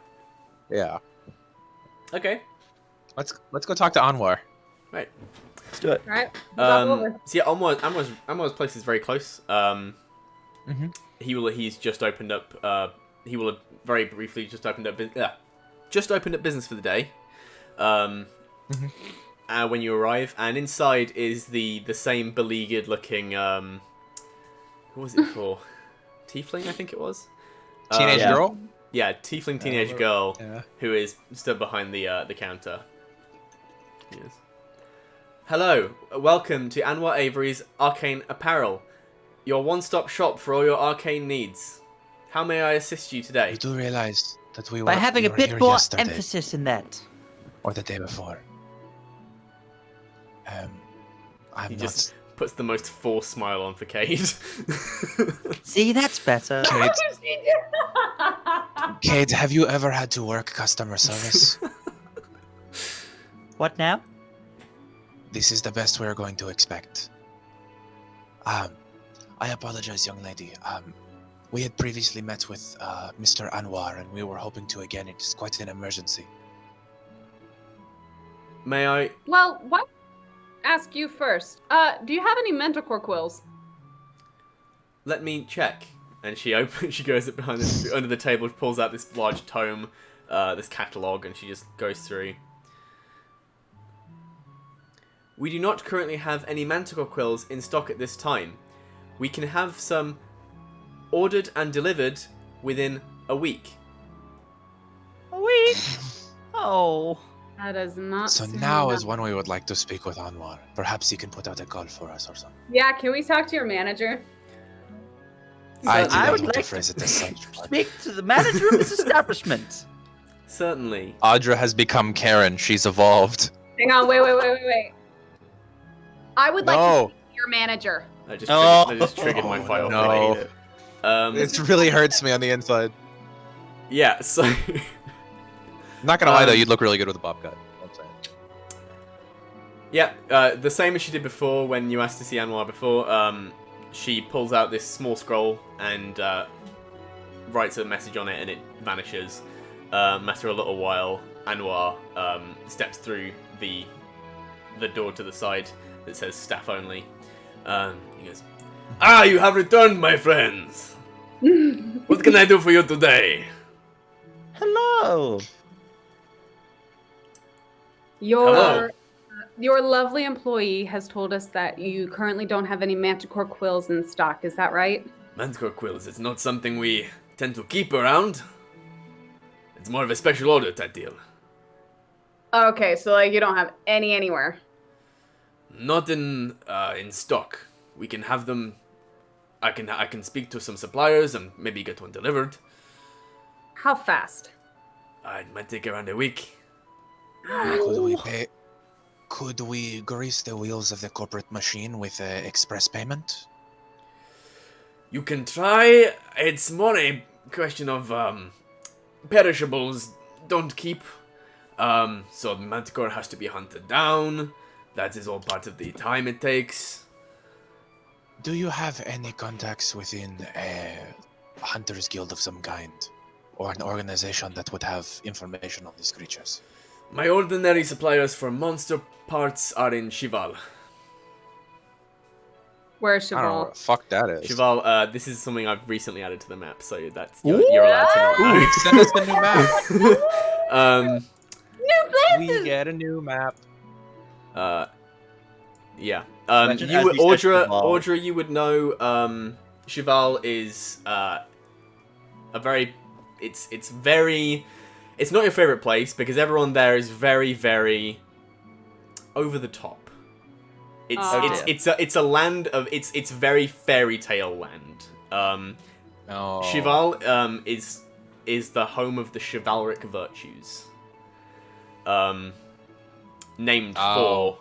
Yeah. Okay. Let's go talk to Anwar. Right. Let's do it. Right? Drop over. So yeah, Amwar's place is very close. He's just opened up. He will have very briefly just opened up. Just opened up business for the day. When you arrive, and inside is the same beleaguered looking. Who was it for? Tiefling, I think it was. Teenage Yeah. girl? Yeah, tiefling teenage girl Yeah. who is stood behind the counter. Yes. Hello, welcome to Anwar Avery's Arcane Apparel, your one-stop shop for all your arcane needs. How may I assist you today? You do realize that we were, By having we a were bit here more yesterday, emphasis in that. or the day before. I'm He not. just puts the most forced smile on for Cade. See, that's better. Kate, Kate, have you ever had to work customer service? What now? This is the best we're going to expect. I apologize, young lady. We had previously met with Mr. Anwar, and we were hoping to again. It's quite an emergency. May I? Well, what? Ask you first. Do you have any manticore quills? Let me check. And she goes up behind under the table, pulls out this large tome, this catalogue, and she just goes through. We do not currently have any manticore quills in stock at this time. We can have some ordered and delivered within a week. A week? Oh. That does not. So sound now that- is when we would like to speak with Anwar. Perhaps he can put out a call for us or something. Yeah, can we talk to your manager? I So do I not would want to like phrase it as such. but- Speak to the manager of this establishment. Certainly. Audra has become Karen. She's evolved. Hang on, wait. I would like to No. speak to your manager. That just, Oh. that just triggered my file. no. I hate it. It really hurts me on the inside. Yeah, so... I'm not gonna lie though, Um, you'd look really good with a bob cut. I'm saying. Yeah, the same as she did before when you asked to see Anwar before. She pulls out this small scroll and writes a message on it, and it vanishes. After a little while, Anwar steps through the door to the side that says "staff only." He goes, "Ah, you have returned, my friends. What can I do for you today?" Hello. Hello. Your lovely employee has told us that you currently don't have any manticore quills in stock. Is that right? Manticore quills, it's not something we tend to keep around. It's more of a special order type deal. Okay, so like you don't have any anywhere. Not in stock. We can have them. I can speak to some suppliers and maybe get one delivered. How fast? It might take around a week. Could we grease the wheels of the corporate machine with express payment? You can try. It's more a question of perishables don't keep. So Manticore has to be hunted down. That is all part of the time it takes. Do you have any contacts within a Hunter's Guild of some kind? Or an organization that would have information on these creatures? My ordinary suppliers for monster parts are in Shival. Where's I don't know Cheval? what the fuck that is. Shival, this is something I've recently added to the map, so that's you're allowed to not know. Send us the new map. New places. We get a new map. Yeah. Imagine You as would, you said Audra, Cheval. Audra, you would know. Cheval is a very it's very, it's not your favorite place because everyone there is very, very over the top. It's a land of it's very fairy tale land. Oh. Cheval is the home of the chivalric virtues. Named for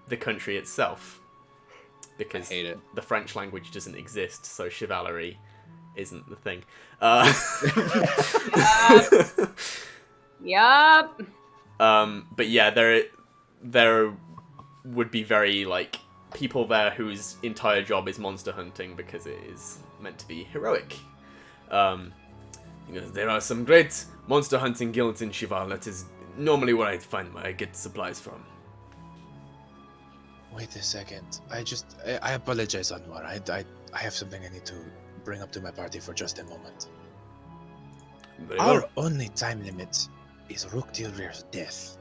the country itself. Because I hate it. the French language doesn't exist, so chivalry isn't the thing. Yup. But yeah, there would be very, like, people there whose entire job is monster hunting because it is meant to be heroic. There are some great monster hunting guilds in Cheval. That is normally where I get supplies from. Wait a second. I apologize, Anwar. I have something I need to bring up to my party for just a moment. Very Our well. only time limit is Ruk Til'rir's death.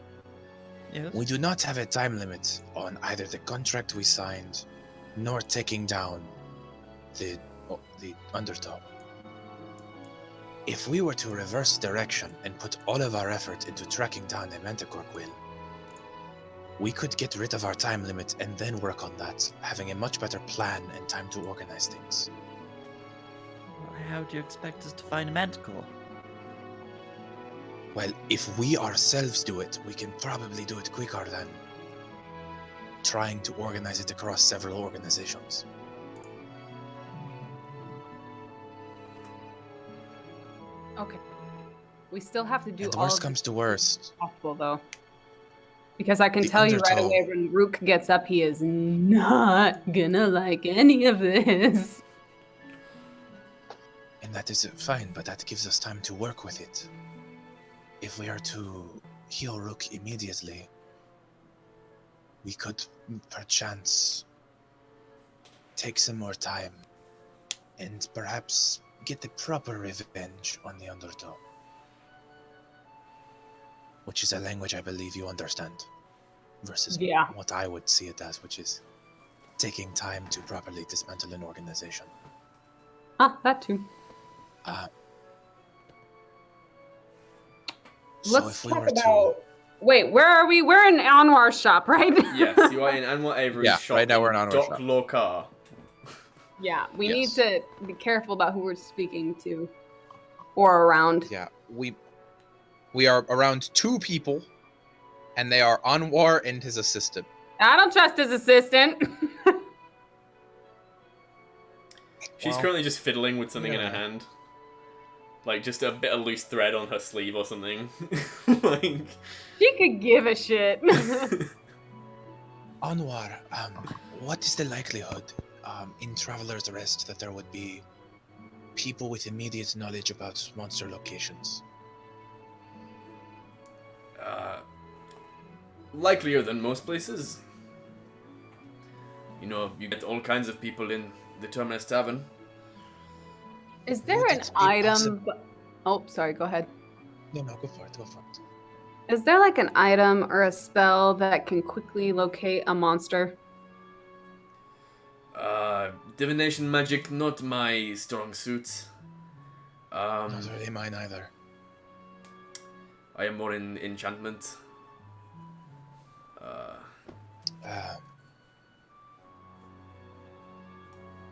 Yes. We do not have a time limit on either the contract we signed, nor taking down the Undertow. If we were to reverse direction and put all of our effort into tracking down the Manticore Quill, we could get rid of our time limit and then work on that, having a much better plan and time to organize things. How do you expect us to find a manticore? Well, if we ourselves do it, we can probably do it quicker than trying to organize it across several organizations. Okay. We still have to do And all worst of comes to worst, possible though. Because I can The tell you right Undertow. away when Rook gets up, he is not gonna like any of this. and that is fine, but that gives us time to work with it. If we are to heal Rook immediately, we could perchance take some more time and perhaps get the proper revenge on the Undertow. Which is a language I believe you understand, versus Yeah. what I would see it as, which is taking time to properly dismantle an organization. Ah, that too. So Let's if we talk were about. Wait, where are we? We're in Anwar's shop, right? Yes, you are in Anwar Avery's Yeah, shop. right now we're in in Anwar's Dock shop. Lorcar. Yeah, we need Yes. to be careful about who we're speaking to or around. Yeah, we are around 2 people, and they are Anwar and his assistant. I don't trust his assistant. She's Well, currently just fiddling with something in her yeah. hand. Like, just a bit of loose thread on her sleeve or something. Like... She could give a shit. Anwar, what is the likelihood in Traveler's Rest that there would be people with immediate knowledge about monster locations? Likelier than most places. You know, you get all kinds of people in the Terminus Tavern. Is there Would an it be item? Oh, sorry, go ahead. No, go for it, go for it. Is there like an item or a spell that can quickly locate a monster? Divination magic, not my strong suit. Not really mine either. I am more in enchantment.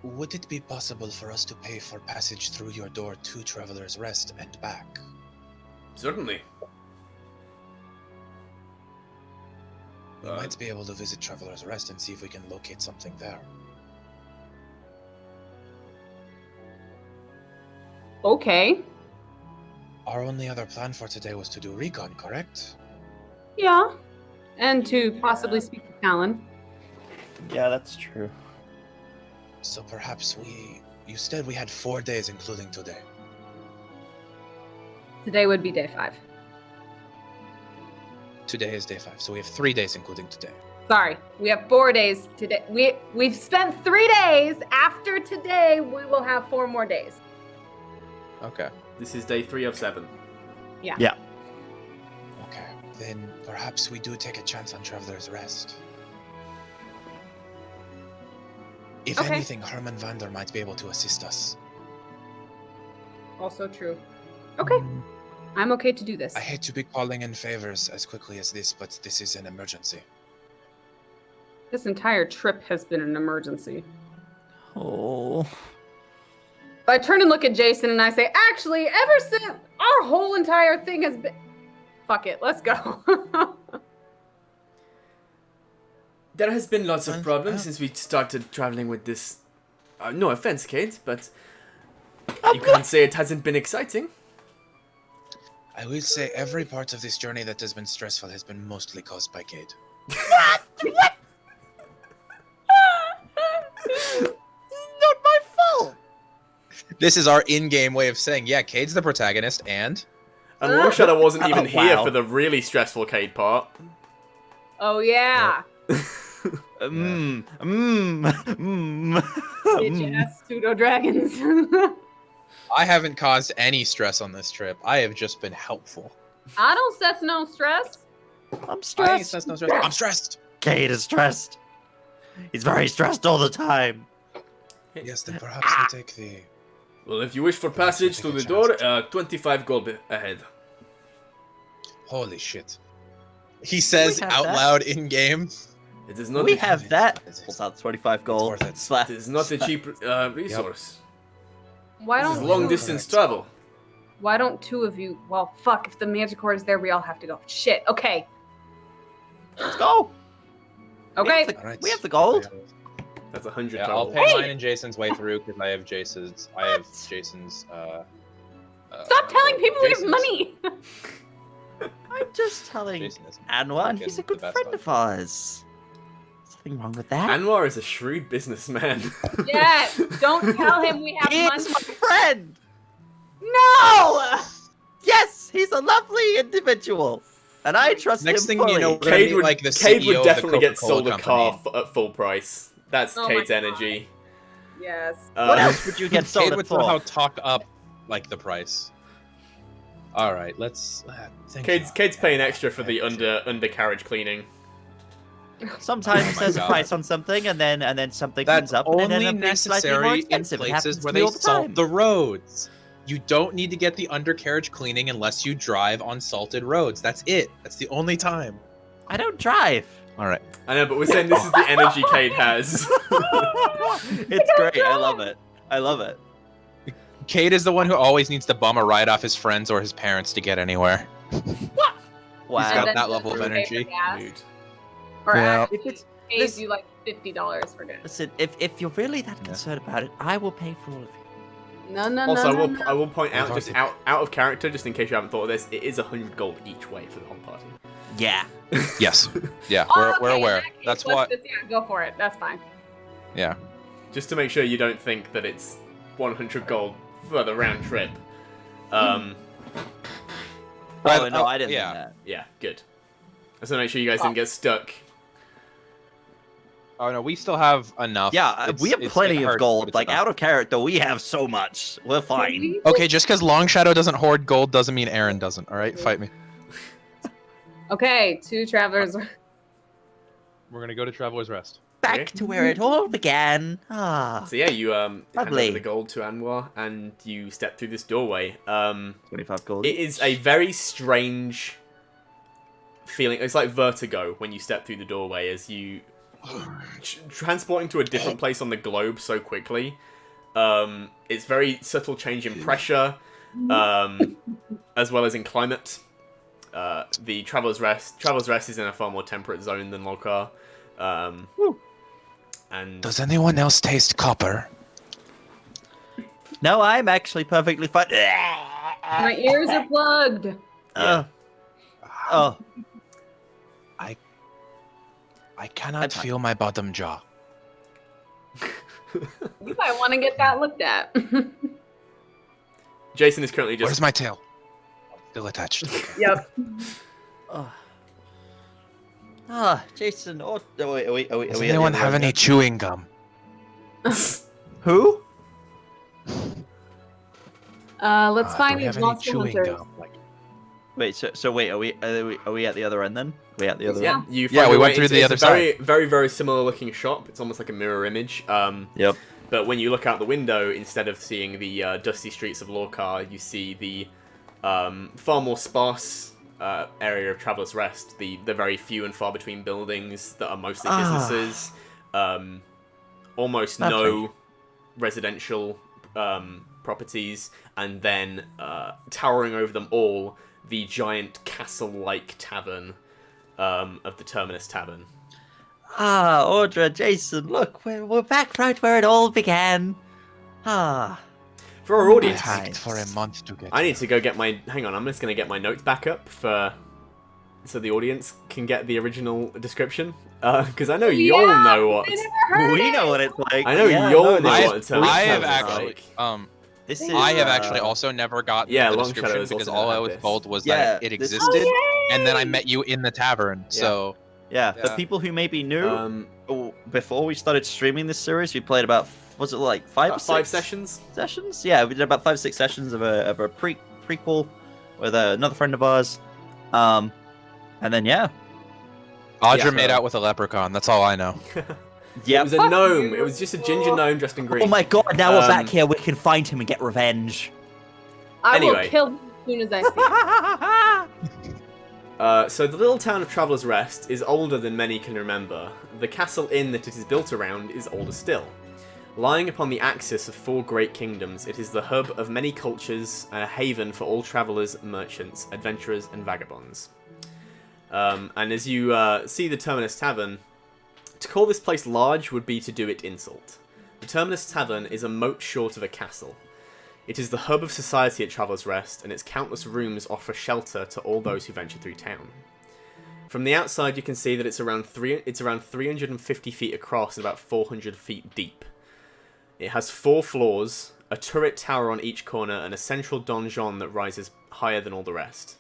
Would it be possible for us to pay for passage through your door to Traveler's Rest and back? Certainly. We might be able to visit Traveler's Rest and see if we can locate something there. Okay. Our only other plan for today was to do recon, correct? Yeah. And to possibly speak to Talon. Yeah, that's true. So perhaps you said we had 4 days including today. Today would be day 5. Today is day 5, so we have 3 days including today. Sorry, we have 4 days today. We've spent 3 days. After today, we will have 4 more days. Okay. This is day 3 of 7. Yeah. Okay, then perhaps we do take a chance on Traveler's Rest. If Okay. anything, Herman Vander might be able to assist us. Also true. Okay. I'm okay to do this. I hate to be calling in favors as quickly as this, but this is an emergency. This entire trip has been an emergency. Oh. I turn and look at Jason and I say, actually, ever since our whole entire thing has been... Fuck it, let's go. There has been lots of problems since we started traveling with this. No offense, Kate, but you can't say it hasn't been exciting. I will say every part of this journey that has been stressful has been mostly caused by Kate. What? Not my fault. This is our in-game way of saying, yeah, Cade's the protagonist, and And Long Shadow wasn't even here wow. for the really stressful Cade part. Oh, yeah. Bitch-ass pseudo-dragons. I haven't caused any stress on this trip. I have just been helpful. I don't set no stress. I'm I ain't stressed. stressed, no stress. I'm stressed. Cade is stressed. He's very stressed all the time. Yes, then perhaps we take the... Well, if you wish for passage through the door, 25 gold ahead. Holy shit. He says We have out that. loud in-game. It is not. We a, have that. It's Pulls out 25 gold. worth it. Slap. It is not a cheap resource. Why This is don't long two- distance travel. Why don't two of you? Well, fuck. If the Manticore is there, we all have to go. Shit. Okay. Let's go. Okay. Alright. We have the gold. That's 100 Yeah, I'll total. pay mine and Jason's way through because I have Jason's. Stop telling people we have Jason's- money. I'm just telling Jason isn't Anwar, and he's a fucking good the best friend on of ours. There's nothing wrong with that. Anwar is a shrewd businessman. Yes. Don't tell him we have He money. is my friend. No. Yes, he's a lovely individual, and I trust Next him thing fully. you know, we're gonna Cade be would, like the Cade CEO would of the definitely get Coca-Cola sold a company. car at full price. That's Oh my Cade's God. energy. Yes. What else would you get sold Cade it would for? somehow talk up like the price. All right, let's. Thank Cade's you. paying extra for the undercarriage cleaning. Sometimes Oh my there's a God. price on something, and then something That's comes up, and it only ends up being slightly more necessary in expensive. It happens places to where me they all the salt time. the roads. You don't need to get the undercarriage cleaning unless you drive on salted roads. That's it. That's the only time. I don't drive. All right. I know, but we're saying this is the energy Cade has. It's great. I love it. I love it. Cade is the one who always needs to bum a ride off his friends or his parents to get anywhere. Wow. got And then that level of just pay for energy. gas. Mood. Or Yeah. actually If it's pays this- you like $50 for gas. Listen, if you're really that concerned about it, I will pay for all of you. No, no, Also, no, no, I will point out, We've just already- out of character, just in case you haven't thought of this, it is 100 gold each way for the whole party. Yeah. Yes. Yeah, Oh, we're okay, in aware. that case, That's let's what. just- yeah, go for it. That's fine. Yeah. Just to make sure you don't think that it's 100 gold for the round trip. Oh Well, no, I didn't yeah. mean that. Yeah, good. I just want to make sure you guys didn't get stuck. Oh no, we still have enough. Yeah, we have plenty it of hurts, but gold. it's Like enough. out of character, we have so much. We're fine. Okay, just because Long Shadow doesn't hoard gold doesn't mean Aaron doesn't. All right, fight me. Okay, two travelers. We're gonna go to Traveler's Rest. Back Okay. to where it all began. Ah, So yeah, you hand Lovely. over the gold to Anwar, and you step through this doorway. 25 gold. It is a very strange feeling. It's like vertigo when you step through the doorway as you transporting to a different place on the globe so quickly. It's very subtle change in pressure, as well as in climate. The Traveler's Rest is in a far more temperate zone than Lokar. And Does anyone else taste copper? No, I'm actually perfectly fine. My ears are plugged. Oh, I cannot feel my bottom jaw. You might want to get that looked at. Jason is currently Where's just my tail? Still attached. Okay. Yep. Jason. Oh, wait. Does anyone have any chewing gum? Who? Let's Do find we these have any monster chewing hunters. gum? Like, Wait, so wait, are we at the other end then? Are we at the other yeah. end? You Yeah, find we your went way through into- the it's other a very, very, very similar looking shop. It's almost like a mirror image. Yep. But when you look out the window, instead of seeing the dusty streets of Lorcar, you see the far more sparse area of Traveller's Rest. The very few and far between buildings that are mostly businesses. Almost no residential properties, and then towering over them all, the giant castle-like tavern of the Terminus Tavern. Ah, Audra, Jason, look, we're back right where it all began. Ah. For our audience, I hiked for a month to get I need here. to go get my... Hang on, I'm just going to get my notes back up so the audience can get the original description. Because I know y'all know what... We know what it's like. I know yeah, y'all know I what a Terminus I have Tavern is actually, like. This is, I have actually also never gotten Yeah, the Long description Shadows because also all I had was this. told was Yeah, that it this- existed, and then I met you in the tavern. So Yeah, for Yeah. people who may be new, Um, before we started streaming this series, we played about, was it like five or about 5 six sessions. sessions? Yeah, we did about 5 or 6 sessions of a prequel with another friend of ours. And then yeah, Audra Yeah. made out with a leprechaun. That's all I know. yeah. It was a gnome. It was just a ginger gnome dressed in green. Oh my god! Now we're Um, back here. We can find him and get revenge. I Anyway. will kill him as soon as I see him. So the little town of Traveller's Rest is older than many can remember. The castle inn that it is built around is older still. Lying upon the axis of 4 great kingdoms, it is the hub of many cultures and a haven for all travellers, merchants, adventurers, and vagabonds. And as you see the Terminus Tavern, to call this place large would be to do it insult. The Terminus Tavern is a moat short of a castle. It is the hub of society at Traveller's Rest, and its countless rooms offer shelter to all those who venture through town. From the outside, you can see that it's around 350 feet across and about 400 feet deep. It has 4 floors, a turret tower on each corner, and a central donjon that rises higher than all the rest.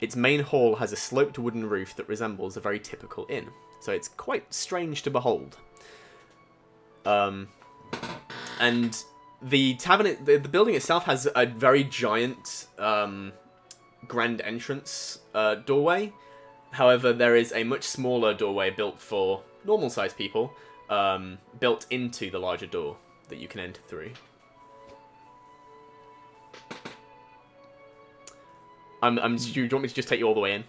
Its main hall has a sloped wooden roof that resembles a very typical inn, so it's quite strange to behold. And the tavern, the building itself has a very giant grand entrance doorway. However, there is a much smaller doorway built for normal-sized people, built into the larger door that you can enter through. Do you want me to just take you all the way in?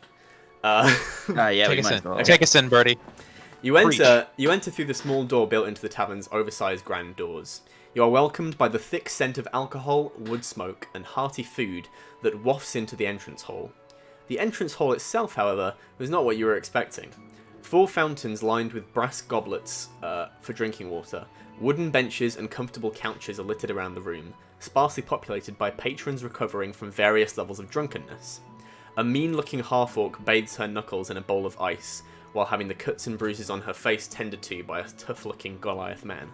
Yeah, Take we us might in. as well. Take us in, Birdie. You enter through the small door built into the tavern's oversized grand doors. You are welcomed by the thick scent of alcohol, wood smoke, and hearty food that wafts into the entrance hall. The entrance hall itself, however, was not what you were expecting. 4 fountains lined with brass goblets for drinking water, wooden benches and comfortable couches are littered around the room, sparsely populated by patrons recovering from various levels of drunkenness. A mean-looking half-orc bathes her knuckles in a bowl of ice, while having the cuts and bruises on her face tended to by a tough-looking Goliath man.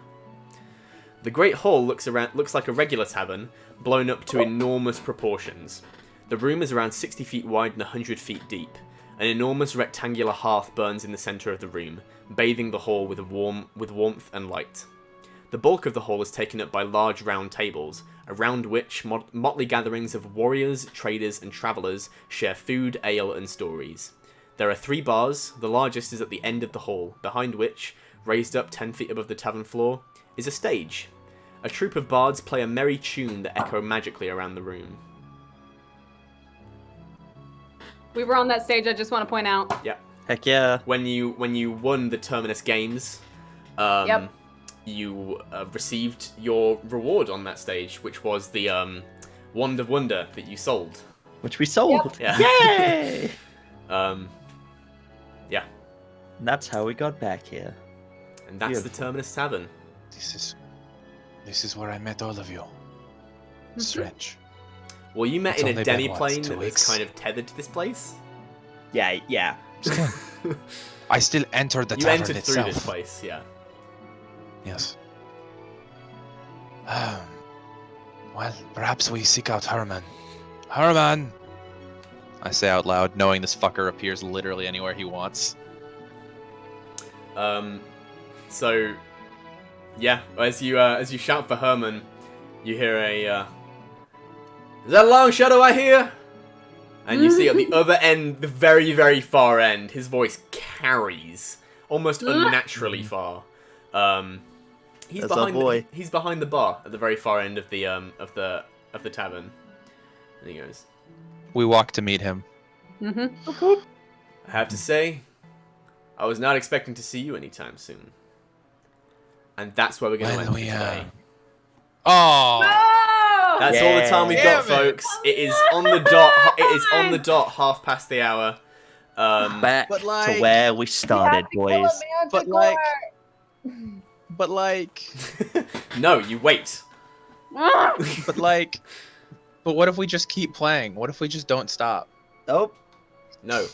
The Great Hall looks like a regular tavern, blown up to enormous proportions. The room is around 60 feet wide and 100 feet deep. An enormous rectangular hearth burns in the centre of the room, bathing the hall with warmth and light. The bulk of the hall is taken up by large round tables, around which motley gatherings of warriors, traders, and travellers share food, ale, and stories. There are 3 bars, the largest is at the end of the hall, behind which, raised up 10 feet above the tavern floor, is a stage. A troupe of bards play a merry tune that echo magically around the room. We were on that stage, I just want to point out. Heck yeah. When you won the Terminus Games, Yep. you received your reward on that stage, which was the Wand of Wonder that you sold. Which we sold. Yeah. Yay! Yeah. And that's how we got back here. And that's the Beautiful. Terminus Tavern. This is where I met all of you. Strange. Well, you met It's in a only been, what, demi-plane 2 that was weeks? kind of tethered to this place. Yeah. Still, I still entered the You tavern entered itself. through this place, yeah. Yes. Well, perhaps we seek out Herman. Herman! I say out loud, knowing this fucker appears literally anywhere he wants. So, yeah, as you shout for Herman, you hear a, is that Long Shadow I hear? And you see at the other end, the very, very far end, his voice carries almost unnaturally far. That's our boy. He's behind the bar at the very far end of the tavern. And he goes, We walk to meet him. Mm-hmm. I have to say, I was not expecting to see you anytime soon. And that's where we're going to end for today. Oh, That's all the time we've got, Damn it. folks. It is on the dot. It is on the dot, 1/2 the hour. Back But, like, to where we started, boys. but like, No, you wait. but what if we just keep playing? What if we just don't stop? Nope. No.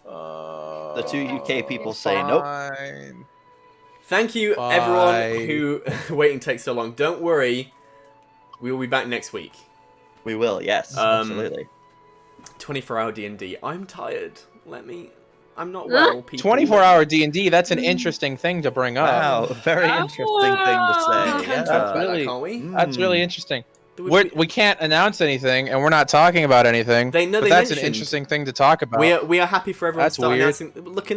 The 2 UK people say nope. Fine. Thank you, Bye. everyone who waiting takes so long. Don't worry, we will be back next week. We will, yes, absolutely. 24-hour D&D. I'm tired. I'm not well, people. 24-hour D&D. That's an interesting thing to bring up. Wow, very interesting thing to say. We can Yeah. talk about that, really- can't we? That's really interesting. We- We can't announce anything, and we're not talking about anything. They know but they that's an mentioned- interesting thing to talk about. We are happy for everyone That's to start weird. announcing. Look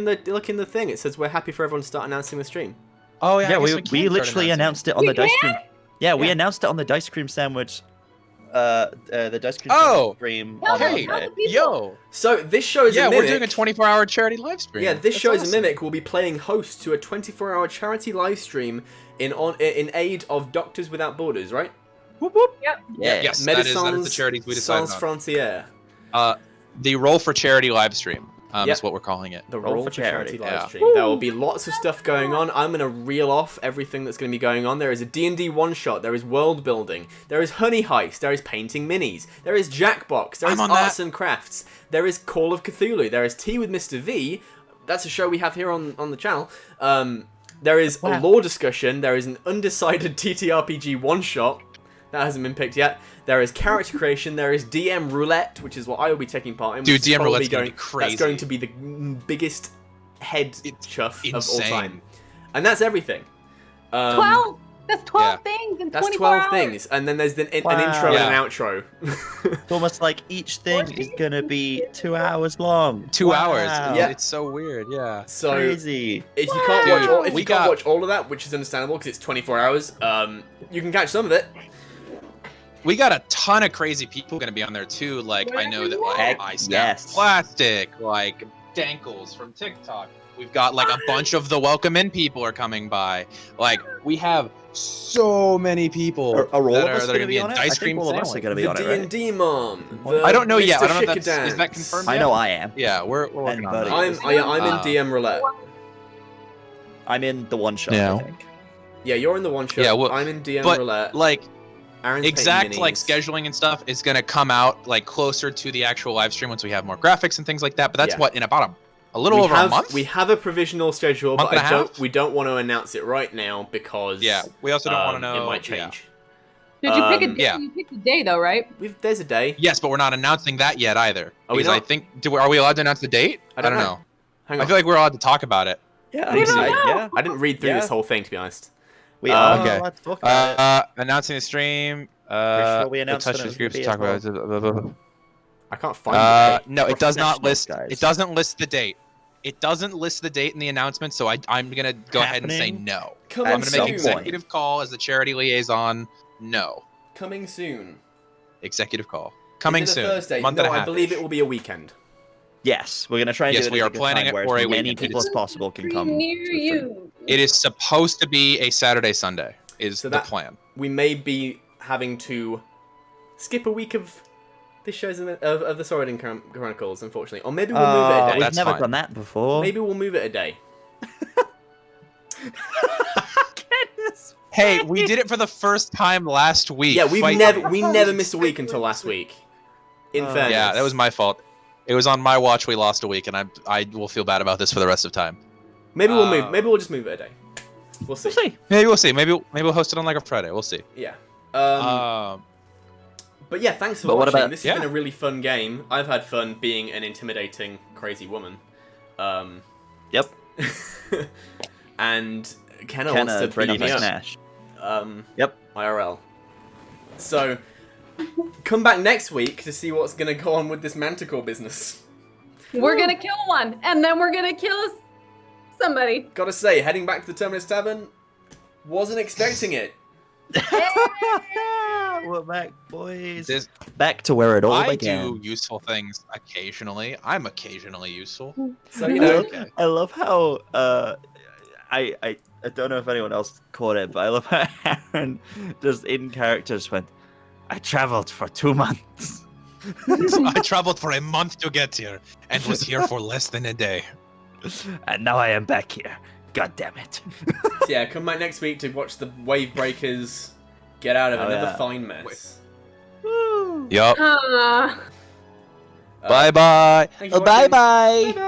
in the thing. It says we're happy for everyone to start announcing the stream. Oh yeah, Yeah, I guess we can start literally announcing announced it on the We dice cream. Yeah, we Yeah. announced it on the dice cream sandwich. The dice cream Oh! stream Tell on me, Hey, tell Monday. the people. Yo, So this show is yeah, a we're mimic. doing a 24-hour charity live stream. Yeah, this That's show is a awesome. mimic. Will be playing host to a 24-hour charity live stream in aid of Doctors Without Borders, right? Yep. Yeah. Yes, that is the charity we decided Sans on. Frontières. The Roll for Charity live stream Yep. is what we're calling it. The Roll Roll for for Charity Charity. live Yeah. stream. There will be lots of stuff going on. I'm going to reel off everything that's going to be going on. There is a D&D one-shot. There is world building. There is Honey Heist. There is painting minis. There is Jackbox. There is I'm on Arts that. and Crafts. There is Call of Cthulhu. There is Tea with Mr. V. That's a show we have here on the channel. There is a Wow. lore discussion. There is an undecided TTRPG one-shot. That hasn't been picked yet. There is character creation. There is DM roulette, which is what I will be taking part in. Dude, which is DM probably roulette's gonna be crazy. That's going to be the biggest head chuff of all insane. time. And that's everything. 12. That's 12 yeah. things in 24 That's 12 hours. things. And then there's an Wow. intro Yeah. and an outro. It's almost like each thing is gonna be 2 hours long. 2 hours. Wow. Yeah. It's so weird. Yeah. So Crazy. if you can't Dude, watch all, if we you can't got- watch all of that, which is understandable because it's 24 hours, you can catch some of it. We got a ton of crazy people gonna be on there too. Like I know that like Heck, I Snap yes. Plastic, like Dankles from TikTok. We've got like a bunch of the Welcome In people are coming by. Like we have so many people Are all that of are us that are gonna gonna be be on in it? I Ice think Cream all of us are Sandwich. gonna be The on it, right? D&D mom. I don't know yet. Mr. I don't know if that's Shikadance. is that confirmed I yet? know I am. Yeah, we're working on Buddy. that. I'm in DM roulette. I'm in the one shot, Yeah. I think. Yeah, you're in the one shot. Yeah, well, I'm in DM but, roulette. Like Aaron's exact painting like minis. scheduling and stuff is gonna come out like closer to the actual live stream once we have more graphics and things like that. But that's Yeah. what in about a little We over have, a month. We have a provisional schedule, Month but and a half? we don't want to announce it right now because Yeah, we also don't want to know. it might yeah. change. Did you pick a day? Yeah. You picked a day though, right? There's a day. Yes, but we're not announcing that yet either. Are we Because I not? think are we allowed to announce the date? I I don't don't know. know. Hang I on. feel like we're allowed to talk about it. Yeah, We don't know. yeah. I didn't read through Yeah. this whole thing, to be honest. We are. Okay. Let's talk about it. Announcing the stream. Pretty sure we The announced touch that it was groups gonna to talk be as about. I can't find it. No, it does not Professionals, list. guys. It doesn't list the date. It doesn't list the date in the announcement, so I'm gonna go ahead and say Happening? no. Coming I'm gonna make some soon. executive call as the charity liaison. No, Coming soon. executive call coming Is it soon. a Thursday? Month No, and a I half. believe it will be a weekend. Yes, we're gonna try and Yes, do it we at are a good planning time it where for as a many weekend. people as possible can come. Near to the stream. you. It is supposed to be a Saturday, Sunday. Is So the that- plan? We may be having to skip a week of this show's of the Sorodin Chronicles, unfortunately. Or maybe we'll move it a day. We've That's never fine. done that before. Maybe we'll move it a day. Hey, we did it for the first time last week. Yeah, we Fight never me. missed a week until last week. In fairness. Yeah, that was my fault. It was on my watch. We lost a week, and I will feel bad about this for the rest of time. Maybe we'll move. Maybe we'll just move it a day. We'll see. We'll see. Maybe we'll see. Maybe we'll host it on like a Friday. We'll see. Yeah. Um, But yeah, thanks for But what watching. about- This has Yeah. been a really fun game. I've had fun being an intimidating, crazy woman. Yep. And Kenna wants Kenna to bring beat up me a up. smash. Yep. IRL. So, come back next week to see what's gonna go on with this manticore business. We're gonna kill one, and then we're gonna kill somebody. Gotta say, heading back to the Terminus Tavern, wasn't expecting it. Yeah. We're back, boys. This- Back to where it all I began. do useful things occasionally. I'm occasionally useful. So you know, Okay. I love how I don't know if anyone else caught it, but I love how Aaron just in character just went, I traveled for 2 months. I traveled for a month to get here and was here for less than a day. And now I am back here. God damn it. so yeah, come back next week to watch the Wave Breakers get out of Oh, another yeah. fine mess. Yup. Ah. Bye bye. Thank you for watching. Bye bye. Bye-bye.